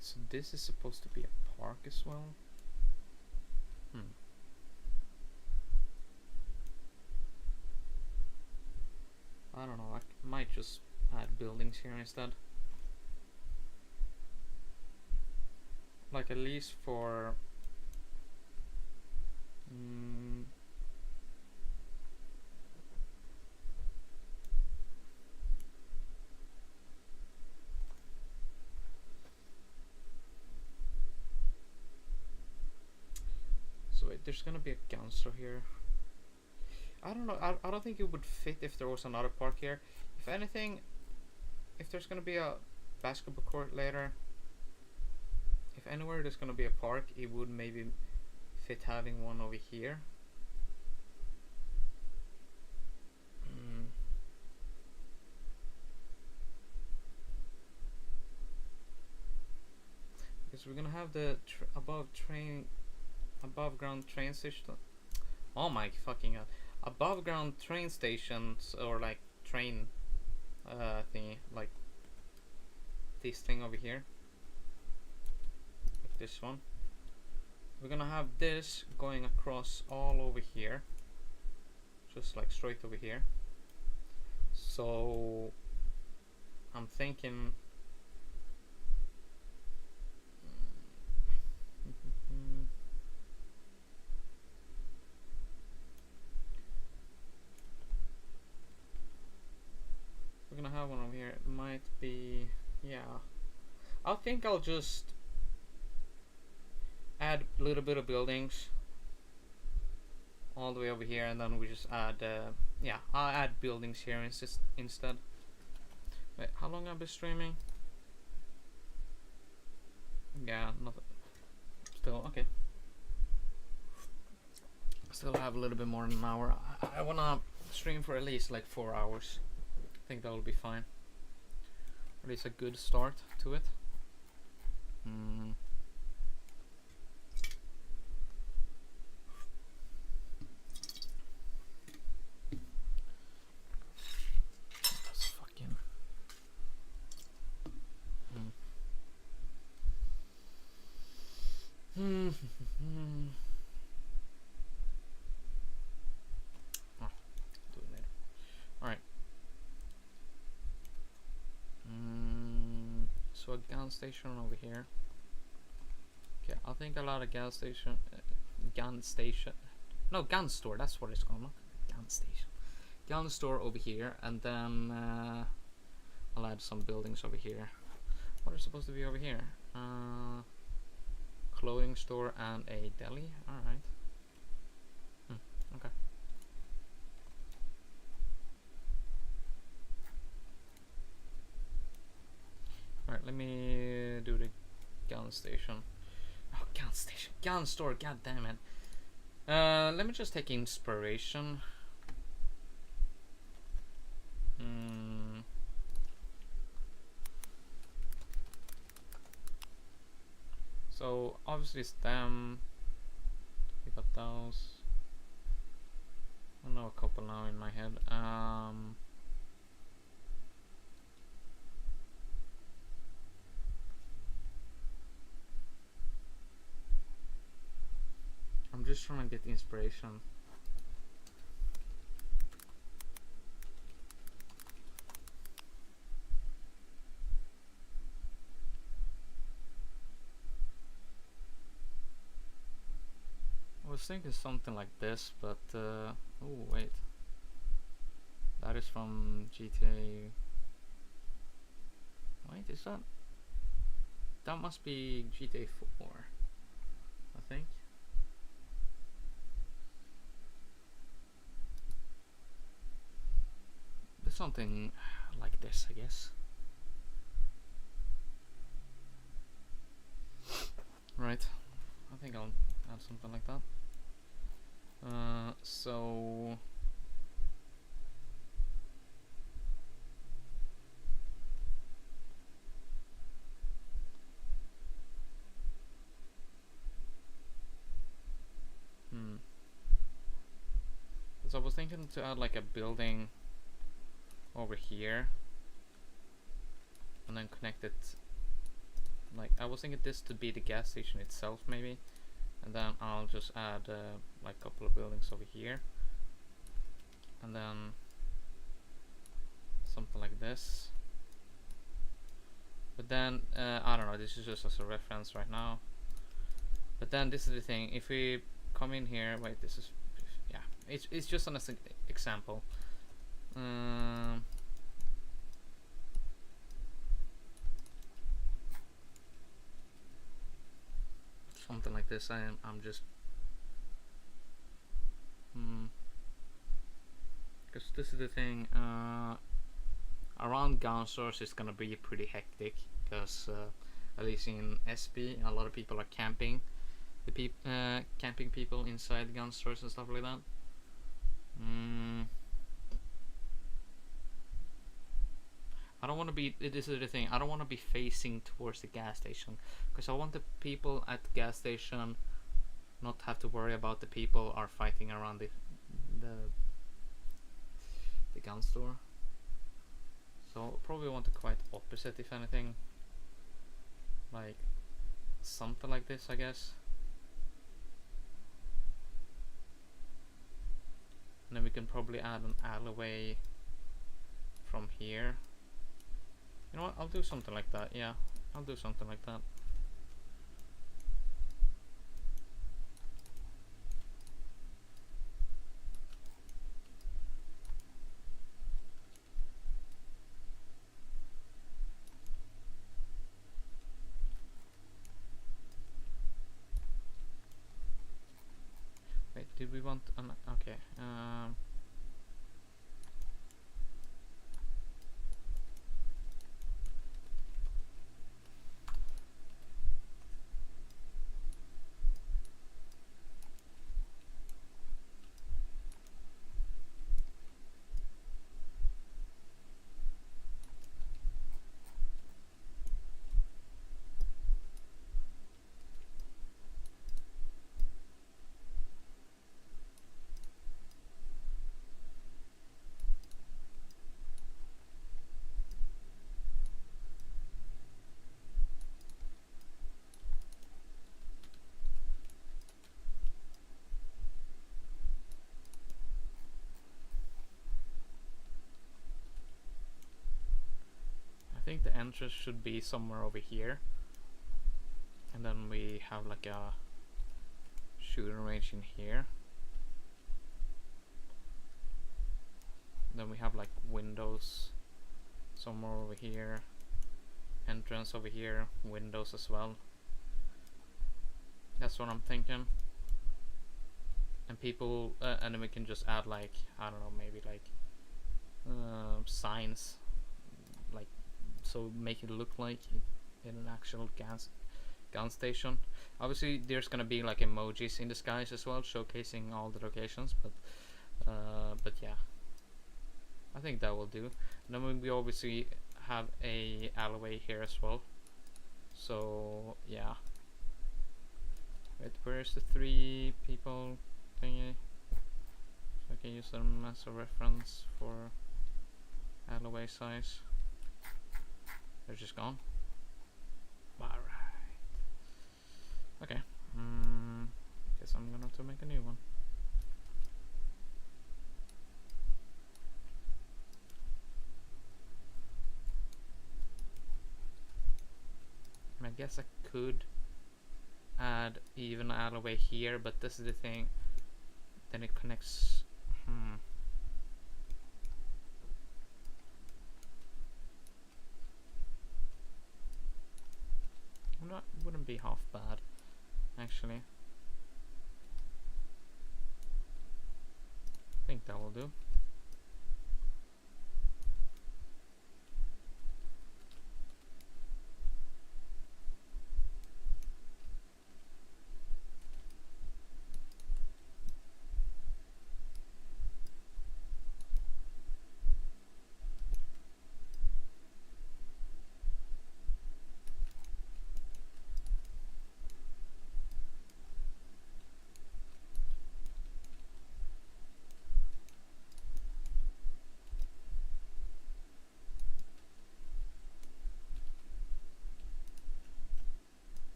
So this is supposed to be a park as well. I don't know, I might just add buildings here instead. Like at least for so wait, there's gonna be a gun store here. I don't know, I don't think it would fit if there was another park here. If anything, if there's gonna be a basketball court later, if anywhere there's gonna be a park, it would maybe fit having one over here. Because we're gonna have the above ground train station. Oh my fucking god. Above ground train stations, or like train thingy, like this thing over here, like this one. We're gonna have this going across all over here, just like straight over here. So I'm thinking we're gonna have one over here. It might be, yeah, I think I'll just add a little bit of buildings all the way over here, and then we just add yeah, I'll add buildings here instead. Wait, how long I've been streaming? Yeah, not still okay. Still have a little bit more than an hour. I wanna stream for at least like 4 hours. I think that will be fine. at least a good start to it. Mm. That's fucking. Hmm. Oh, do it later. All right. So a gas station over here. Okay, I think a lot of gas station, gun station. No, gun store. That's what it's called. Not gun station. Gun store over here, and then I'll add some buildings over here. What is supposed to be over here? Clothing store and a deli. All right. Okay. All right. Let me do the gun station. Oh, gun station, gun store. God damn it. Let me just take inspiration. So obviously it's them. We got those. I know a couple now in my head. I'm just trying to get inspiration. I was thinking something like this, but oh wait, that is from GTA. Wait, is that? That must be GTA 4, I think. There's something like this, I guess. Right, I think I'll add something like that. So so I was thinking to add like a building over here and then connect it, like I was thinking this to be the gas station itself maybe, and then I'll just add like a couple of buildings over here, and then something like this. But then I don't know, this is just as a reference right now. But then this is the thing, if we come in here, wait, this is, yeah, it's just an example. Something like this. I'm just because this is the thing, around gun stores it's gonna be pretty hectic, because at least in SB a lot of people are camping, camping people inside gun stores and stuff like that. I don't want to be, this is the thing, I don't want to be facing towards the gas station, because I want the people at the gas station not have to worry about the people are fighting around the gun store. So probably want the quite opposite, if anything, like something like this, I guess. And then we can probably add an alleyway from here. You know what, I'll do something like that. Yeah, I'll do something like that. Wait, did we want an, okay, the entrance should be somewhere over here, and then we have like a shooting range in here. Then we have like windows somewhere over here, entrance over here, windows as well. That's what I'm thinking. And people, and then we can just add like, I don't know, maybe like signs, like, so make it look like in an actual gun station. Obviously there's gonna be like emojis in the skies as well, showcasing all the locations, but yeah, I think that will do. And then we obviously have a alleyway here as well, so yeah. Wait, where's the 3 people thingy? So I can use them as a reference for alleyway size. They're just gone. Alright. Okay. Guess I'm gonna have to make a new one. And I guess I could add even alleyway here, but this is the thing. Then it connects. Wouldn't be half bad, actually. I think that will do.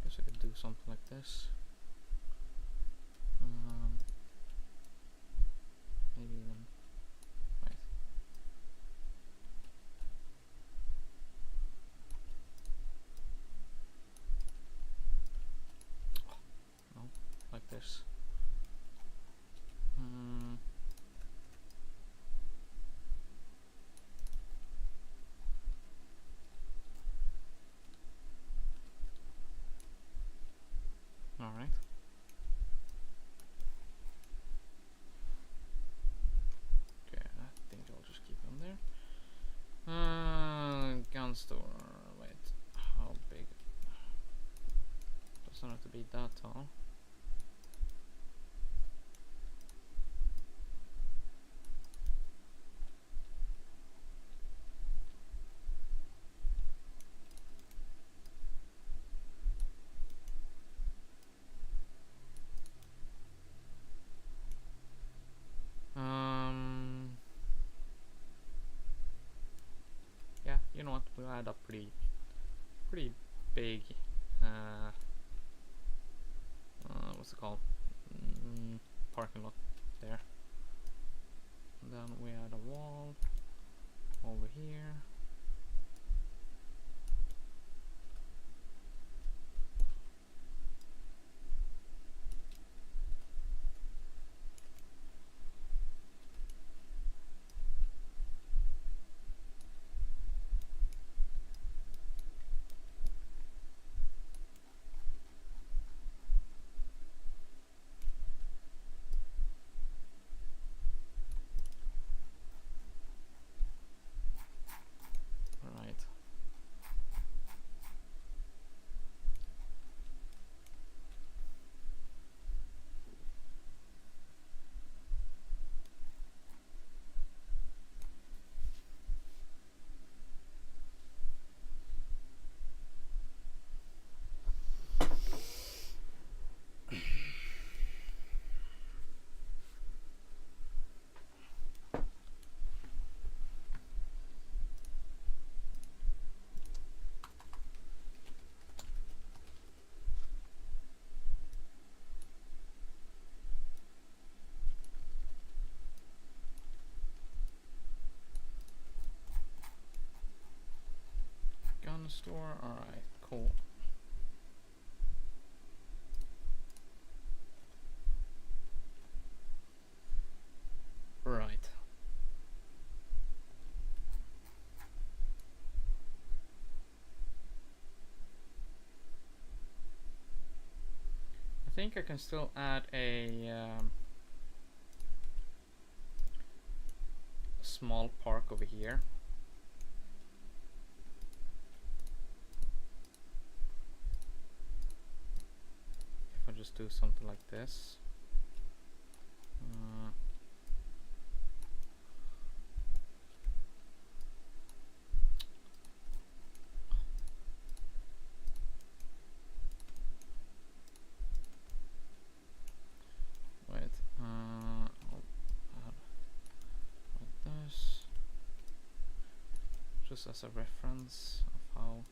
Guess I could do something like this. Maybe even. Wait. No, like this. Alright. Okay, I think I'll just keep them there. Gun store. Wait, how big? Doesn't have to be that tall. Yeah, you know what? We'll add a pretty big. What's it called? Parking lot there. And then we add a wall over here. on the store. Alright, cool. Right. I think I can still add a small park over here. If I just do something like this. Just as a reference of how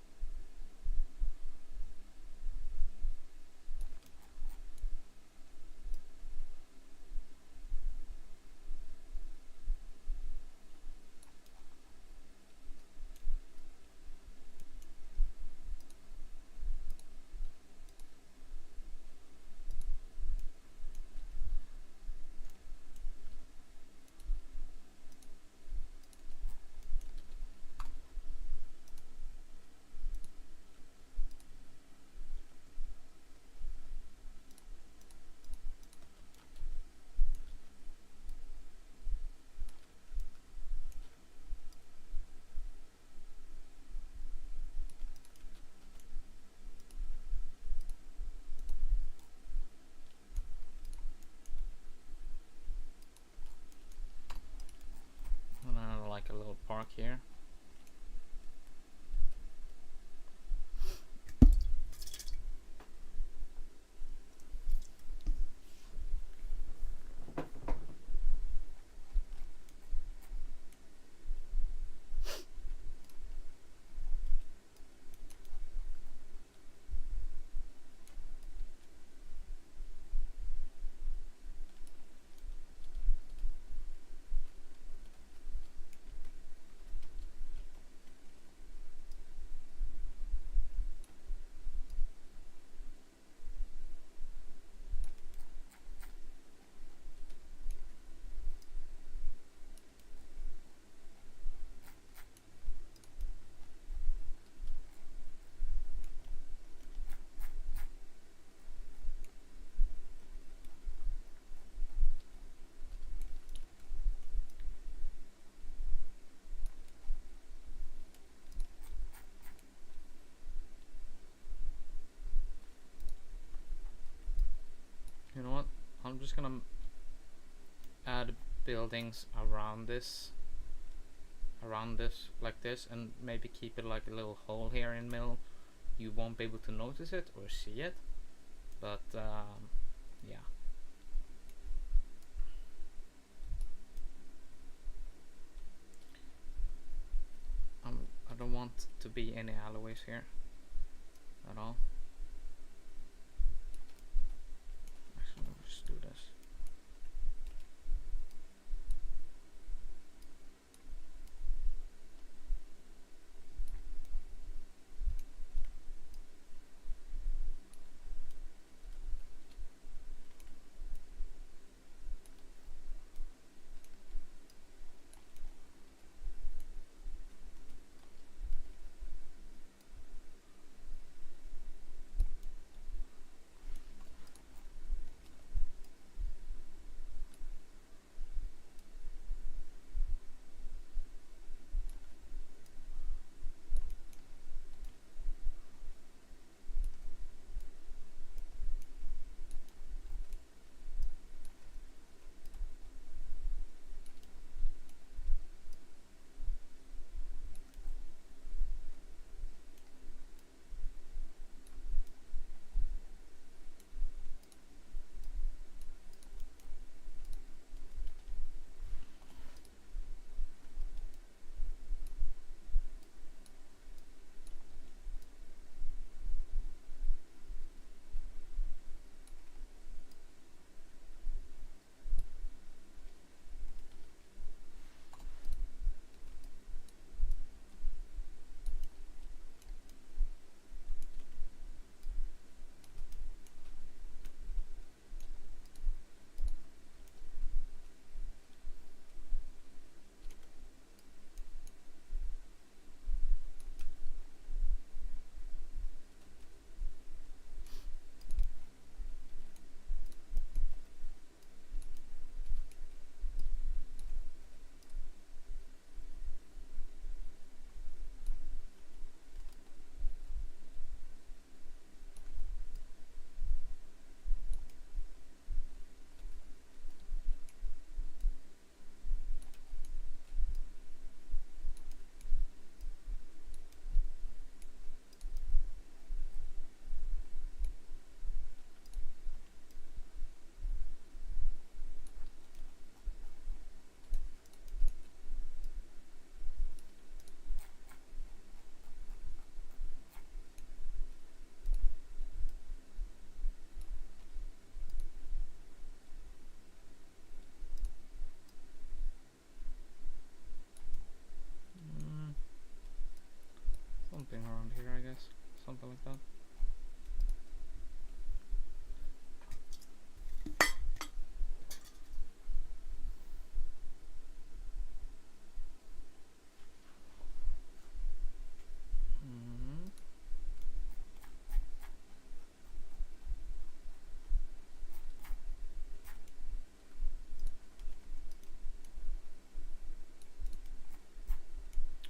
like a little park here. You know what? I'm just gonna add buildings around this like this, and maybe keep it like a little hole here in the middle. You won't be able to notice it or see it, but yeah. I don't want to be any alleyways here at all. Actually, let me just do this. something around here, I guess. Something like that.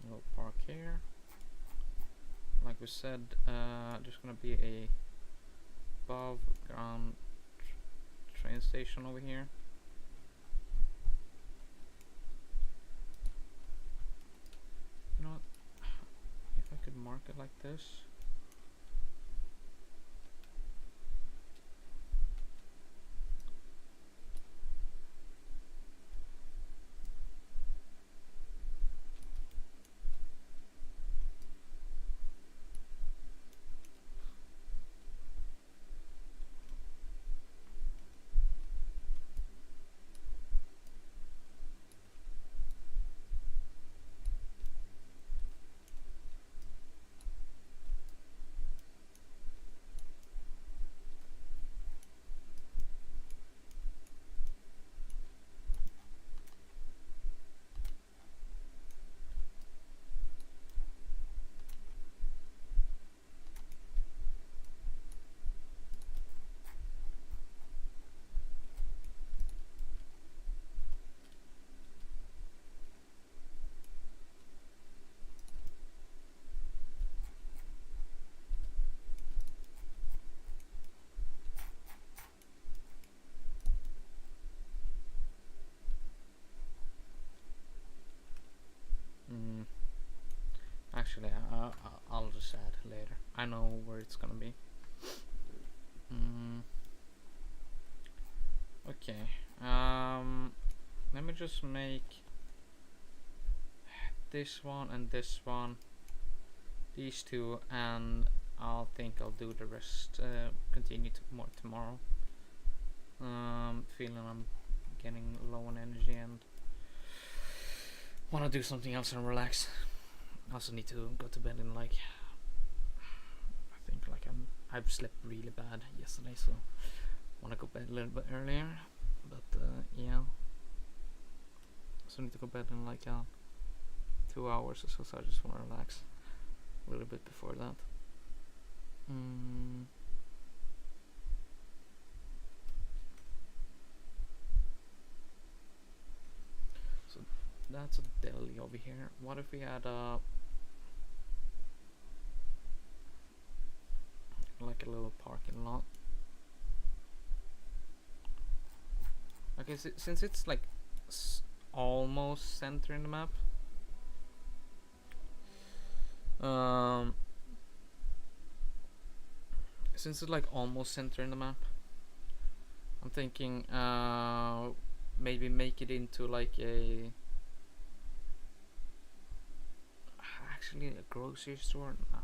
We'll park here. Like we said, there's gonna be a above ground train station over here. You know what? If I could mark it like this. Actually, I'll just add later. I know where it's gonna be. Okay. Let me just make this one and this one, these two, and I'll do the rest. Continue more tomorrow. Feeling I'm getting low on energy and want to do something else and relax. I also need to go to bed in like, I think like I've slept really bad yesterday, so want to go bed a little bit earlier. But yeah, so I need to go bed in like 2 hours or so I just want to relax a little bit before that. So that's a deli over here. What if we had like a little parking lot? Okay, since it's like almost center in the map, since it's like almost center in the map, I'm thinking maybe make it into like actually a grocery store. Nah.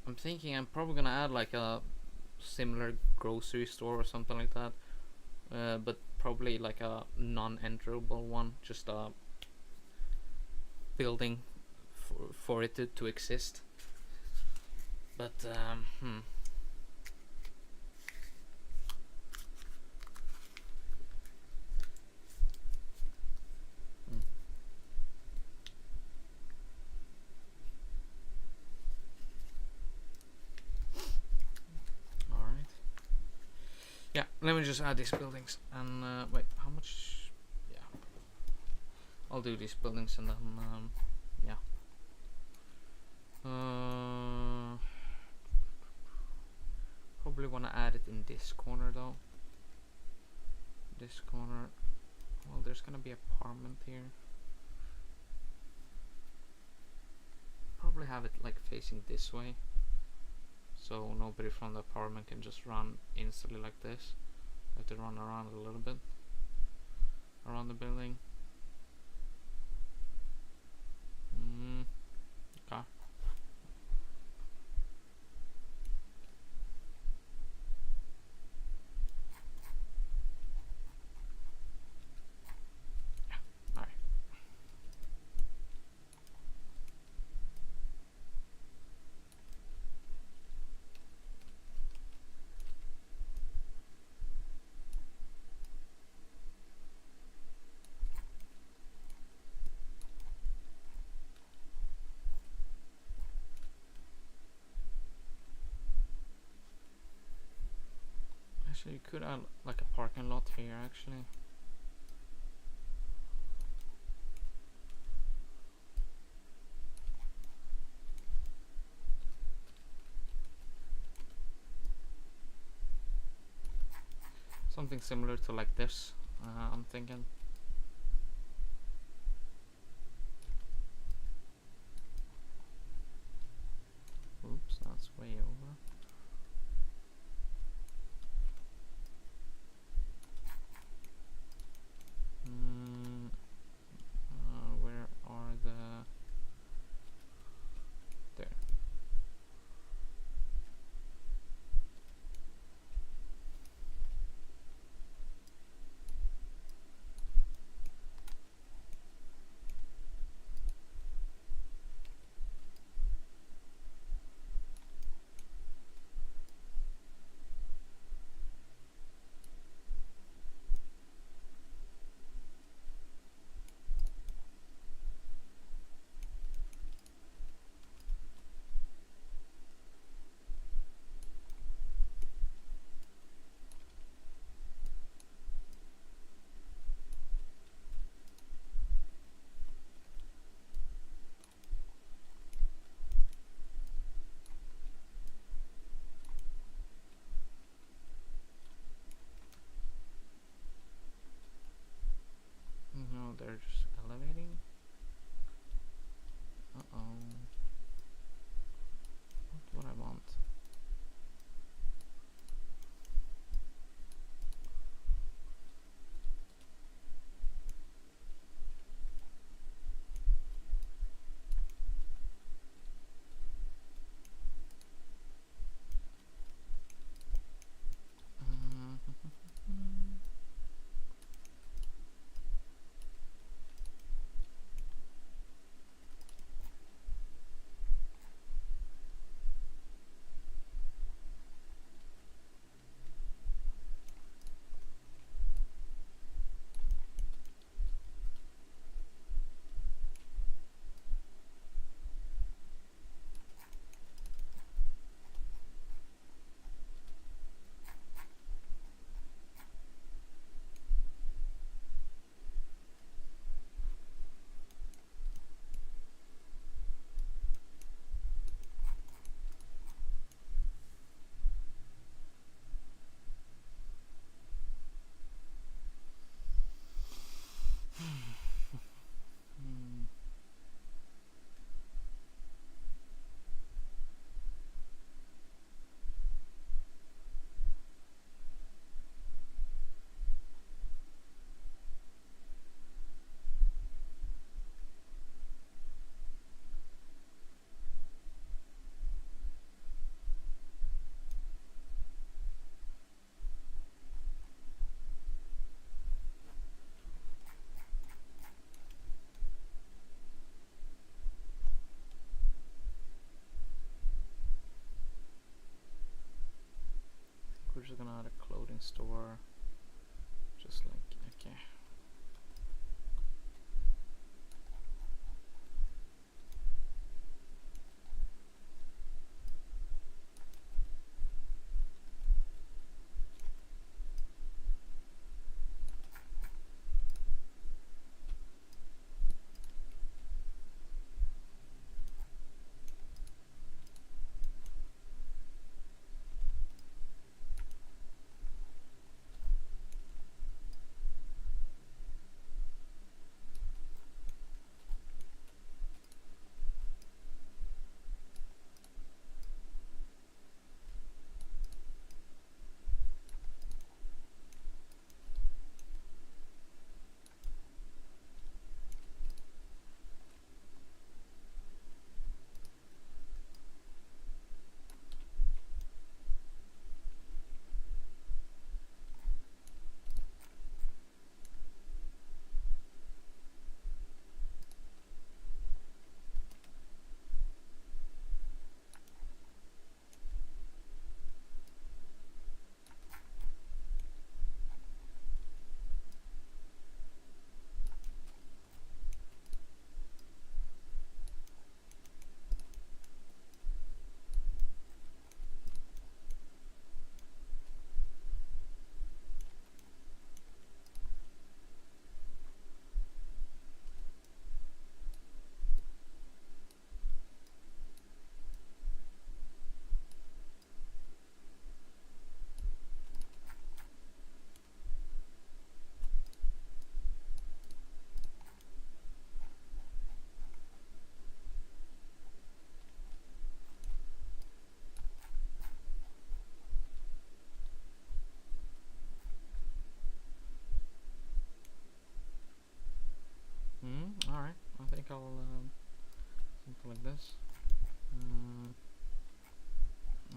I'm thinking I'm probably gonna add like a similar grocery store or something like that, but probably like a non-enterable one, just a building for it to exist. But yeah, let me just add these buildings and wait, how much? Yeah, I'll do these buildings and then yeah. Probably want to add it in this corner though. This corner. Well, there's gonna be an apartment here. Probably have it like facing this way, so nobody from the apartment can just run instantly like this. I have to run around a little bit around the building. Okay. Alright. Actually, you could add like a parking lot here actually. Something similar to like this, I'm thinking. Oops, that's way over. Where are the... There. No, they're just elevating. Uh-oh. Not what I want. We're just gonna add a clothing store, just like, okay. typical something like this.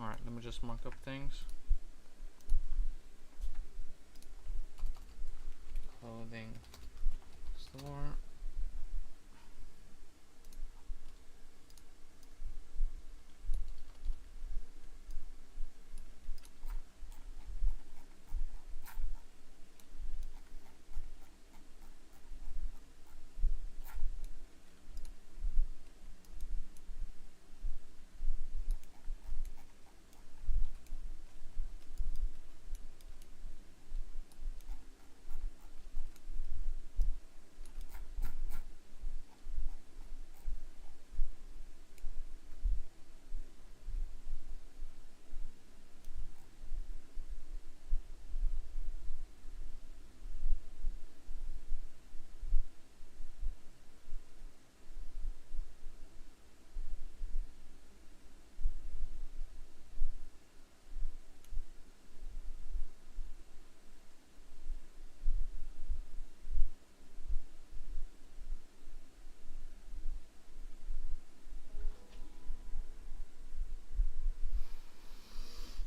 Alright, let me just mark up things. Clothing store.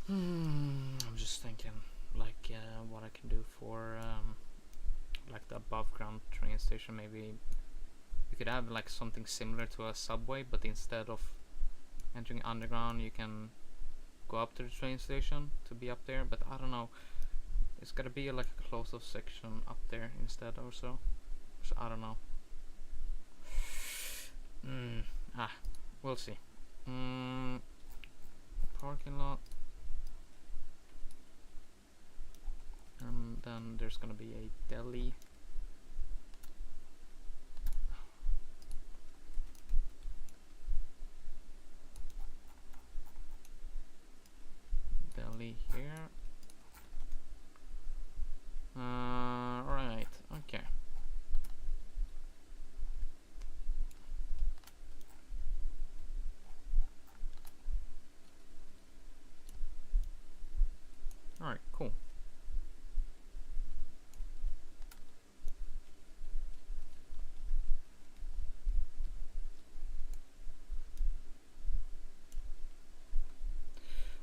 I'm just thinking, like, what I can do for, like, the above ground train station. Maybe we could have like something similar to a subway, but instead of entering underground, you can go up to the train station to be up there. But I don't know. It's gotta be like a closed off section up there instead, or so. So I don't know. We'll see. Parking lot. And then there's gonna be a deli. Deli here. Right, okay. Alright, cool.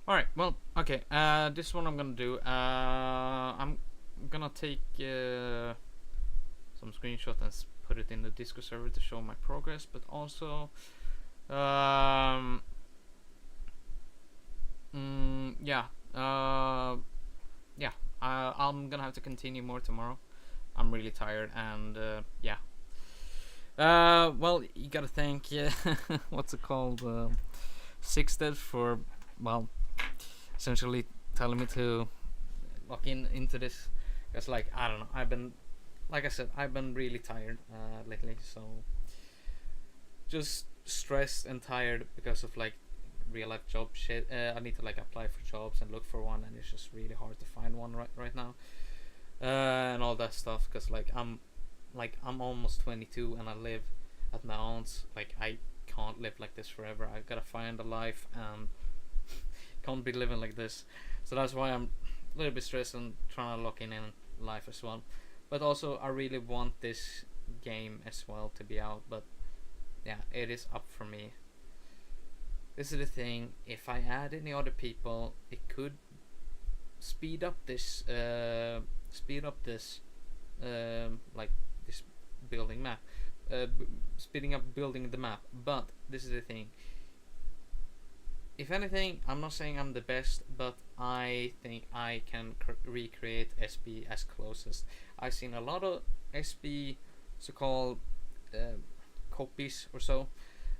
Alright, well, okay, this is what I'm gonna do. I'm gonna take some screenshot and put it in the Discord server to show my progress, but also, I'm gonna have to continue more tomorrow. I'm really tired, and yeah. Well, you gotta thank what's it called, Sixted for, well, essentially telling me to lock into this, because, like, I don't know, I've been, like I said, I've been really tired lately, so just stressed and tired because of like real life job shit. I need to like apply for jobs and look for one, and it's just really hard to find one right now, and all that stuff, because I'm almost 22 and I live at my aunt's. Like, I can't live like this forever. I gotta find a life, and can't be living like this. So that's why I'm a little bit stressed and trying to lock in life as well. But also, I really want this game as well to be out. But yeah, it is up for me. This is the thing. If I add any other people, it could speed up this. Like this building map. Speeding up building the map. But this is the thing. If anything, I'm not saying I'm the best, but I think I can recreate SB as closest. I've seen a lot of SB so-called copies or so.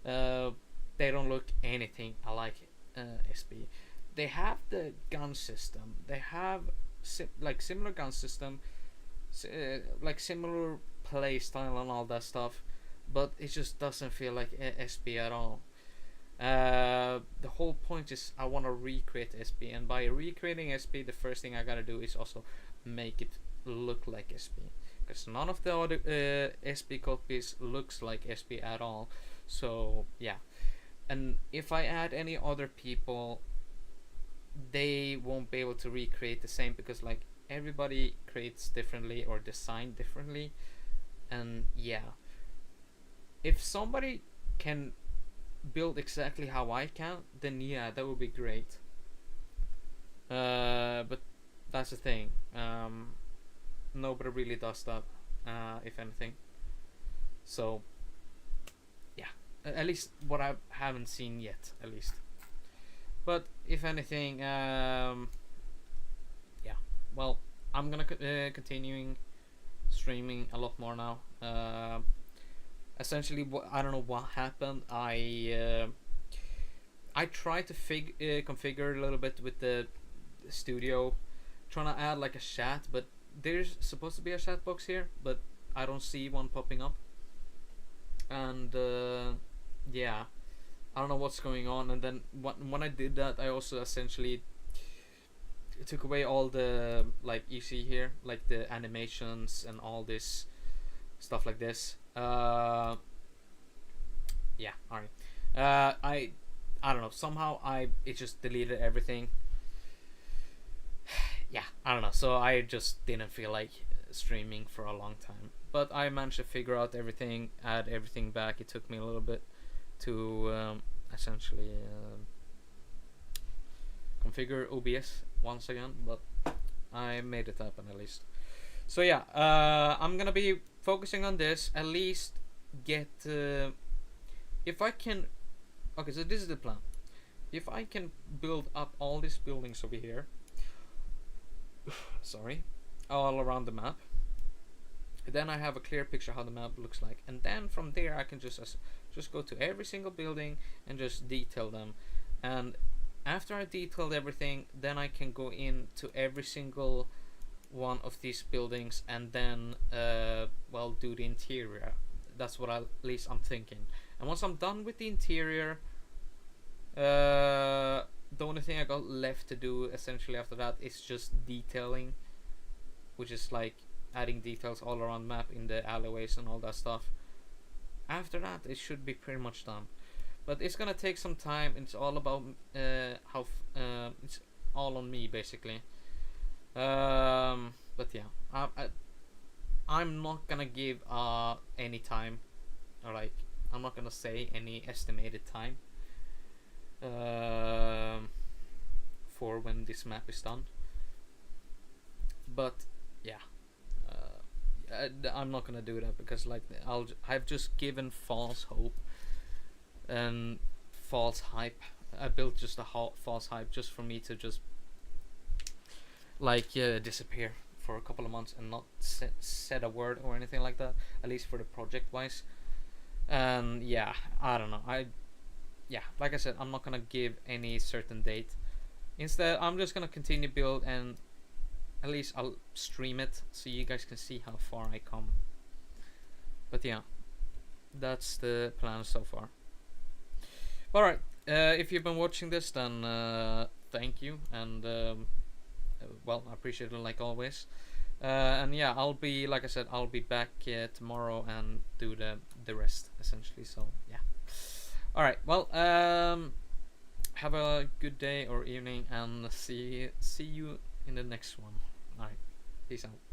They don't look anything alike SB. They have the gun system. They have similar gun system, like similar play style and all that stuff, but it just doesn't feel like SB at all. The whole point is I want to recreate SB, and by recreating SB, the first thing I gotta do is also make it look like SB, because none of the other SB copies looks like SB at all. So yeah, and if I add any other people, they won't be able to recreate the same, because like everybody creates differently or design differently, and yeah. if somebody can build exactly how I can, then yeah, that would be great. But that's the thing. Nobody really does that, if anything. So yeah, at least what I haven't seen yet, at least. But if anything, yeah. Well, I'm gonna continuing streaming a lot more now. Essentially, I don't know what happened. I tried to configure a little bit with the studio, trying to add like a chat, but there's supposed to be a chat box here, but I don't see one popping up. And yeah, I don't know what's going on. And then when I did that, I also essentially took away all the, like you see here, like the animations and all this stuff like this. Yeah, alright. I don't know. Somehow it just deleted everything. Yeah, I don't know. So I just didn't feel like streaming for a long time. But I managed to figure out everything, add everything back. It took me a little bit to essentially configure OBS once again, but I made it happen at least. So yeah, I'm gonna be focusing on this, at least get if I can. Okay, so this is the plan. If I can build up all these buildings over here, sorry, all around the map, then I have a clear picture how the map looks like, and then from there I can just go to every single building and just detail them. And after I detailed everything, then I can go into every single one of these buildings and then well, do the interior. That's what at least I'm thinking. And once I'm done with the interior, the only thing I got left to do essentially after that is just detailing, which is like adding details all around the map in the alleyways and all that stuff. After that, it should be pretty much done. But it's gonna take some time. It's all about how it's all on me basically. But yeah, I'm not gonna give any time, or like I'm not gonna say any estimated time for when this map is done. But yeah, I'm not gonna do that because like I've just given false hope and false hype. I built just a false hype just for me to just like disappear for a couple of months and not said a word or anything like that, at least for the project wise. And yeah, I don't know, like I said, I'm not gonna give any certain date. Instead, I'm just gonna continue build, and at least I'll stream it so you guys can see how far I come. But yeah, that's the plan so far. Alright, if you've been watching this, then thank you, and well, I appreciate it like always. And yeah, I'll be, like I said, I'll be back tomorrow and do the rest essentially. So yeah. Alright, well, have a good day or evening, and see you in the next one. Alright, peace out.